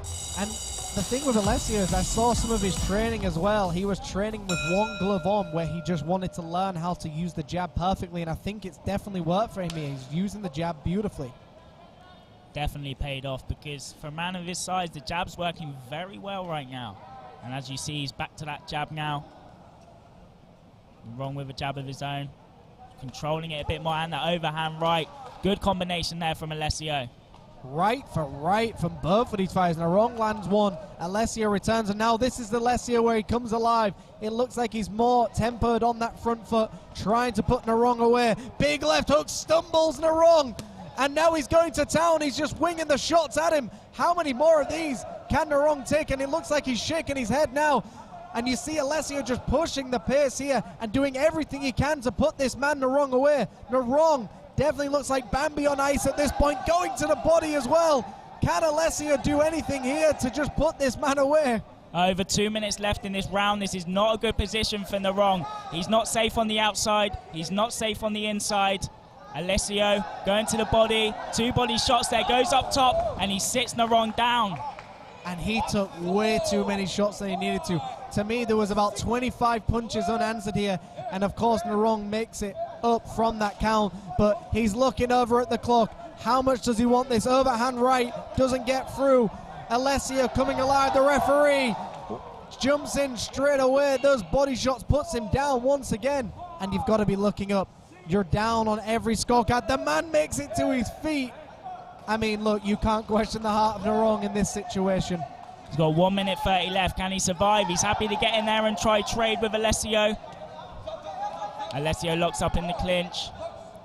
And the thing with Alessio is I saw some of his training as well. He was training with one glove on where he just wanted to learn how to use the jab perfectly, and I think it's definitely worked for him here. He's using the jab beautifully. Definitely paid off because for a man of his size, the jab's working very well right now. And as you see, he's back to that jab now. Wrong with a jab of his own. Controlling it a bit more, and that overhand right. Good combination there from Alessio. Right for right from both of these fighters. Narong lands one, Alessio returns, and now this is the Alessio where he comes alive. It looks like he's more tempered on that front foot, trying to put Narong away. Big left hook, stumbles Narong, and now he's going to town. He's just winging the shots at him. How many more of these can Narong take? And it looks like he's shaking his head now. And you see Alessio just pushing the pace here and doing everything he can to put this man Narong away. Narong definitely looks like Bambi on ice at this point, going to the body as well. Can Alessio do anything here to just put this man away? Over 2 minutes left in this round. This is not a good position for Narong. He's not safe on the outside. He's not safe on the inside. Alessio going to the body. 2 body shots there. Goes up top and he sits Narong down. And he took way too many shots than he needed to. To me, there was about 25 punches unanswered here. And of course, Narong makes it up from that count. But he's looking over at the clock. How much does he want this? Overhand right doesn't get through. Alessio coming alive, the referee jumps in straight away, those body shots, puts him down once again, and you've got to be looking up. You're down on every scorecard. The man makes it to his feet. I mean, look, you can't question the heart of Narong in this situation. He's got 1 minute 30 left. Can he survive? He's happy to get in there and try trade with Alessio. Alessio locks up in the clinch.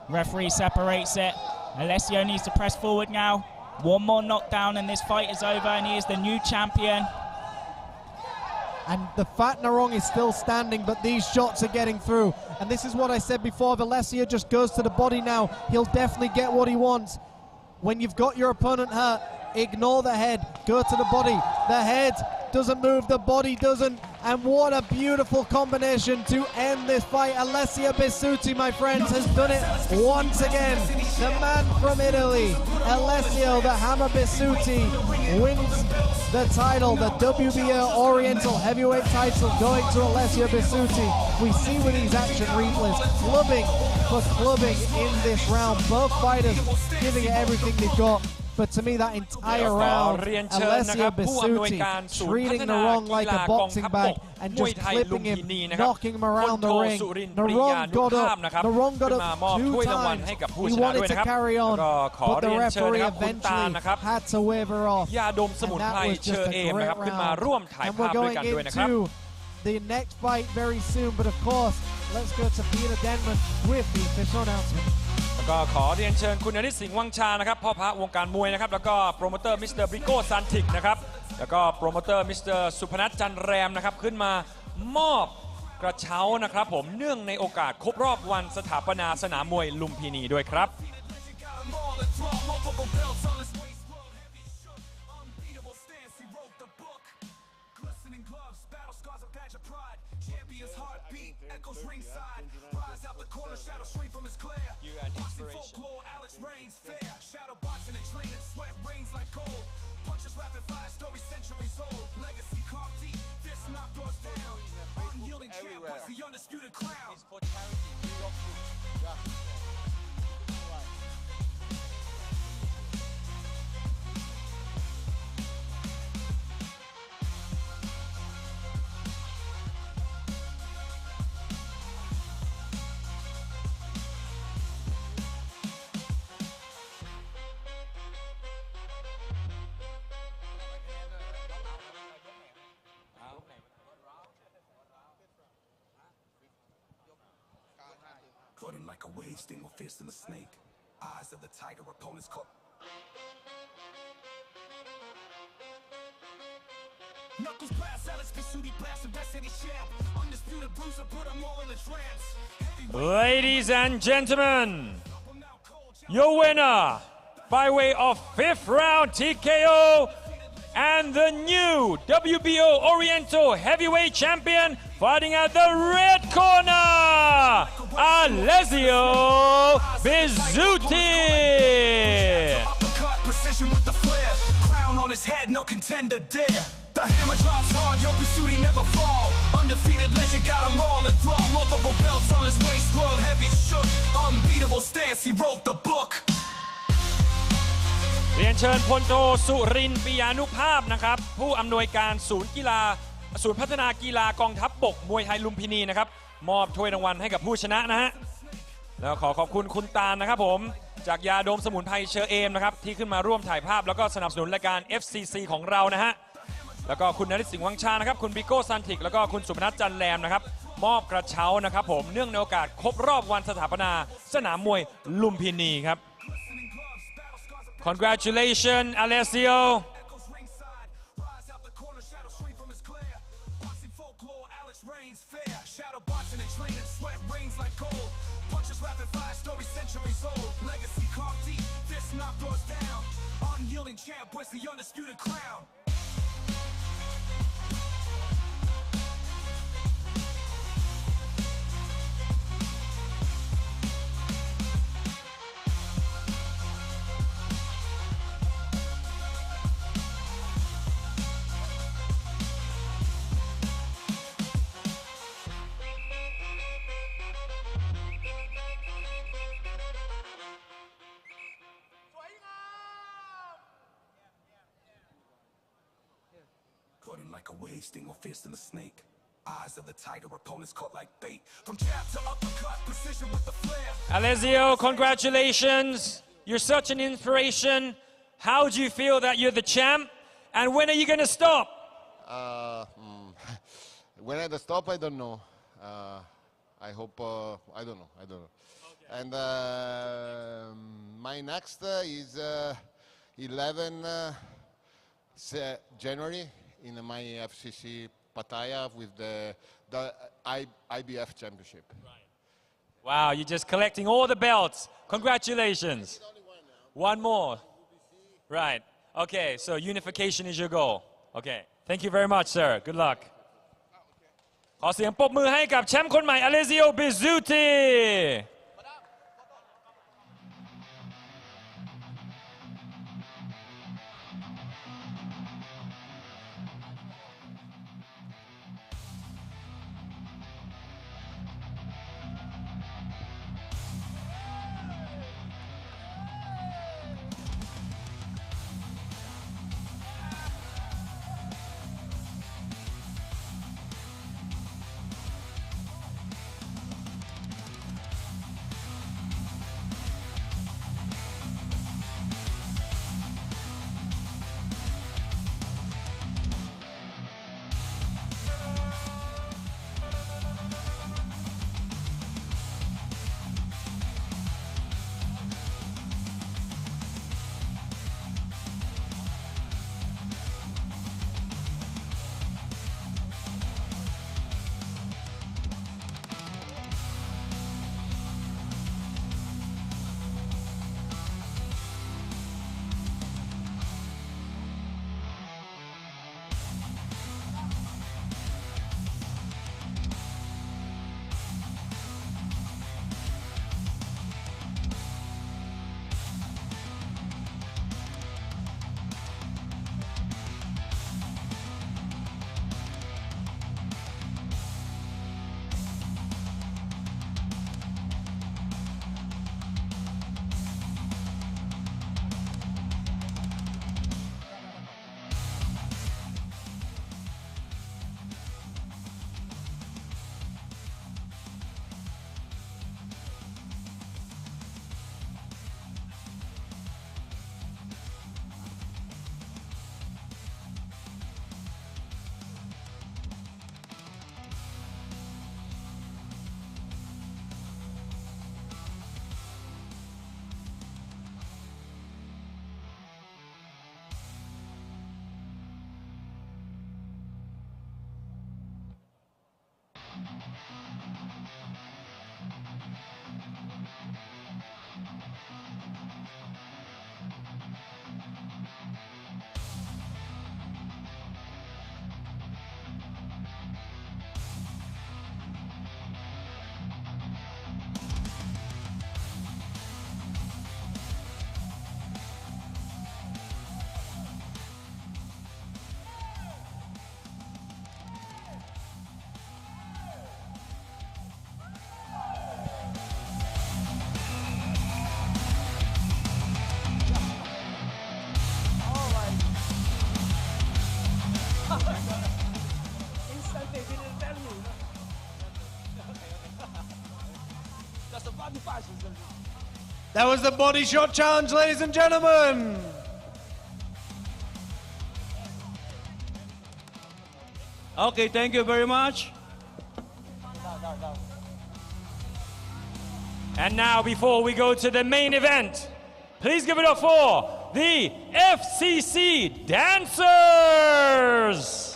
Referee separates it. Alessio needs to press forward now. 1 more knockdown and this fight is over, and he is the new champion. And the fact Narong is still standing, but these shots are getting through. And this is what I said before, if Alessio just goes to the body now, he'll definitely get what he wants. When you've got your opponent hurt, ignore the head, go to the body. The head doesn't move, the body doesn't. And what a beautiful combination to end this fight. Alessio Bisutti, my friends, has done it once again. The man from Italy, Alessio the Hammer Bisutti, wins the title, the WBO Oriental Heavyweight title, going to Alessio Bisutti. We see with these action replays, clubbing for clubbing in this round. Both fighters giving it everything they've got. But to me, that entire round, Alessio Bisutti treating Narong like a boxing bag and just clipping him, knocking him around the ring. Narong got up 2 times. He wanted to carry on, but the referee eventually had to wave her off. And that was just a great round. And we're going into the next fight very soon. But of course, let's go to Peter Denman with the official announcement. ก็ขอเรียนเชิญคุณอนิษฐ์สิงห์วังชานะครับพ่อพระวงการมวยนะครับแล้วก็โปรโมเตอร์มิสเตอร์บริโก้ซันติกนะครับแล้วก็โปรโมเตอร์มิสเตอร์สุพนัทจันแรมนะครับขึ้นมามอบกระเช้านะครับผมเนื่องในโอกาสครบรอบวันสถาปนาสนามมวยลุมพินีด้วยครับ The undisputed crown. Floating like a wave, sting with fist in the snake. Eyes of the tiger, opponents caught. Knuckles blast, Alex Bisutti blast, the best any champ. Undisputed bruiser, put them all in the trance. Ladies and gentlemen, your winner by way of 5th round TKO and the new WBO Oriental Heavyweight Champion, fighting at the red corner, Alessio Bisutti. Uppercut, precision with the flare. Crown on his head, no contender dare. The hammer drops hard, yo Bisutti never fall. Undefeated legend, got him all enthralled. Multiple belts on his waist, world heavy shook. Unbeatable stance, he wrote the book. เรียนเชิญพลโทสุรินทร์ปิยานุภาพนะครับผู้อำนวยการศูนย์พัฒนากีฬากองทัพบกมวยไทยลุมพินีนะครับมอบถ้วยรางวัลให้กับผู้ชนะนะฮะแล้วขอขอบคุณคุณตาลนะครับผมจากยาดมสมุนไพรเชอเอมนะครับที่ขึ้นมาร่วมถ่ายภาพแล้วก็สนับสนุนรายการ FCC ของเรานะฮะแล้วก็คุณนฤทธิ์สิงห์วังชานะครับคุณบิโก้ซันติกแล้วก็คุณสุพนัทจันแรมนะครับมอบกระเช้านะครับผมเนื่องในโอกาสครบรอบวันสถาปนาสนามมวยลุมพินีครับ Congratulations, Alessio. Unyielding champ, where's the undisputed crown? like a wave, sting more fierce than a snake. Eyes of the tiger, opponents caught like bait. From jab to uppercut, precision with the flare. Alessio, congratulations. You're such an inspiration. How do you feel that you're the champ? And when are you going to stop? When I stop, I don't know. I hope, I don't know. Okay. And my next is 11 January in my FCC Pattaya with the IBF Championship. Wow, you're just collecting all the belts. Congratulations. One more. Right. Okay, so unification is your goal. Okay. Thank you very much, sir. Good luck. ขอเสียงปรบมือให้กับแชมป์คนใหม่ Alessio Bizzuti That was the body shot challenge, ladies and gentlemen. Okay, thank you very much. And now, before we go to the main event, please give it up for the FCC dancers.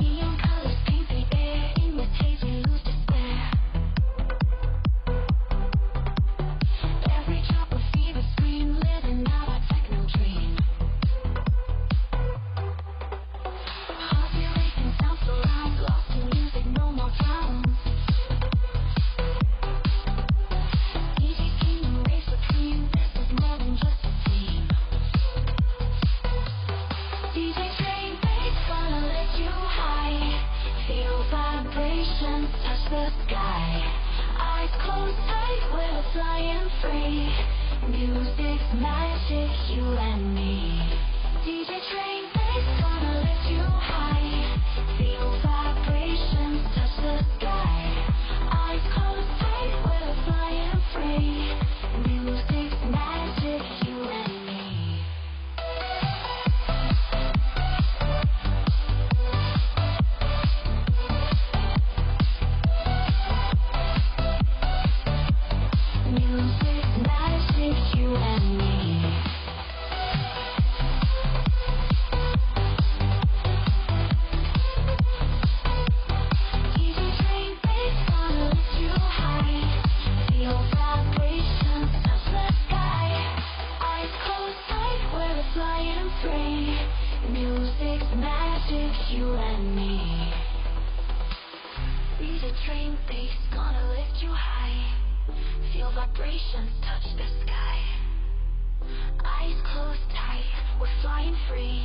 Neon colors paint the air, imitate we lose despair. you and me. Read a dream face, gonna lift you high. Feel vibrations touch the sky. Eyes closed tight, we're flying free.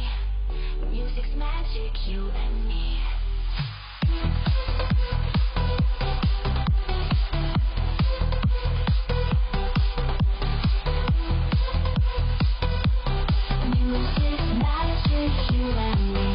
Music's magic, you and me. Music's magic, you and me.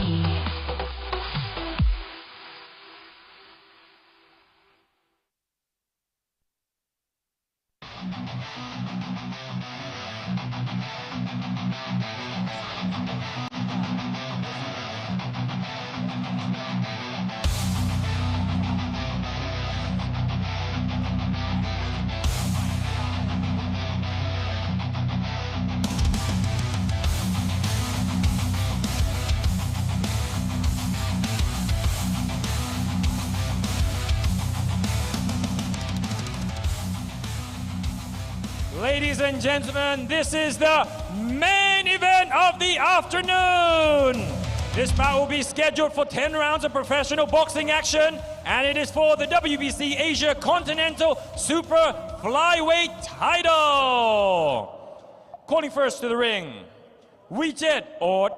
Ladies and gentlemen, this is the main event of the afternoon. This bout will be scheduled for 10 rounds of professional boxing action, and it is for the WBC Asia Continental Super Flyweight title. Calling first to the ring, Wijet Ort.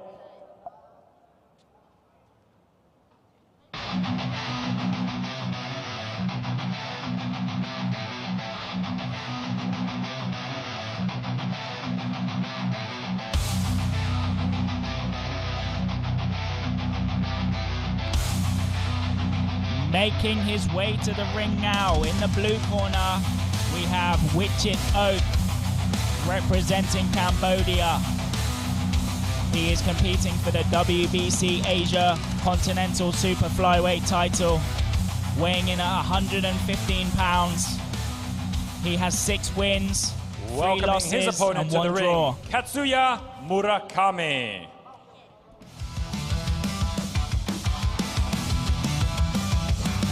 Making his way to the ring now in the blue corner, we have Wijet Ort representing Cambodia. He is competing for the WBC Asia Continental Super Flyweight title, weighing in at 115 pounds. He has 6 wins, 3 Welcoming losses, his opponent and to 1 the ring, draw. Katsuya Murakami.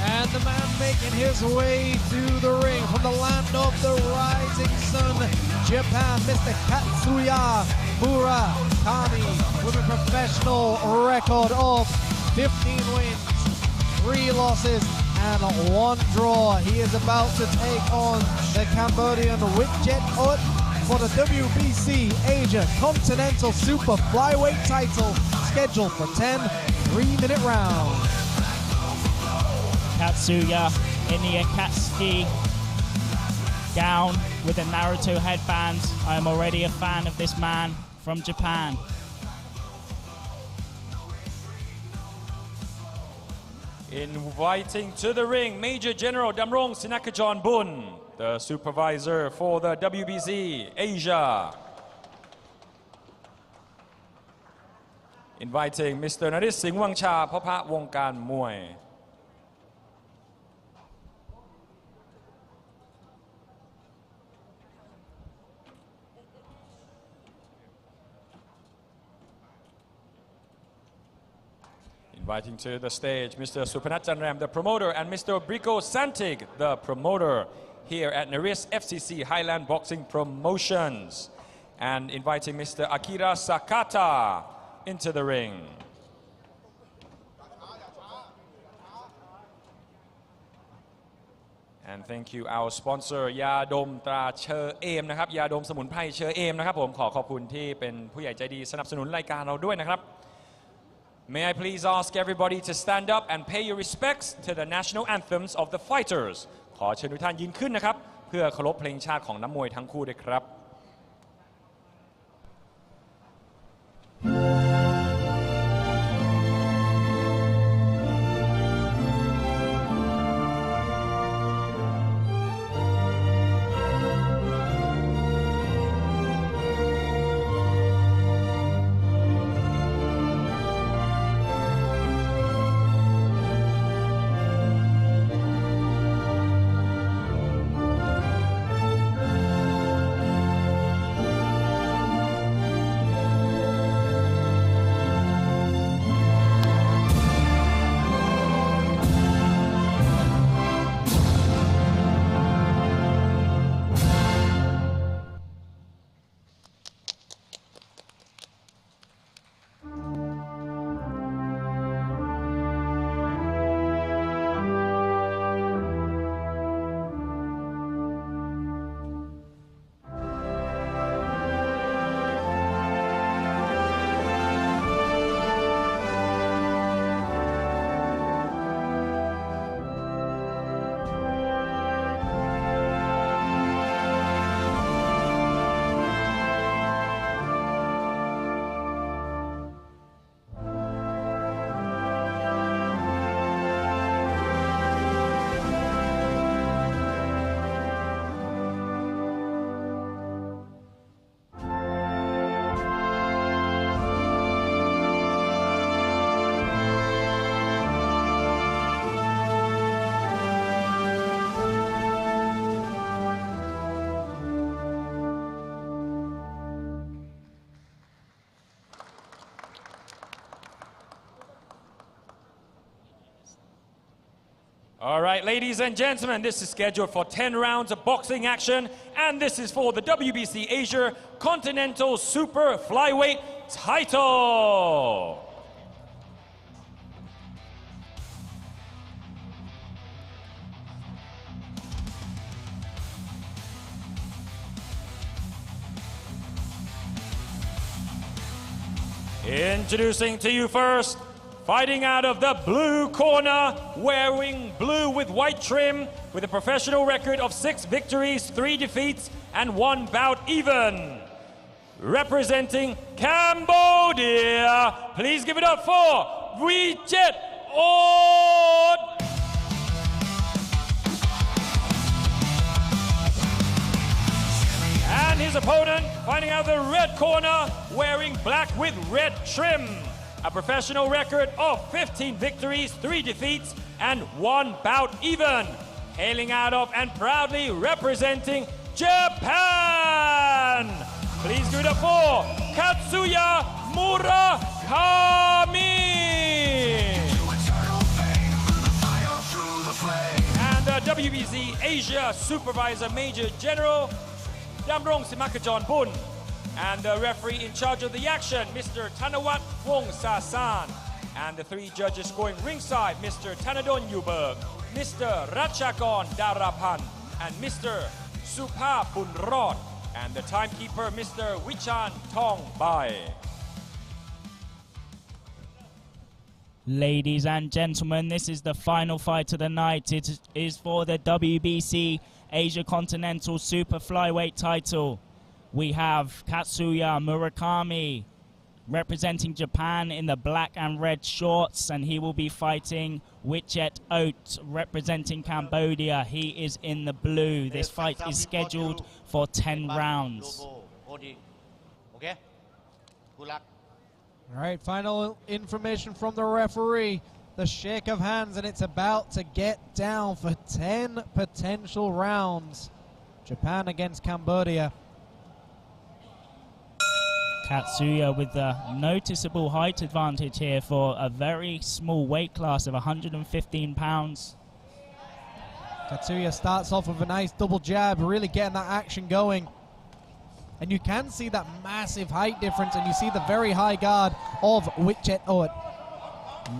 And the man making his way to the ring from the land of the rising sun, Japan, Mr. Katsuya Murakami, with a professional record of 15 wins, 3 losses, and 1 draw. He is about to take on the Cambodian Wijet Ort for the WBC Asia Continental Super Flyweight title, scheduled for 10 3-minute rounds. Katsuya in the Akatsuki gown with a Naruto headband. I am already a fan of this man from Japan. Inviting to the ring, Major General Damrong Sinakajon Bun, the supervisor for the WBC Asia. Inviting Mr. Naris Singh Wangcha, Papa Wongkan Muay. Inviting to the stage Mr. Supanat Janram, the promoter, and Mr. Brico Santig, the promoter, here at Naris FCC Highland Boxing Promotions. And inviting Mr. Akira Sakata into the ring. And thank you our sponsor ยาดมตราเชอเอมนะครับยาดมสมุนไพรเชอเอมนะครับผมขอขอบคุณที่เป็นผู้ใหญ่ใจดีสนับสนุนรายการเราด้วยนะครับ May I please ask everybody to stand up and pay your respects to the national anthems of the fighters ขอเชิญทุกท่านยืนขึ้นนะครับเพื่อเคารพเพลงชาติของนักมวยทั้งคู่ด้วยครับ All right, ladies and gentlemen, this is scheduled for 10 rounds of boxing action, and this is for the WBC Asia Continental Super Flyweight title. Introducing to you first, fighting out of the blue corner, wearing blue with white trim, with a professional record of 6 victories, 3 defeats, and 1 bout even. Representing Cambodia, please give it up for Vichit Ot. And his opponent, fighting out of the red corner, wearing black with red trim. A professional record of 15 victories, 3 defeats, and 1 bout even. Hailing out of and proudly representing Japan. Please give it up for Katsuya Murakami. And the WBC Asia Supervisor Major General Damrong Simakajon Bun. And the referee in charge of the action, Mr. Thanawat Wong Sasan. And the 3 judges scoring ringside, Mr. Tanadon Yuberg, Mr. Ratchakon Darapan, and Mr. Supa Bunrod. And the timekeeper, Mr. Wichan Tong Bai. Ladies and gentlemen, this is the final fight of the night. It is for the WBC Asia Continental Super Flyweight title. We have Katsuya Murakami representing Japan in the black and red shorts, and he will be fighting Vichit Ot representing Cambodia. He is in the blue. This fight is scheduled for 10 rounds. All right, final information from the referee. The shake of hands, and it's about to get down for 10 potential rounds. Japan against Cambodia. Katsuya with a noticeable height advantage here for a very small weight class of 115 pounds. Katsuya starts off with a nice double jab, really getting that action going. And you can see that massive height difference, and you see the very high guard of Vichit Ot.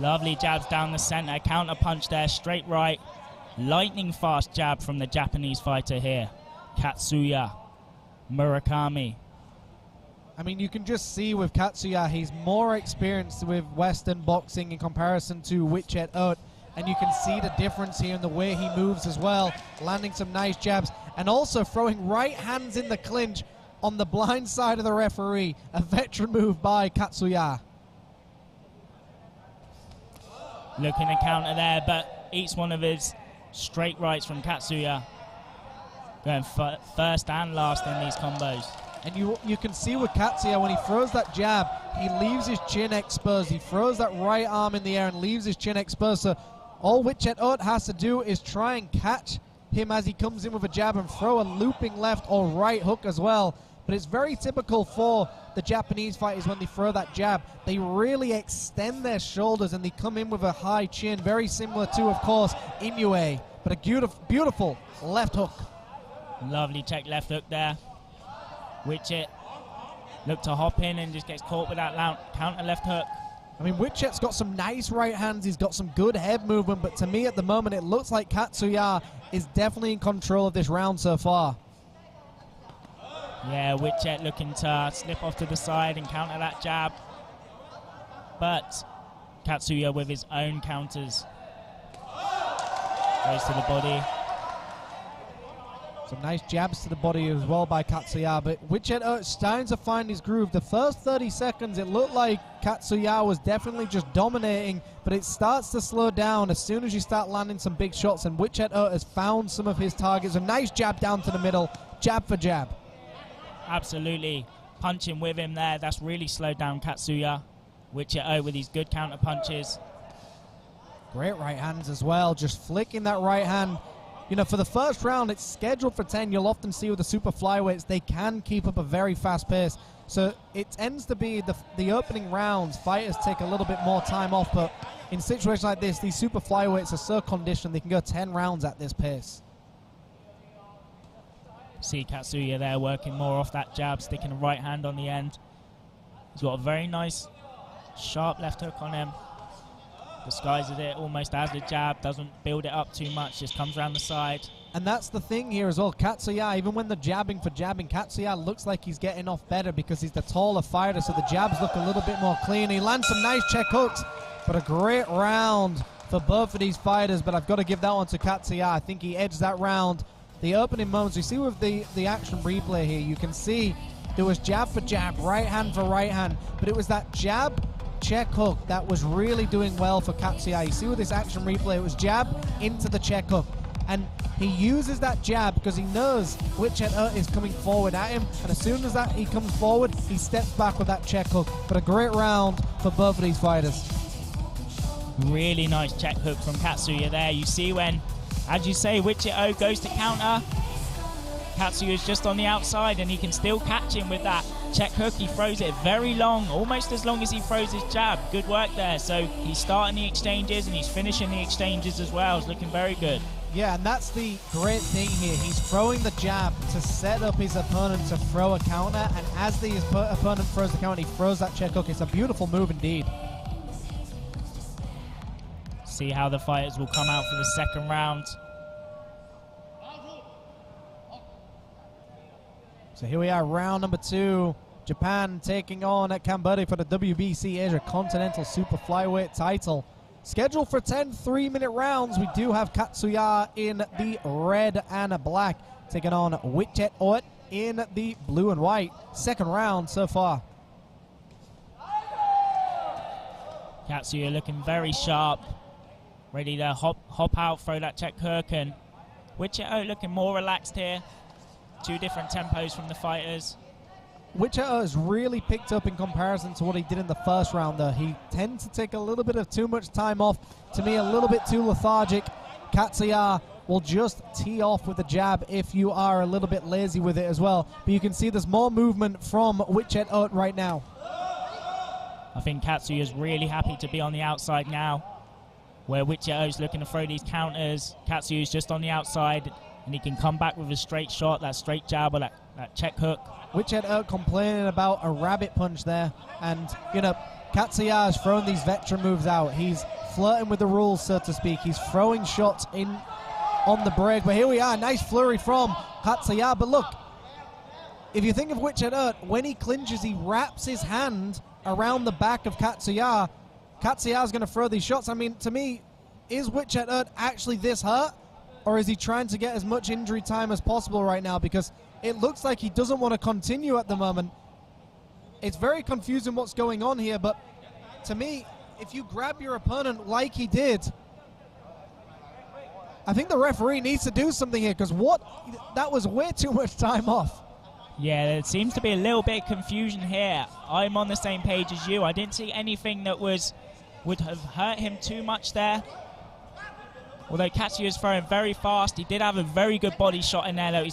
Lovely jabs down the center, counter punch there, straight right. Lightning fast jab from the Japanese fighter here, Katsuya Murakami. I mean, you can just see with Katsuya, he's more experienced with Western boxing in comparison to Vichit Ot. And you can see the difference here in the way he moves as well, landing some nice jabs, and also throwing right hands in the clinch on the blind side of the referee. A veteran move by Katsuya. Looking to counter there, but eats one of his straight rights from Katsuya. Going first and last in these combos. And you can see with Katsuya, when he throws that jab, he leaves his chin exposed. He throws that right arm in the air and leaves his chin exposed. So all Vichit Ot has to do is try and catch him as he comes in with a jab and throw a looping left or right hook as well. But it's very typical for the Japanese fighters when they throw that jab. They really extend their shoulders and they come in with a high chin, very similar to, of course, Inoue. But a beautiful left hook. Lovely check left hook there. Vichit look to hop in and just gets caught with that counter left hook. I mean, Vichit's got some nice right hands. He's got some good head movement. But to me at the moment, it looks like Katsuya is definitely in control of this round so far. Yeah, Vichit looking to slip off to the side and counter that jab. But Katsuya with his own counters. Goes to the body. Some nice jabs to the body as well by Katsuya, but Vichit Ot starting to find his groove. The first 30 seconds, it looked like Katsuya was definitely just dominating, but it starts to slow down as soon as you start landing some big shots, and Vichit Ot has found some of his targets. A nice jab down to the middle, jab for jab. Absolutely. Punching with him there, that's really slowed down Katsuya. Vichit Ot with his good counter punches. Great right hands as well, just flicking that right hand. You know, for the first round, it's scheduled for 10. You'll often see with the super flyweights, they can keep up a very fast pace. So it tends to be the opening rounds, fighters take a little bit more time off. But in situations like this, these super flyweights are so conditioned they can go 10 rounds at this pace. See Katsuya there working more off that jab, sticking a right hand on the end. He's got a very nice sharp left hook on him. Disguises it almost as a jab, doesn't build it up too much, just comes around the side. And that's the thing here as well. Katsuya, even when they're jabbing for jabbing, Katsuya looks like he's getting off better because he's the taller fighter, so the jabs look a little bit more clean. He lands some nice check hooks, but a great round for both of these fighters, but I've got to give that one to Katsuya. I think he edged that round. The opening moments, you see with the action replay here, you can see there was jab for jab, right hand for right hand, but it was that jab check hook that was really doing well for Katsuya. You see with this action replay, it was jab into the check hook. And he uses that jab because he knows Wichet is coming forward at him, and as soon as that he comes forward, he steps back with that check hook. But a great round for both of these fighters. Really nice check hook from Katsuya there. You see when, as you say, Wichet goes to counter, Katsuya is just on the outside and he can still catch him with that check hook. He throws it very long, almost as long as he throws his jab. Good work there. So he's starting the exchanges and he's finishing the exchanges as well. It's looking very good. Yeah, and that's the great thing here. He's throwing the jab to set up his opponent to throw a counter, and as the opponent throws the counter, he throws that check hook. It's a beautiful move indeed. See how the fighters will come out for the second round. So here we are, round number 2. Japan taking on Cambodia for the WBC Asia Continental Super Flyweight title. Scheduled for 10 3-minute rounds. We do have Katsuya in the red and black, taking on Wichet in the blue and white. Second round so far. Katsuya looking very sharp, ready to hop out, throw that check hook, and Wichet looking more relaxed here. Two different tempos from the fighters. Wichet has really picked up in comparison to what he did in the first round, though. He tends to take a little bit of too much time off. To me, a little bit too lethargic. Katsuya will just tee off with the jab if you are a little bit lazy with it as well. But you can see there's more movement from Wichet right now. I think Katsuya is really happy to be on the outside now, where Wichet is looking to throw these counters. Katsuya is just on the outside, and he can come back with a straight shot, that straight jab or that check hook. Wichet complaining about a rabbit punch there, and you know, Katsuya is throwing these veteran moves out. He's flirting with the rules, so to speak. He's throwing shots in on the break, but here we are, nice flurry from Katsuya. But look, if you think of Wichet, when he clinches, he wraps his hand around the back of Katsuya. Katsuya is going to throw these shots. I mean, to me, is Wichet actually this hurt, or is he trying to get as much injury time as possible right now? Because it looks like he doesn't want to continue at the moment. It's very confusing what's going on here, but to me, if you grab your opponent like he did, I think the referee needs to do something here, because that was way too much time off. Yeah, there seems to be a little bit of confusion here. I'm on the same page as you. I didn't see anything that would have hurt him too much there. Although Katsuya is throwing very fast, he did have a very good body shot in there, though.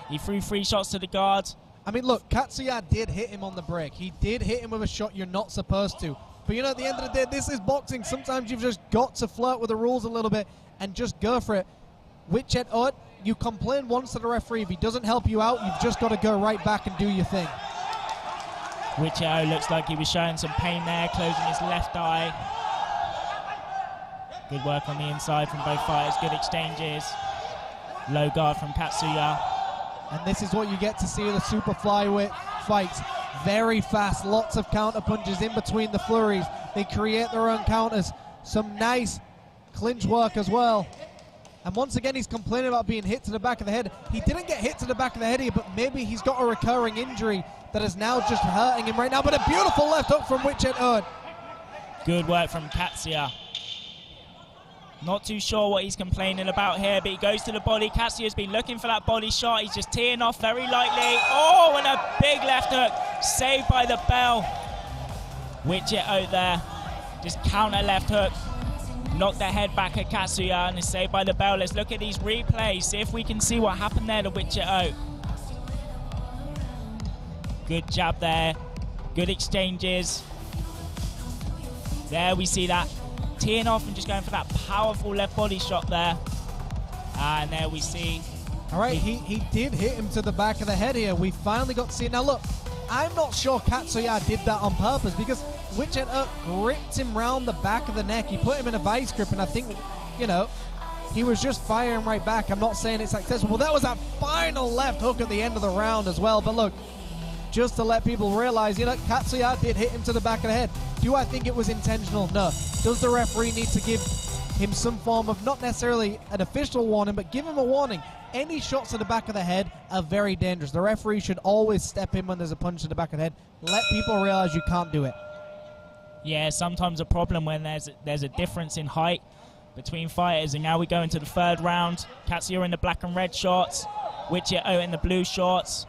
He threw 3 shots to the guard. I mean, look, Katsuya did hit him on the break. He did hit him with a shot you're not supposed to. But, you know, at the end of the day, this is boxing. Sometimes you've just got to flirt with the rules a little bit and just go for it. Wichet, you complain once to the referee. If he doesn't help you out, you've just got to go right back and do your thing. Wichet looks like he was showing some pain there, closing his left eye. Good work on the inside from both fighters, good exchanges. Low guard from Katsuya. And this is what you get to see in the super flyweight fights. Very fast, lots of counter punches in between the flurries. They create their own counters. Some nice clinch work as well. And once again, he's complaining about being hit to the back of the head. He didn't get hit to the back of the head here, but maybe he's got a recurring injury that is now just hurting him right now. But a beautiful left hook from Wichet. Good work from Katsuya. Not too sure what he's complaining about here, but he goes to the body. Katsuya's been looking for that body shot. He's just teeing off very lightly. Oh, and a big left hook. Saved by the bell. Wichet there. Just counter left hook. Knocked the head back at Katsuya and is saved by the bell. Let's look at these replays. See if we can see what happened there to Wichet. Good jab there. Good exchanges. There we see that teeing off and just going for that powerful left body shot there. And there we see. All right, he did hit him to the back of the head here. We finally got to see it. Now look, I'm not sure Katsuya did that on purpose because Witchet gripped him round the back of the neck. He put him in a vice grip, and I think, you know, he was just firing right back. I'm not saying it's successful. Well, that was that final left hook at the end of the round as well. But look, just to let people realize, you know, Katsuya did hit him to the back of the head. Do I think it was intentional? No. Does the referee need to give him some form of, not necessarily an official warning, but give him a warning? Any shots to the back of the head are very dangerous. The referee should always step in when there's a punch to the back of the head. Let people realize you can't do it. Yeah, sometimes a problem when there's a difference in height between fighters. And now we go into the third round. Katsuya in the black and red shorts, Witchet in the blue shorts.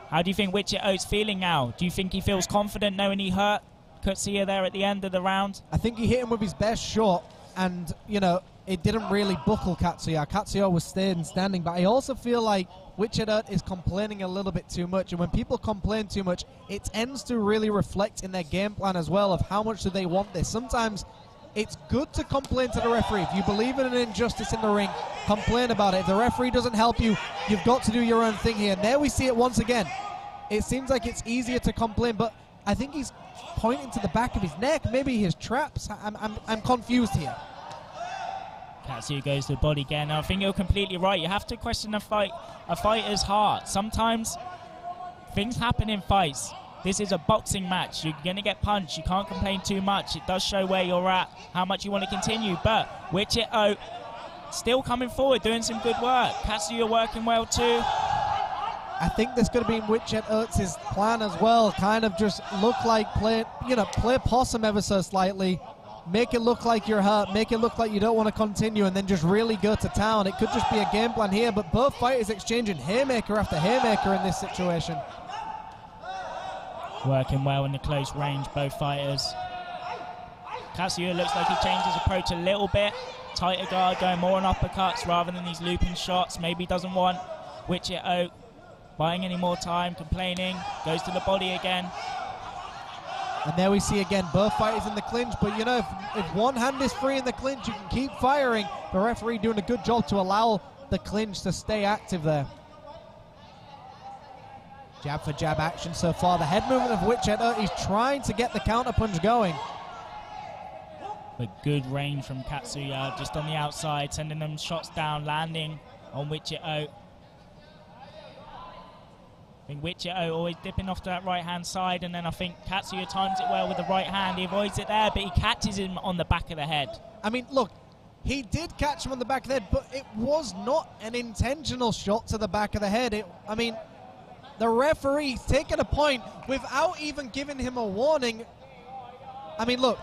How do you think Witchet's feeling now? Do you think he feels confident knowing he hurt Katsuya there at the end of the round? I think he hit him with his best shot, and, you know, it didn't really buckle Katsuya. Katsuya was staying standing, but I also feel like Witchet is complaining a little bit too much, and when people complain too much, it tends to really reflect in their game plan as well of how much do they want this. Sometimes it's good to complain to the referee. If you believe in an injustice in the ring, complain about it. If the referee doesn't help you, you've got to do your own thing here. And there we see it once again. It seems like it's easier to complain, but I think he's pointing to the back of his neck, maybe his traps. I'm confused here. Katsuya goes to the body again. I think you're completely right. You have to question a fighter's heart. Sometimes things happen in fights. This is a boxing match. You're going to get punched. You can't complain too much. It does show where you're at, how much you want to continue. But Witchet still coming forward, doing some good work. Katsuya working well too. I think this could have been Witchet's plan as well. Kind of just look like play possum ever so slightly. Make it look like you're hurt. Make it look like you don't want to continue, and then just really go to town. It could just be a game plan here, but both fighters exchanging haymaker after haymaker in this situation. Working well in the close range, both fighters. Katsuya looks like he changed his approach a little bit. Tighter guard, going more on uppercuts rather than these looping shots. Maybe doesn't want Witchet buying any more time, complaining. Goes to the body again. And there we see again both fighters in the clinch, but you know, if one hand is free in the clinch, you can keep firing. The referee doing a good job to allow the clinch to stay active there. Jab for jab action so far. The head movement of Witchet, he's trying to get the counter punch going. But good range from Katsuya, just on the outside, sending them shots down, landing on Witchet. I think Witchet always dipping off to that right-hand side, and then I think Katsuya times it well with the right hand. He avoids it there, but he catches him on the back of the head. I mean, look, he did catch him on the back of the head, but it was not an intentional shot to the back of the head. I mean, the referee's taking a point without even giving him a warning. I mean, look,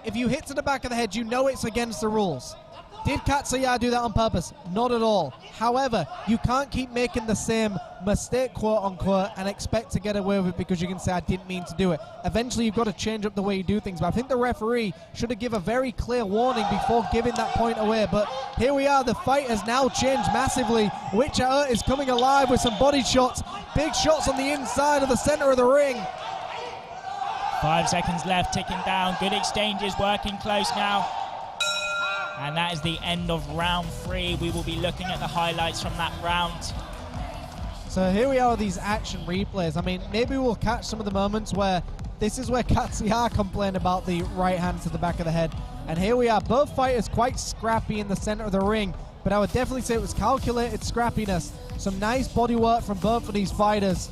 if you hit to the back of the head, you know it's against the rules. Did Katsuya do that on purpose? Not at all. However, you can't keep making the same mistake, quote unquote, and expect to get away with it because you can say, I didn't mean to do it. Eventually, you've got to change up the way you do things. But I think the referee should have given a very clear warning before giving that point away. But here we are. The fight has now changed massively. Witchet is coming alive with some body shots. Big shots on the inside of the center of the ring. 5 seconds left, ticking down. Good exchanges, working close now. And that is the end of round 3. We will be looking at the highlights from that round. So here we are with these action replays. I mean, maybe we'll catch some of the moments where this is where Katsuya complained about the right hand to the back of the head. And here we are, both fighters quite scrappy in the center of the ring. But I would definitely say it was calculated scrappiness. Some nice body work from both of these fighters.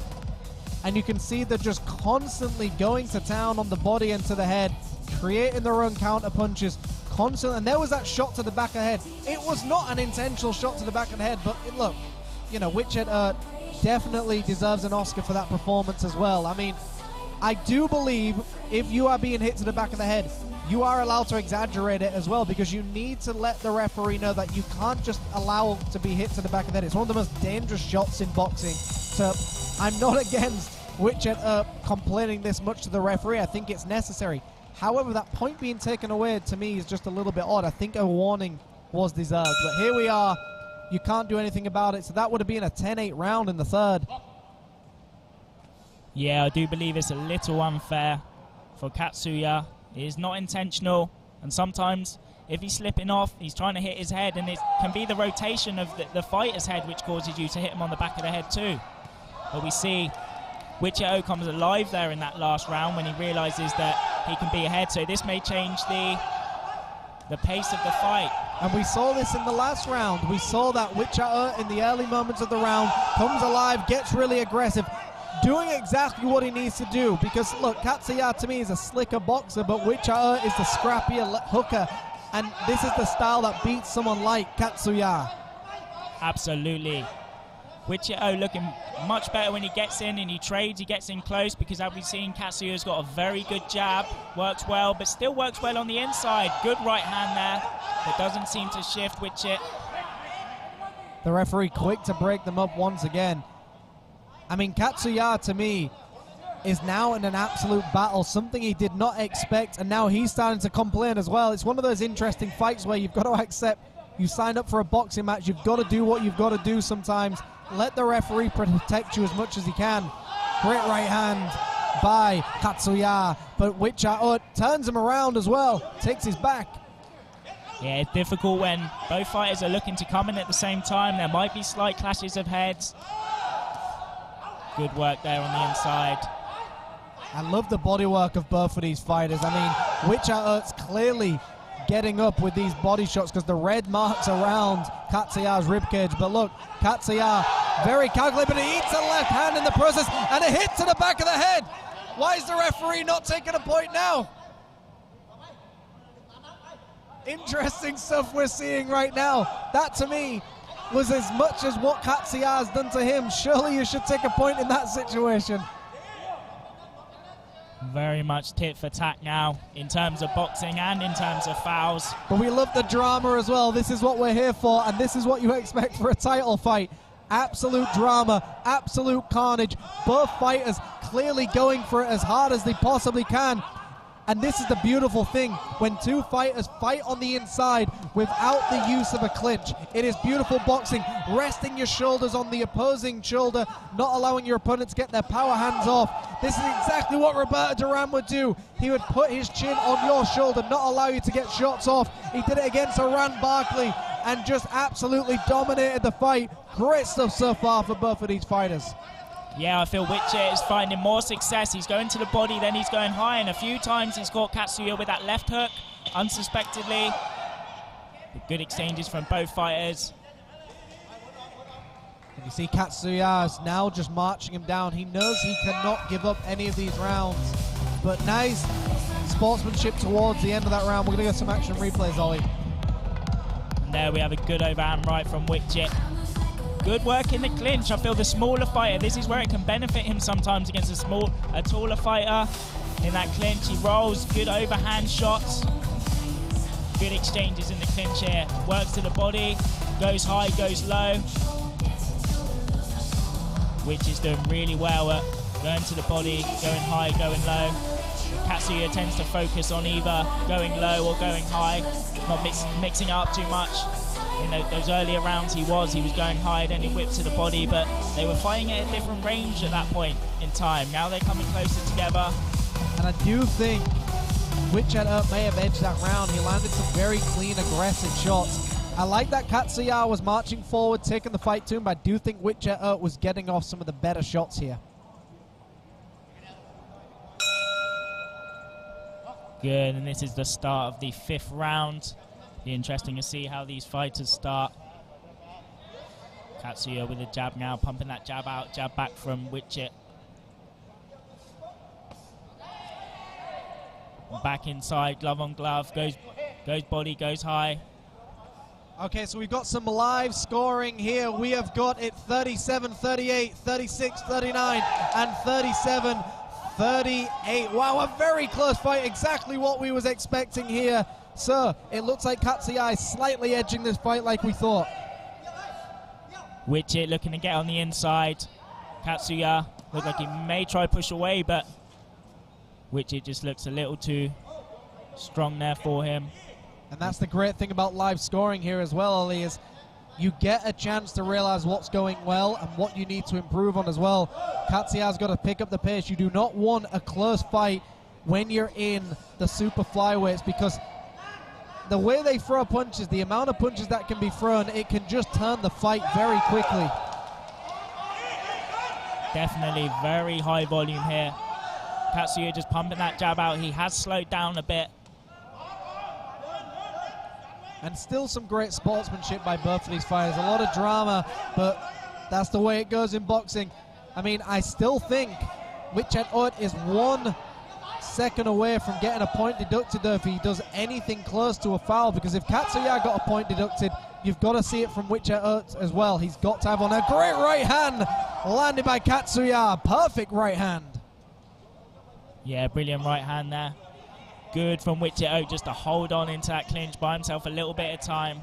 And you can see they're just constantly going to town on the body and to the head, creating their own counter punches. Constantly, and there was that shot to the back of the head. It was not an intentional shot to the back of the head, but look, you know, Witchet definitely deserves an Oscar for that performance as well. I mean, I do believe if you are being hit to the back of the head, you are allowed to exaggerate it as well, because you need to let the referee know that you can't just allow to be hit to the back of the head. It's one of the most dangerous shots in boxing. So I'm not against Witchet complaining this much to the referee. I think it's necessary. However, that point being taken away to me is just a little bit odd. I think a warning was deserved. But here we are. You can't do anything about it. So that would have been a 10-8 round in the third. Yeah, I do believe it's a little unfair for Katsuya. It is not intentional. And sometimes, if he's slipping off, he's trying to hit his head, and it can be the rotation of the fighter's head which causes you to hit him on the back of the head too. But we see Wichito comes alive there in that last round when he realizes that he can be ahead. So this may change the pace of the fight. And we saw this in the last round. We saw that Wichito in the early moments of the round comes alive, gets really aggressive, doing exactly what he needs to do. Because look, Katsuya to me is a slicker boxer, but Wichito is the scrappier hooker. And this is the style that beats someone like Katsuya. Absolutely. Wichito looking much better when he gets in and he trades, he gets in close, because as we've seen, Katsuya's got a very good jab, works well, but still works well on the inside. Good right hand there, but doesn't seem to shift Wichito. The referee quick to break them up once again. I mean, Katsuya to me is now in an absolute battle, something he did not expect, and now he's starting to complain as well. It's one of those interesting fights where you've got to accept you signed up for a boxing match, you've got to do what you've got to do sometimes. Let the referee protect you as much as he can. Great right hand by Katsuya, but Wichito turns him around as well, takes his back. Yeah, it's difficult when both fighters are looking to come in at the same time. There might be slight clashes of heads. Good work there on the inside. I love the bodywork of both of these fighters. I mean, Wichito's clearly getting up with these body shots because the red marks around Katsuya's ribcage. But look, Katsuya very calculated, but he eats a left hand in the process and a hit to the back of the head. Why is the referee not taking a point now? Interesting stuff we're seeing right now. That to me was as much as what Katsuya has done to him. Surely you should take a point in that situation. Very much tit for tat now in terms of boxing and in terms of fouls. But we love the drama as well. This is what we're here for, and this is what you expect for a title fight. Absolute drama, absolute carnage. Both fighters clearly going for it as hard as they possibly can. And this is the beautiful thing, when two fighters fight on the inside without the use of a clinch. It is beautiful boxing, resting your shoulders on the opposing shoulder, not allowing your opponent to get their power hands off. This is exactly what Roberto Duran would do. He would put his chin on your shoulder, not allow you to get shots off. He did it against Iran Barkley and just absolutely dominated the fight. Great stuff so far for both of these fighters. Yeah, I feel Wichito is finding more success. He's going to the body, then he's going high, and a few times he's caught Katsuya with that left hook, unsuspectedly. Good exchanges from both fighters. And you see Katsuya is now just marching him down. He knows he cannot give up any of these rounds. But nice sportsmanship towards the end of that round. We're going to get some action replays, Ollie. And there we have a good overhand right from Wichito. Good work in the clinch. I feel the smaller fighter, this is where it can benefit him sometimes against a taller fighter. In that clinch, he rolls, good overhand shots. Good exchanges in the clinch here. Works to the body, goes high, goes low. Which is doing really well at going to the body, going high, going low. Katsuya tends to focus on either going low or going high, not mixing it up too much. In those earlier rounds he was going high, then he whipped to the body, but they were fighting at a different range at that point in time. Now they're coming closer together. And I do think Wichito may have edged that round. He landed some very clean, aggressive shots. I like that Katsuya was marching forward, taking the fight to him, but I do think Wichito was getting off some of the better shots here. Good, and this is the start of the 5th round. Be interesting to see how these fighters start. Katsuya with a jab now, pumping that jab out, jab back from Wichito. Back inside, glove on glove, goes body, goes high. Okay, so we've got some live scoring here. We have got it 37-38, 36-39, and 37-38. Wow, a very close fight, exactly what we was expecting here. So, it looks like Katsuya is slightly edging this fight like we thought. Wichito looking to get on the inside. Katsuya looked like he may try push away, but Wichito just looks a little too strong there for him. And that's the great thing about live scoring here as well, Ali, is you get a chance to realize what's going well and what you need to improve on as well. Katsuya's got to pick up the pace. You do not want a close fight when you're in the super flyweights, because the way they throw punches, the amount of punches that can be thrown, it can just turn the fight very quickly. Definitely very high volume here. Katsuya just pumping that jab out. He has slowed down a bit. And still some great sportsmanship by both of these fighters. A lot of drama, but that's the way it goes in boxing. I mean, I still think Wichet Ut is 1 second away from getting a point deducted though if he does anything close to a foul, because if Katsuya got a point deducted, you've got to see it from Wichet Ut as well. He's got to have on a great right hand landed by Katsuya. Perfect right hand. Yeah, brilliant right hand there. Good from Wichet Ut just to hold on into that clinch, buy himself a little bit of time.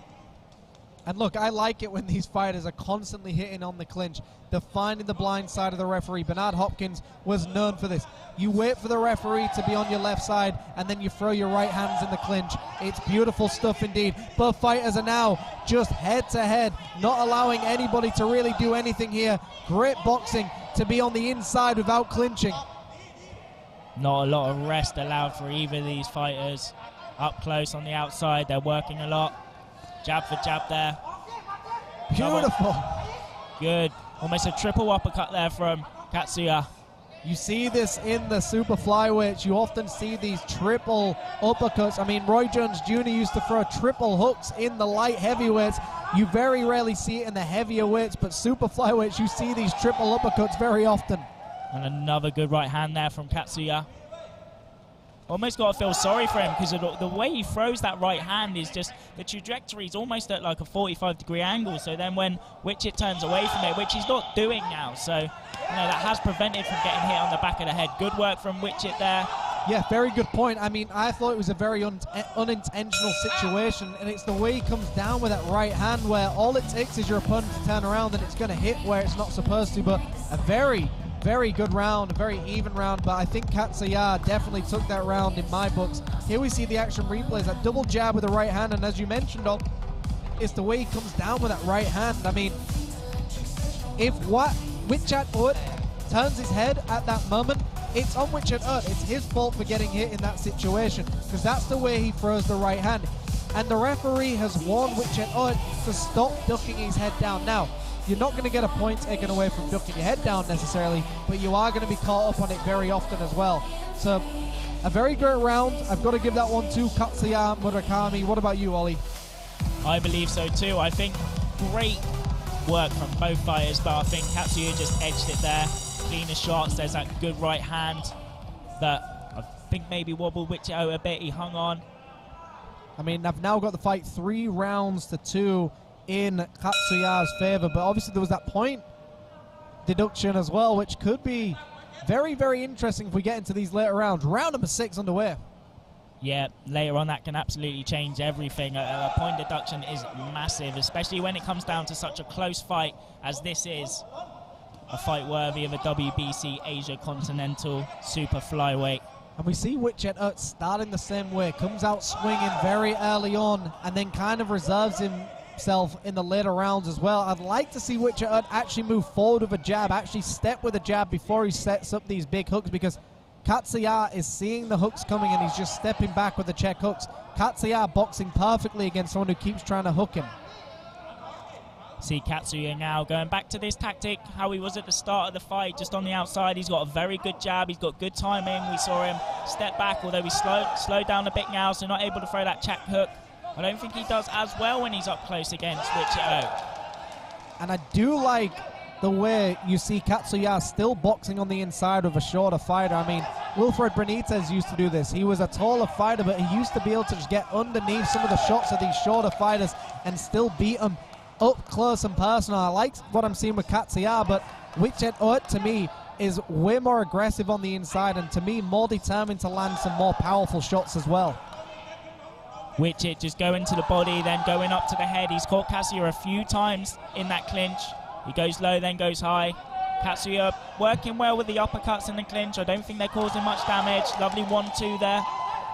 And look, I like it when these fighters are constantly hitting on the clinch. They're finding the blind side of the referee. Bernard Hopkins was known for this. You wait for the referee to be on your left side, and then you throw your right hands in the clinch. It's beautiful stuff indeed. Both fighters are now just head-to-head, not allowing anybody to really do anything here. Great boxing to be on the inside without clinching. Not a lot of rest allowed for either of these fighters. Up close on the outside, they're working a lot. Jab for jab there. Beautiful. Good. Almost a triple uppercut there from Katsuya. You see this in the super flyweights. You often see these triple uppercuts. I mean, Roy Jones Jr. used to throw triple hooks in the light heavyweights. You very rarely see it in the heavier weights, but super flyweights, you see these triple uppercuts very often. And another good right hand there from Katsuya. Almost got to feel sorry for him because the way he throws that right hand is just, the trajectory is almost at like a 45-degree angle. So then when Wichet turns away from it, which he's not doing now, so that has prevented from getting hit on the back of the head. Good work from Wichet there. Yeah, very good point. I mean, I thought it was a very unintentional situation, and it's the way he comes down with that right hand where all it takes is your opponent to turn around and it's going to hit where it's not supposed to. But a very good round, a very even round, but I think Katsuya definitely took that round in my books. Here we see the action replays, that double jab with the right hand, and as you mentioned, it's the way he comes down with that right hand. I mean, if Wichet Ut turns his head at that moment, it's on Wichet Ut. It's his fault for getting hit in that situation, because that's the way he throws the right hand. And the referee has warned Wichet Ut to stop ducking his head down. Now, you're not going to get a point taken away from ducking your head down necessarily, but you are going to be caught up on it very often as well. So, a very great round. I've got to give that one to Katsuya Murakami. What about you, Ollie? I believe so too. I think great work from both fighters, but I think Katsuya just edged it there. Cleaner shots. There's that good right hand that I think maybe wobbled Wichet Ut a bit. He hung on. I mean, I've now got the fight 3 rounds to 2 in Katsuya's favor, but obviously there was that point deduction as well, which could be very, very interesting if we get into these later rounds. Round number 6 underway. Yeah, later on that can absolutely change everything. A point deduction is massive, especially when it comes down to such a close fight as this is. A fight worthy of a WBC Asia Continental Super Flyweight. And we see Wichet Ut starting the same way, comes out swinging very early on and then kind of reserves himself in the later rounds as well. I'd like to see Wichet Ut actually move forward with a jab, actually step with a jab before he sets up these big hooks, because Katsuya is seeing the hooks coming and he's just stepping back with the check hooks. Katsuya boxing perfectly against someone who keeps trying to hook him. See Katsuya now going back to this tactic, how he was at the start of the fight, just on the outside. He's got a very good jab, he's got good timing. We saw him step back, although he's slowed down a bit now, so not able to throw that check hook. I don't think he does as well when he's up close against Wichet Ut. And I do like the way you see Katsuya still boxing on the inside of a shorter fighter. I mean, Wilfred Benitez used to do this. He was a taller fighter, but he used to be able to just get underneath some of the shots of these shorter fighters and still beat them up close and personal. I like what I'm seeing with Katsuya, but Wichet Ut to me is way more aggressive on the inside and to me more determined to land some more powerful shots as well. Wichet just going to the body, then going up to the head. He's caught Katsuya a few times in that clinch. He goes low, then goes high. Katsuya working well with the uppercuts in the clinch. I don't think they're causing much damage. Lovely 1-2 there.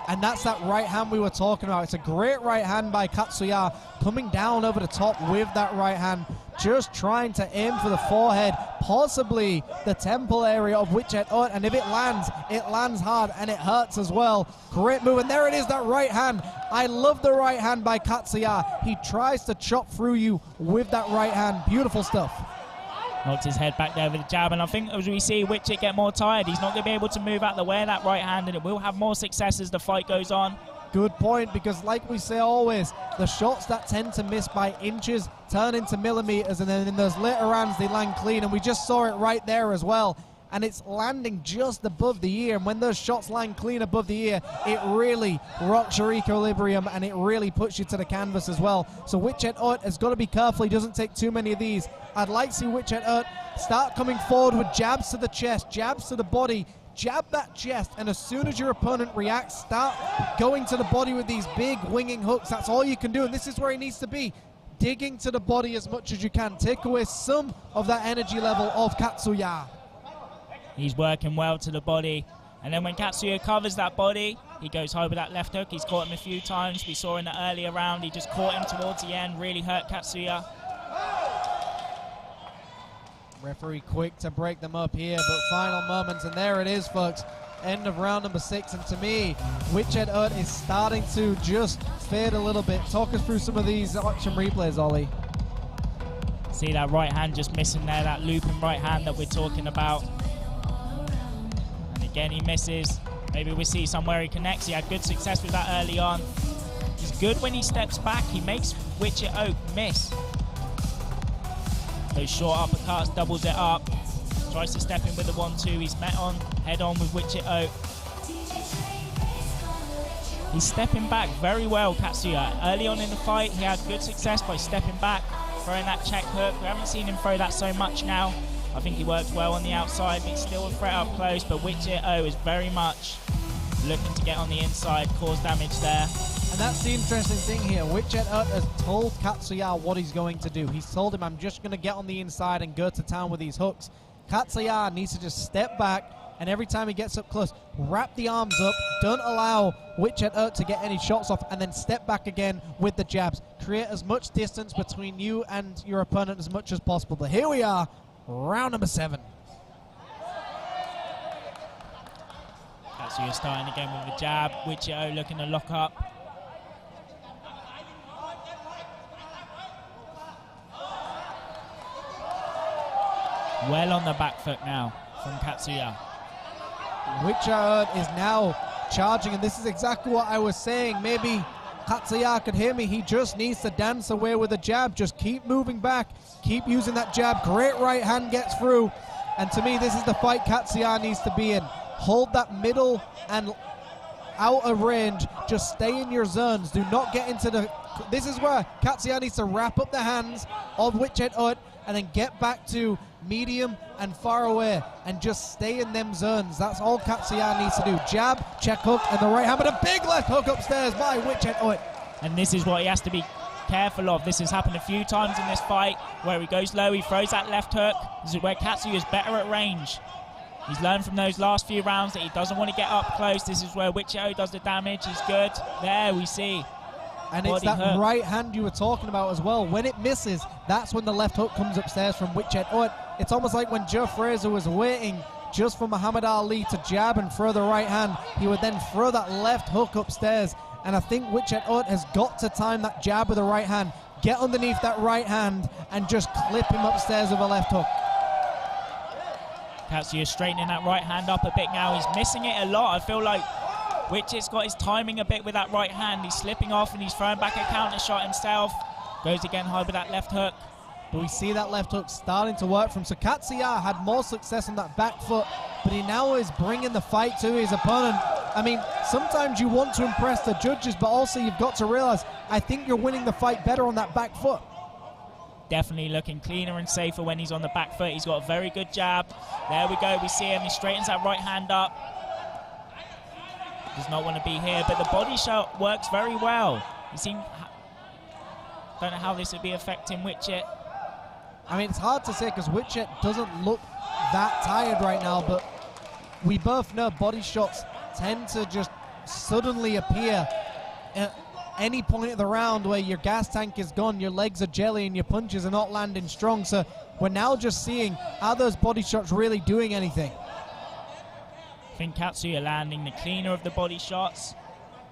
And that's that right hand we were talking about. It's a great right hand by Katsuya, coming down over the top with that right hand, just trying to aim for the forehead, possibly the temple area of Witchet Ut, and if it lands hard and it hurts as well. Great move, and there it is, that right hand. I love the right hand by Katsuya. He tries to chop through you with that right hand. Beautiful stuff. Knocked his head back there with the jab, and I think as we see Witchet get more tired, he's not going to be able to move out the way of that right hand, and it will have more success as the fight goes on. Good point, because like we say always, the shots that tend to miss by inches turn into millimeters, and then in those later rounds they land clean, and we just saw it right there as well. And it's landing just above the ear, and when those shots land clean above the ear, it really rocks your equilibrium and it really puts you to the canvas as well. So Witchet Ut has got to be careful he doesn't take too many of these. I'd like to see Witchet Ut start coming forward with jabs to the chest, jabs to the body, jab that chest, and as soon as your opponent reacts, start going to the body with these big winging hooks. That's all you can do, and this is where he needs to be, digging to the body as much as you can. Take away some of that energy level of Katsuya. He's working well to the body, and then when Katsuya covers that body, he goes high with that left hook. He's caught him a few times. We saw in the earlier round, he just caught him towards the end, really hurt Katsuya. Referee quick to break them up here, but final moments, and there it is, folks. End of round number 6, and to me, Witchet Ut is starting to just fade a little bit. Talk us through some of these action replays, Ollie. See that right hand just missing there, that looping right hand that we're talking about. And again, he misses. Maybe we see somewhere he connects. He had good success with that early on. He's good when he steps back. He makes Witchet Ut miss. Those short uppercuts, doubles it up. Tries to step in with the 1-2. He's met on, head on with Witchet Ut. He's stepping back very well, Katsuya. Early on in the fight, he had good success by stepping back, throwing that check hook. We haven't seen him throw that so much now. I think he works well on the outside, but it's still a threat up close. But Witchet Ut is very much looking to get on the inside, cause damage there. And that's the interesting thing here. Witchet Ut has told Katsuya what he's going to do. He's told him, I'm just going to get on the inside and go to town with these hooks. Katsuya needs to just step back, and every time he gets up close, wrap the arms up, don't allow Witchet Ut to get any shots off, and then step back again with the jabs. Create as much distance between you and your opponent as much as possible. But here we are, round number 7. Katsuya starting again with a jab. Witchet Ut looking to lock up. Well on the back foot now from Katsuya. Witchet Ut is now charging, and this is exactly what I was saying. Maybe Katsuya could hear me. He just needs to dance away with a jab. Just keep moving back. Keep using that jab. Great right hand gets through. And to me, this is the fight Katsuya needs to be in. Hold that middle and out of range. Just stay in your zones. Do not get into the... This is where Katsuya needs to wrap up the hands of Witchet Ut and then get back to medium and far away and just stay in them zones. That's all Katsuya needs to do. Jab, check hook, and the right hand, but a big left hook upstairs by Witchet Ut. And this is what he has to be careful of. This has happened a few times in this fight where he goes low, he throws that left hook. This is where Katsuya is better at range. He's learned from those last few rounds that he doesn't want to get up close. This is where Witchet Ut does the damage. He's good. There we see. And it's that right hand you were talking about as well. When it misses, that's when the left hook comes upstairs from Witchet Ut. It's almost like when Joe Frazier was waiting just for Muhammad Ali to jab and throw the right hand, he would then throw that left hook upstairs. And I think Witchet Ut has got to time that jab with the right hand, get underneath that right hand, and just clip him upstairs with a left hook. Katsuya straightening that right hand up a bit now. He's missing it a lot. I feel like Witchet's got his timing a bit with that right hand. He's slipping off and he's throwing back a counter shot himself. Goes again high with that left hook. But we see that left hook starting to work from. So Katsuya had more success on that back foot, but he now is bringing the fight to his opponent. I mean, sometimes you want to impress the judges, but also you've got to realize, I think you're winning the fight better on that back foot. Definitely looking cleaner and safer when he's on the back foot. He's got a very good jab. There we go. We see him. He straightens that right hand up. Does not want to be here, but the body shot works very well. You see, don't know how this would be affecting Witchet. I mean, it's hard to say because Witchet doesn't look that tired right now, but we both know body shots tend to just suddenly appear at any point of the round where your gas tank is gone, your legs are jelly, and your punches are not landing strong. So we're now just seeing, are those body shots really doing anything? I think Katsuya landing the cleaner of the body shots.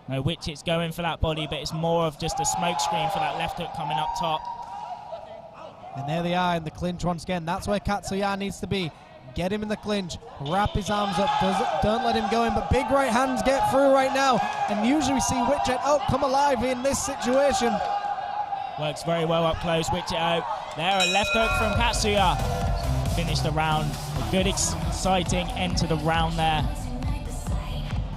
No, Witchett's going for that body, but it's more of just a smoke screen for that left hook coming up top. And there they are in the clinch once again. That's where Katsuya needs to be. Get him in the clinch, wrap his arms up, don't let him go in, but big right hands get through right now. And usually we see Witchett come alive in this situation. Works very well up close, Witchett. There, a left hook from Katsuya. Finished the round. A good, exciting end to the round there.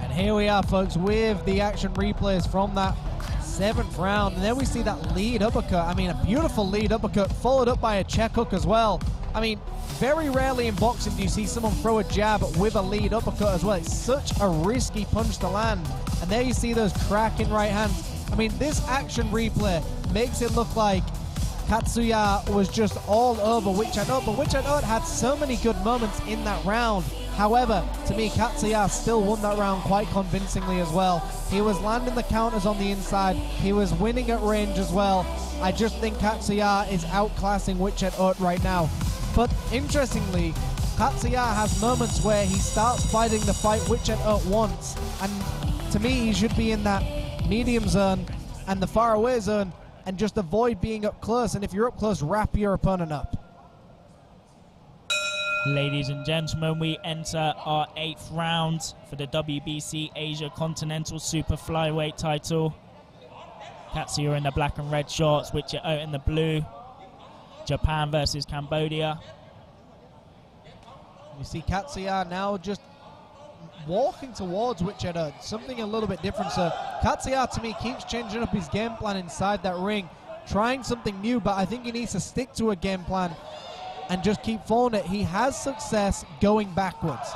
And here we are, folks, with the action replays from that 7th round. And then we see that lead uppercut. I mean, a beautiful lead uppercut, followed up by a check hook as well. I mean, very rarely in boxing do you see someone throw a jab with a lead uppercut as well. It's such a risky punch to land. And there you see those cracking right hands. I mean, this action replay makes it look like Katsuya was just all over Witchett, but Witchett had so many good moments in that round. However, to me, Katsuya still won that round quite convincingly as well. He was landing the counters on the inside. He was winning at range as well. I just think Katsuya is outclassing Witchett right now. But interestingly, Katsuya has moments where he starts fighting the fight Witchett wants. And to me, he should be in that medium zone and the far away zone and just avoid being up close. And if you're up close, wrap your opponent up. Ladies and gentlemen, we enter our 8th round for the WBC Asia Continental Super Flyweight title. Katsuya in the black and red shorts, Witchett in the blue. Japan versus Cambodia. You see Katsuya now just walking towards Witchett, something a little bit different. So Katsuya, to me, keeps changing up his game plan inside that ring, trying something new, but I think he needs to stick to a game plan and just keep following it. He has success going backwards,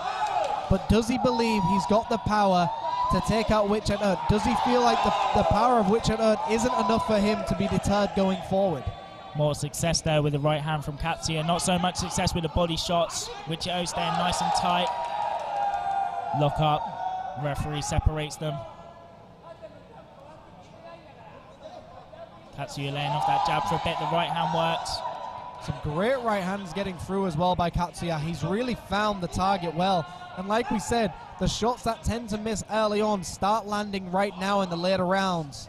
but does he believe he's got the power to take out Witchett? Does he feel like the power of Witchett isn't enough for him to be deterred going forward? More success there with the right hand from Katsuya. Not so much success with the body shots. Witchett staying nice and tight. Lock up. Referee separates them. Katsuya laying off that jab for a bit. The right hand works. Some great right hands getting through as well by Katsuya. He's really found the target well. And like we said, the shots that tend to miss early on start landing right now in the later rounds.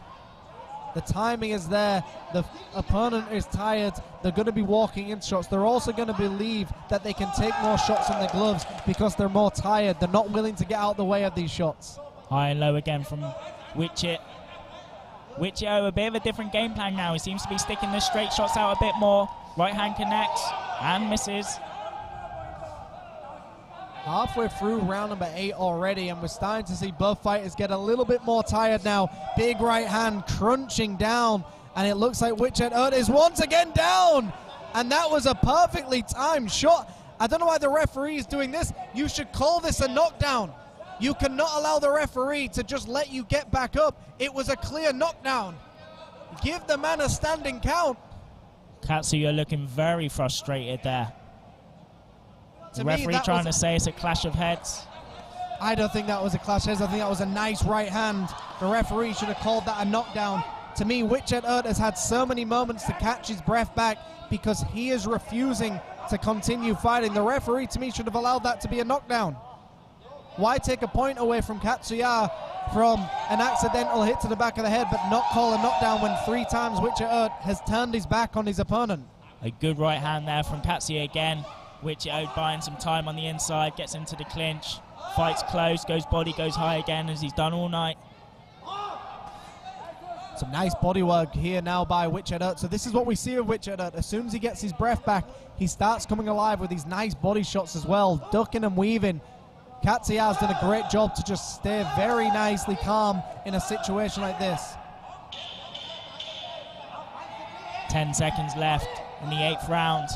The timing is there. The opponent is tired. They're going to be walking in shots. They're also going to believe that they can take more shots in the gloves because they're more tired. They're not willing to get out of the way of these shots. High and low again from Witchett. Witchett, a bit of a different game plan now. He seems to be sticking the straight shots out a bit more. Right hand connects and misses. Halfway through round number 8 already, and we're starting to see both fighters get a little bit more tired now. Big right hand crunching down, and it looks like Witchett is once again down. And that was a perfectly timed shot. I don't know why the referee is doing this. You should call this a knockdown. You cannot allow the referee to just let you get back up. It was a clear knockdown. Give the man a standing count. Katsuya looking very frustrated there. The referee trying to say it's a clash of heads. I don't think that was a clash of heads. I think that was a nice right hand. The referee should have called that a knockdown. To me, Witchett has had so many moments to catch his breath back because he is refusing to continue fighting. The referee, to me, should have allowed that to be a knockdown. Why take a point away from Katsuya from an accidental hit to the back of the head but not call a knockdown when 3 times Witchett has turned his back on his opponent? A good right hand there from Katsuya again. Witchett buying some time on the inside, gets into the clinch, fights close, goes body, goes high again as he's done all night. Some nice body work here now by Witchett. So this is what we see of Witchett. As soon as he gets his breath back, he starts coming alive with these nice body shots as well, ducking and weaving. Katsuya has done a great job to just stay very nicely calm in a situation like this. 10 seconds left in the 8th round.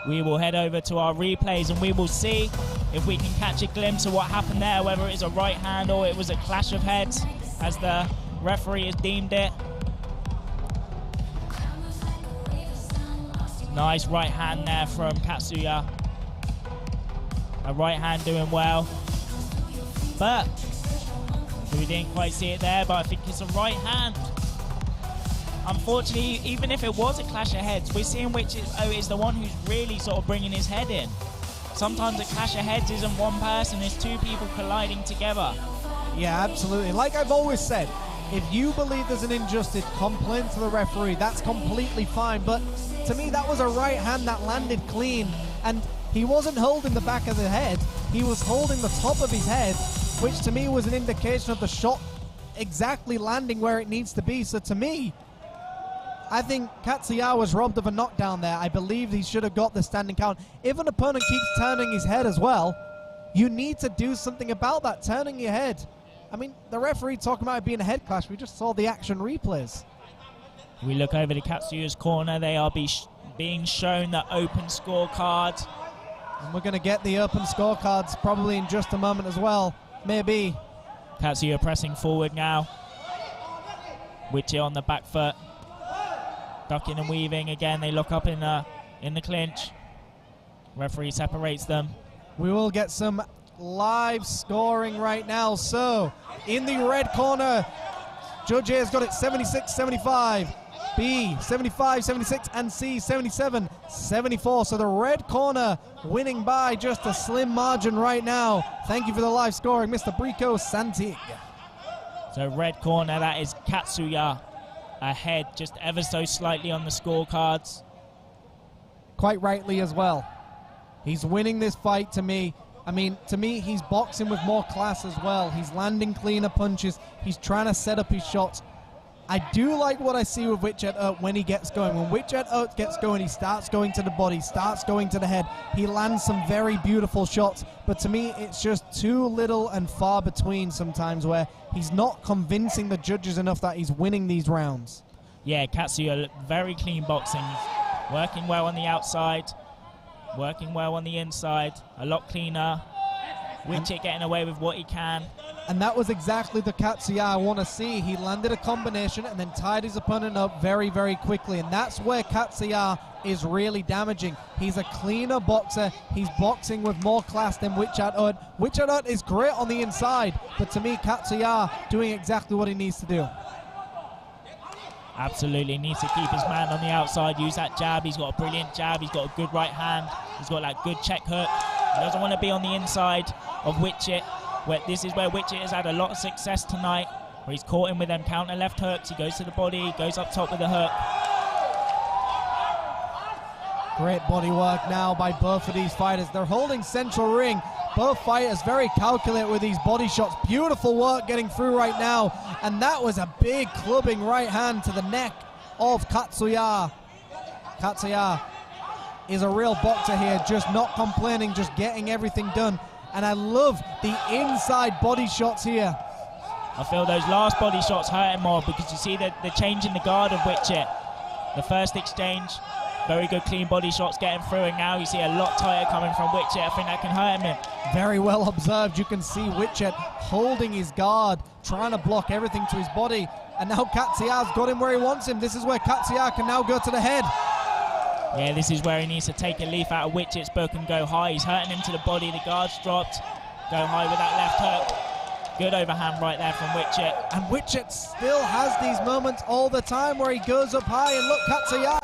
We will head over to our replays and we will see if we can catch a glimpse of what happened there, whether it was a right hand or it was a clash of heads as the referee has deemed it. Nice right hand there from Katsuya. A right hand doing well. But we didn't quite see it there, but I think it's a right hand. Unfortunately, even if it was a clash of heads, we're seeing which is the one who's really sort of bringing his head in. Sometimes a clash of heads isn't one person, it's two people colliding together. Yeah, absolutely. Like I've always said, if you believe there's an injustice, complain to the referee. That's completely fine. But to me, that was a right hand that landed clean. And he wasn't holding the back of the head. He was holding the top of his head, which to me was an indication of the shot exactly landing where it needs to be. So to me, I think Katsuya was robbed of a knockdown there. I believe he should have got the standing count. If an opponent keeps turning his head as well, you need to do something about that, turning your head. I mean, the referee talking about it being a head clash. We just saw the action replays. We look over to Katsuya's corner. They are being shown the open scorecard. And we're going to get the open scorecards probably in just a moment as well. Maybe. Katsuya pressing forward now. Witchet on the back foot. Ducking and weaving again. They look up in the clinch. Referee separates them. We will get some live scoring right now. So in the red corner, Judge A has got it 76-75, B 75-76, and C 77-74. So the red corner winning by just a slim margin right now. Thank you for the live scoring, Mr. Brico Santig. So red corner, that is Katsuya ahead just ever so slightly on the scorecards. Quite rightly as well. He's winning this fight to me. I mean, to me, he's boxing with more class as well. He's landing cleaner punches. He's trying to set up his shots. I do like what I see with Witchet when he gets going. When Witchet gets going, he starts going to the body, starts going to the head. He lands some very beautiful shots. But to me, it's just too little and far between sometimes where he's not convincing the judges enough that he's winning these rounds. Yeah, Katsuya, very clean boxing. Working well on the outside. Working well on the inside. A lot cleaner. Witchet getting away with what he can. And that was exactly the Katsuya I want to see. He landed a combination and then tied his opponent up very, very quickly. And that's where Katsuya is really damaging. He's a cleaner boxer. He's boxing with more class than Witchet. Witchet is great on the inside. But to me, Katsuya doing exactly what he needs to do. Absolutely needs to keep his man on the outside, use that jab. He's got a brilliant jab. He's got a good right hand. He's got that good check hook. He doesn't want to be on the inside of Witchet. This is where Witchet has had a lot of success tonight, where he's caught him with them counter left hooks. He goes to the body, goes up top with the hook. Great body work now by both of these fighters. They're holding central ring. Both fighters very calculate with these body shots. Beautiful work getting through right now. And that was a big clubbing right hand to the neck of Katsuya. Katsuya is a real boxer here, just not complaining, just getting everything done. And I love the inside body shots here. I feel those last body shots hurt him more because you see the change in the guard of Witchet. The first exchange, very good clean body shots getting through, and now you see a lot tighter coming from Witchet. I think that can hurt him. Very well observed. You can see Witchet holding his guard, trying to block everything to his body. And now Katsuya's got him where he wants him. This is where Katsuya can now go to the head. Yeah, this is where he needs to take a leaf out of Witchet's book and go high. He's hurting him to the body. The guard's dropped. Go high with that left hook. Good overhand right there from Witchet. And Witchet still has these moments all the time where he goes up high, and look, Katsuya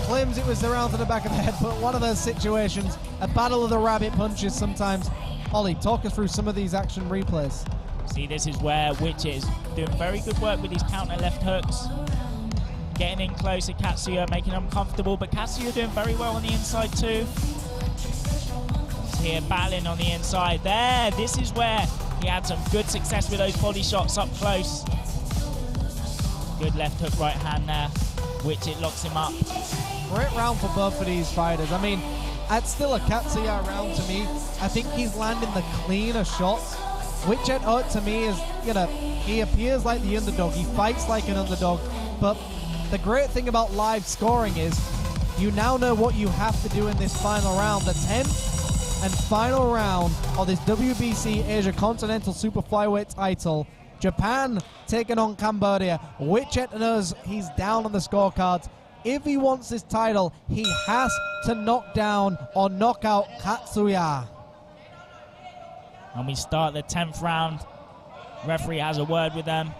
claims it was around to the back of the head, but one of those situations, a battle of the rabbit punches sometimes. Ollie, talk us through some of these action replays. See, this is where Witchet is doing very good work with his counter left hooks. Getting in close to Katsuya, making him comfortable, but Katsuya doing very well on the inside too. Here battling on the inside there. This is where he had some good success with those body shots up close. Good left hook, right hand there. Witchet locks him up. Great round for both of these fighters. I mean, it's still a Katsuya round to me. I think he's landing the cleaner shots. Witchet to me is, he appears like the underdog. He fights like an underdog, but the great thing about live scoring is you now know what you have to do in this final round. The 10th and final round of this WBC Asia Continental Super Flyweight title. Japan taking on Cambodia. Witchet knows he's down on the scorecards. If he wants this title, he has to knock down or knock out Katsuya. And we start the 10th round. Referee has a word with them.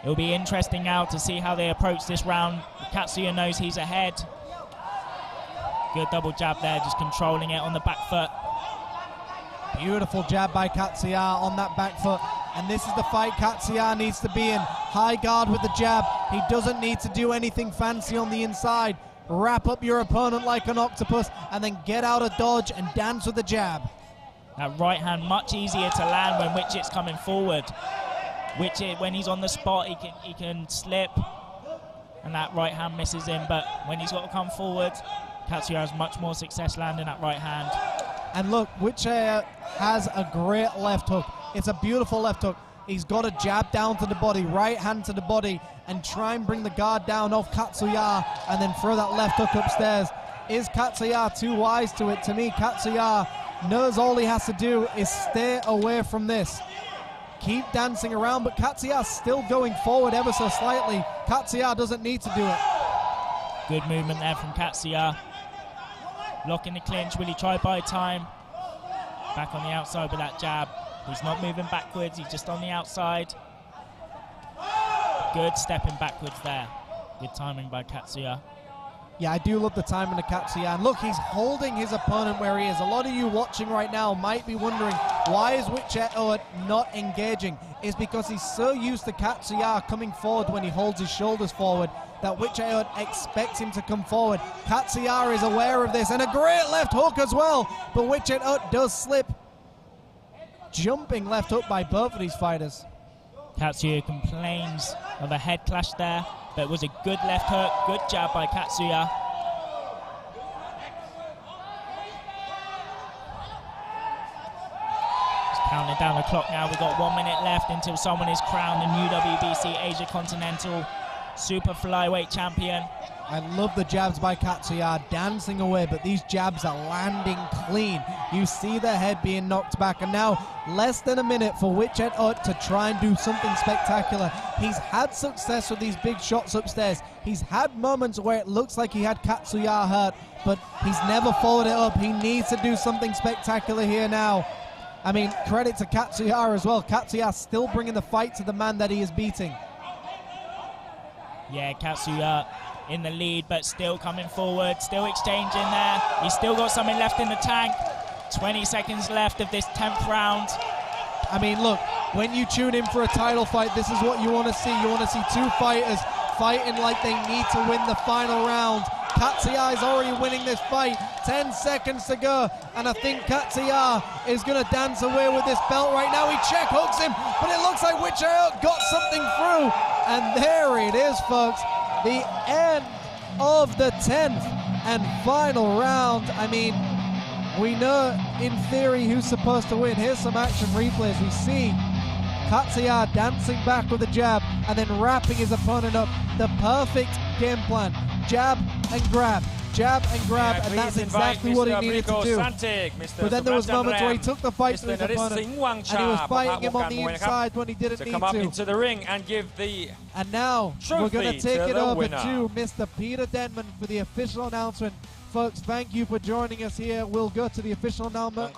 It'll be interesting now to see how they approach this round. Katsuya knows he's ahead. Good double jab there, just controlling it on the back foot. Beautiful jab by Katsuya on that back foot. And this is the fight Katsuya needs to be in. High guard with the jab. He doesn't need to do anything fancy on the inside. Wrap up your opponent like an octopus and then get out of dodge and dance with the jab. That right hand much easier to land when Witchett's coming forward. Witchett, when he's on the spot, he can slip, and that right hand misses him. But when he's got to come forward, Katsuya has much more success landing that right hand. And look, Witchett has a great left hook. It's a beautiful left hook. He's got to jab down to the body, right hand to the body, and try and bring the guard down off Katsuya, and then throw that left hook upstairs. Is Katsuya too wise to it? To me, Katsuya knows all he has to do is stay away from this. Keep dancing around, but Katsuya's still going forward ever so slightly. Katsuya doesn't need to do it. Good movement there from Katsuya. Locking the clinch, will he try by time? Back on the outside with that jab. He's not moving backwards, he's just on the outside. Good stepping backwards there. Good timing by Katsuya. Yeah, I do love the timing of Katsuya. And look, he's holding his opponent where he is. A lot of you watching right now might be wondering, why is Witchett not engaging? It's because he's so used to Katsuya coming forward when he holds his shoulders forward that Witchett expects him to come forward. Katsuya is aware of this, and a great left hook as well. But Witchett does slip. Jumping left hook by both of these fighters. Katsuya complains of a head clash there, but it was a good left hook, good jab by Katsuya. Just counting down the clock now. We've got 1 minute left until someone is crowned the new WBC Asia Continental Super Flyweight Champion. I love the jabs by Katsuya, dancing away, but these jabs are landing clean. You see the head being knocked back, and now less than a minute for Witchett to try and do something spectacular. He's had success with these big shots upstairs. He's had moments where it looks like he had Katsuya hurt, but he's never followed it up. He needs to do something spectacular here now. I mean, credit to Katsuya as well. Katsuya still bringing the fight to the man that he is beating. Yeah, Katsuya in the lead, but still coming forward, still exchanging there. He's still got something left in the tank. 20 seconds left of this 10th round. I mean, look, when you tune in for a title fight, this is what you want to see. You want to see two fighters fighting like they need to win the final round. Katsuya is already winning this fight. 10 seconds to go, and I think Katsuya is going to dance away with this belt right now. He check hooks him, but it looks like Witchett got something through. And there it is, folks. The end of the 10th and final round. I mean, we know in theory who's supposed to win. Here's some action replays. We see Katsuya dancing back with a jab and then wrapping his opponent up. The perfect game plan. Jab and grab. Jab and grab, and that's exactly what he needed to do. But then there was moments where he took the fight to his opponent, and he was fighting him on the inside when he didn't need come up to. into the ring and give the And now we're going to take to it the over winner. to Mr. Peter Denman for the official announcement. Folks, thank you for joining us here. We'll go to the official announcement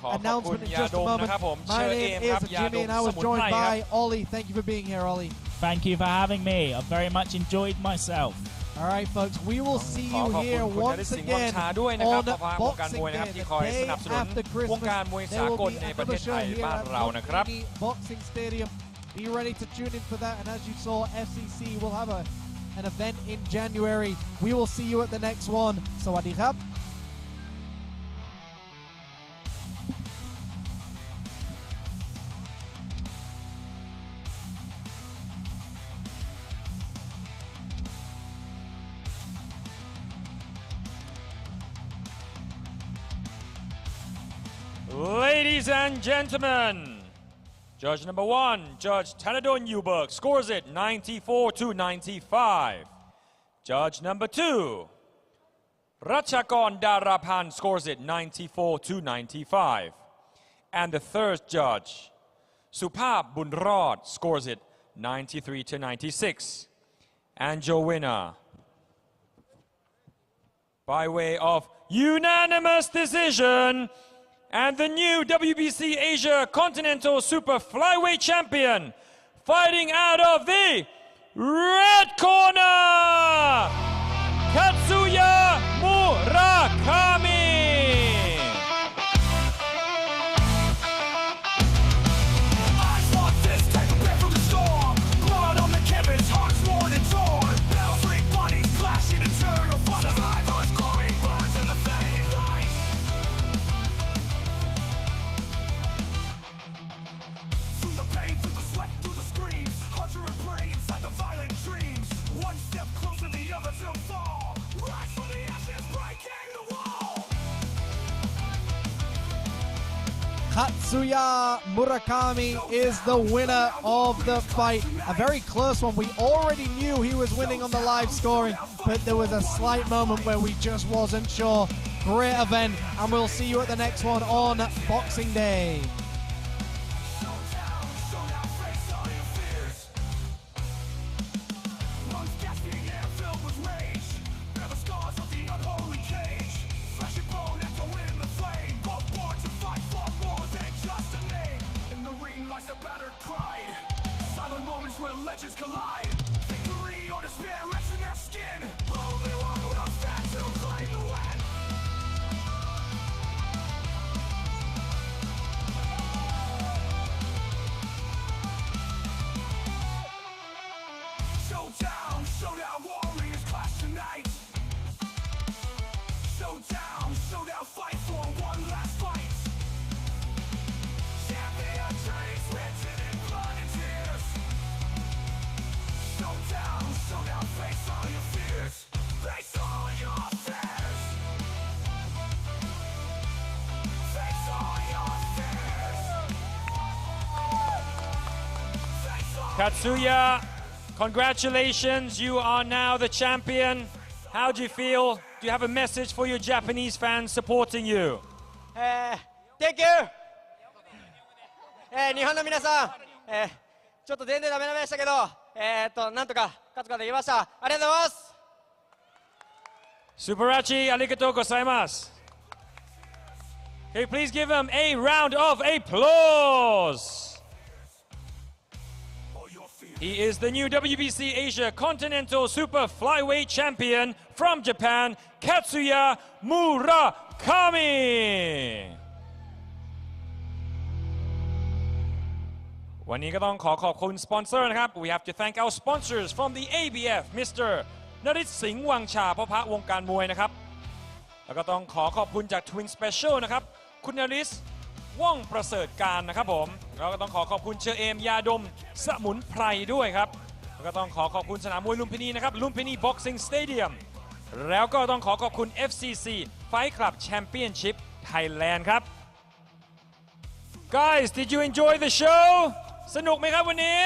in just a moment. My name is Jimmy, and I was joined by Ollie. Thank you for being here, Ollie. Thank you for having me. I've very much enjoyed myself. All right, folks, we will see you here once again on Boxing Day, the day after Christmas. There will be another show here at Mini Boxing Stadium. Be ready to tune in for that. And as you saw, FCC will have an event in January. We will see you at the next one. Sawadee krab. Ladies and gentlemen, judge number 1, Judge Tanadon Euberg, scores it 94-95. Judge number 2, Ratchakon Darapan, scores it 94-95. And the third judge, Supap Bunrod, scores it 93-96. And your winner, by way of unanimous decision, and the new WBC Asia Continental Super Flyweight Champion, fighting out of the red corner, Katsuya Murakami. Katsuya Murakami is the winner of the fight. A very close one. We already knew he was winning on the live scoring, but there was a slight moment where we just wasn't sure. Great event, and we'll see you at the next one on Boxing Day. Where legends collide, victory or despair rests in their skin. Only one will stand to claim the win. Showdown, showdown, warriors clash tonight. Showdown, showdown, fight for one last fight. Champion dreams written in blood and tears. Showdown, face all your fears. Face all your fears. Face all your fears. Katsuya, congratulations, you are now the champion. How do you feel? Do you have a message for your Japanese fans supporting you? Thank you! 日本の皆さん、ちょっと全然ダメでしたけど、なんとか勝つことができました。ありがとうございます。Superachi, arigatou gozaimasu. Okay, please give him a round of applause. He is the new WBC Asia Continental Super Flyweight Champion from Japan, Katsuya Murakami. วันนี้ก็ต้องขอขอบคุณสปอนเซอร์นะครับ We have to thank our sponsors from the ABF Mr. นฤทธิ์สิงห์วังชาพ่อพระวงการมวยนะครับแล้วก็ต้องขอขอบคุณจาก Twin Special นะครับคุณนฤทธิ์ว่องประเสริฐการนะครับผมแล้วก็ต้องขอขอบคุณเชอเอมยาดมสมุนไพรด้วยครับแล้วก็ต้องขอขอบคุณสนามมวยลุมพินีนะครับลุมพินี Boxing Stadium แล้วก็ต้องขอขอบคุณ FCC Fight Club Championship Thailand ครับ Guys, did you enjoy the show? สนุกไหมครับวันนี้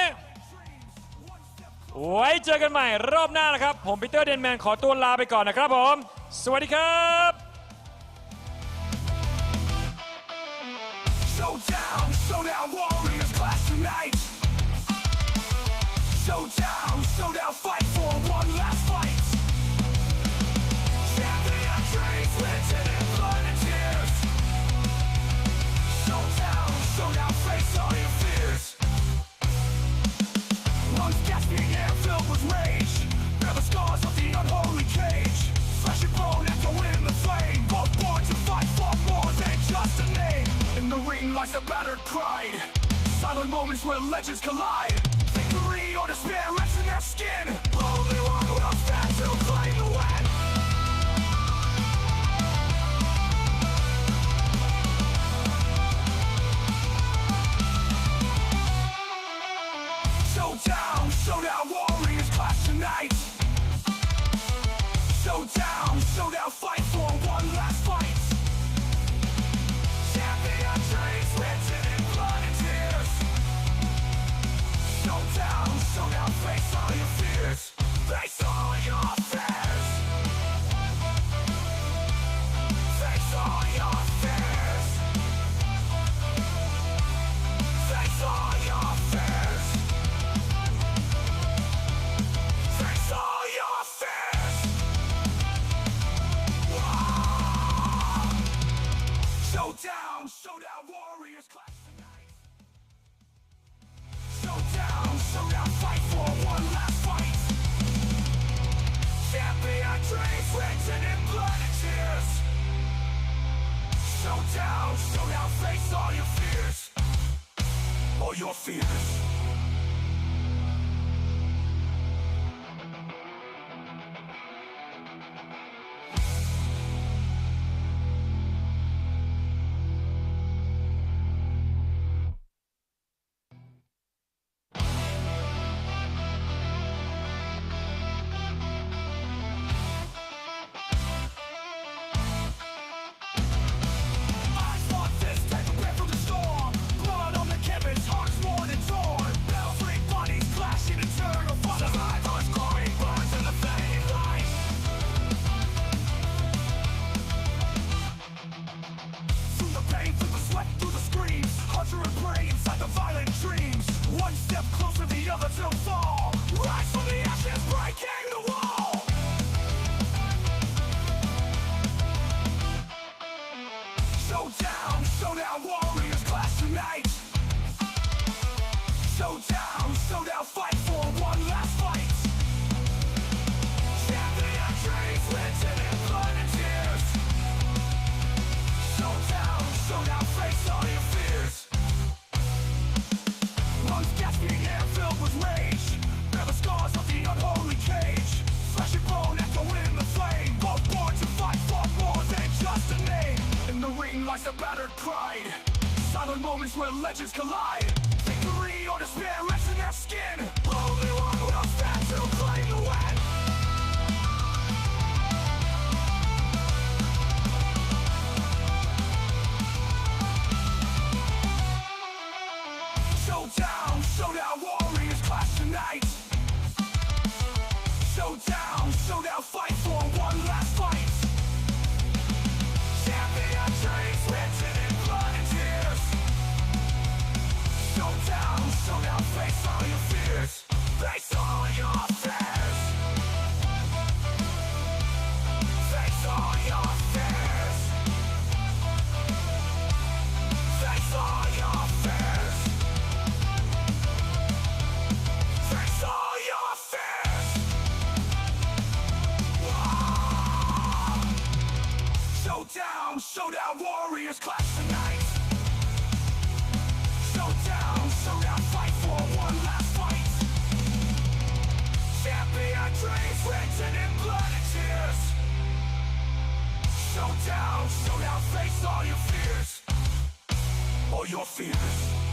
ไว้เจอกันใหม่รอบหน้านะครับผมปีเตอร์เดนแมนขอตัวลาไปก่อนนะครับผมสวัสดีครับ Showdown, showdown, warriors clash tonight. Showdown, showdown, fight for one last fight. Champion dreams written in blood and tears. Showdown, showdown, face all your fears. Lungs gasping, air filled with rage. Bear the scars of the unholy cage. Flesh and bone echo in the flame. Both born to fight for more than just a name. In the ring lies a battered pride. Silent moments where legends collide. Victory or despair rests in their skin. Only one will stand to claim the win. Showdown, showdown, warriors clash tonight. Showdown, showdown, fight for one last fight. Champion dreams written in blood and tears. Showdown, showdown, face all your fears. Face all your fears. Showdown, showdown, warriors clash tonight. Showdown, showdown, fight for one last fight. Champion dreams written in blood and tears. Showdown, showdown, face all your fears. All your fears. A battered pride, silent moments where legends collide. Victory or despair rests in their skin. Only one will stand to claim the win. Showdown, showdown, warriors clash tonight. Showdown, showdown, fight for one last fight. Champion dreams written in blood and tears. Showdown, showdown, face all your fears. Face all your fears. Face all your fears. Face all your fears. Face all your fears. Showdown, showdown, warriors clash tonight. Showdown, showdown, fight for one last fight. Champion dreams written in blood and tears. Showdown, showdown, face all your fears. All your fears.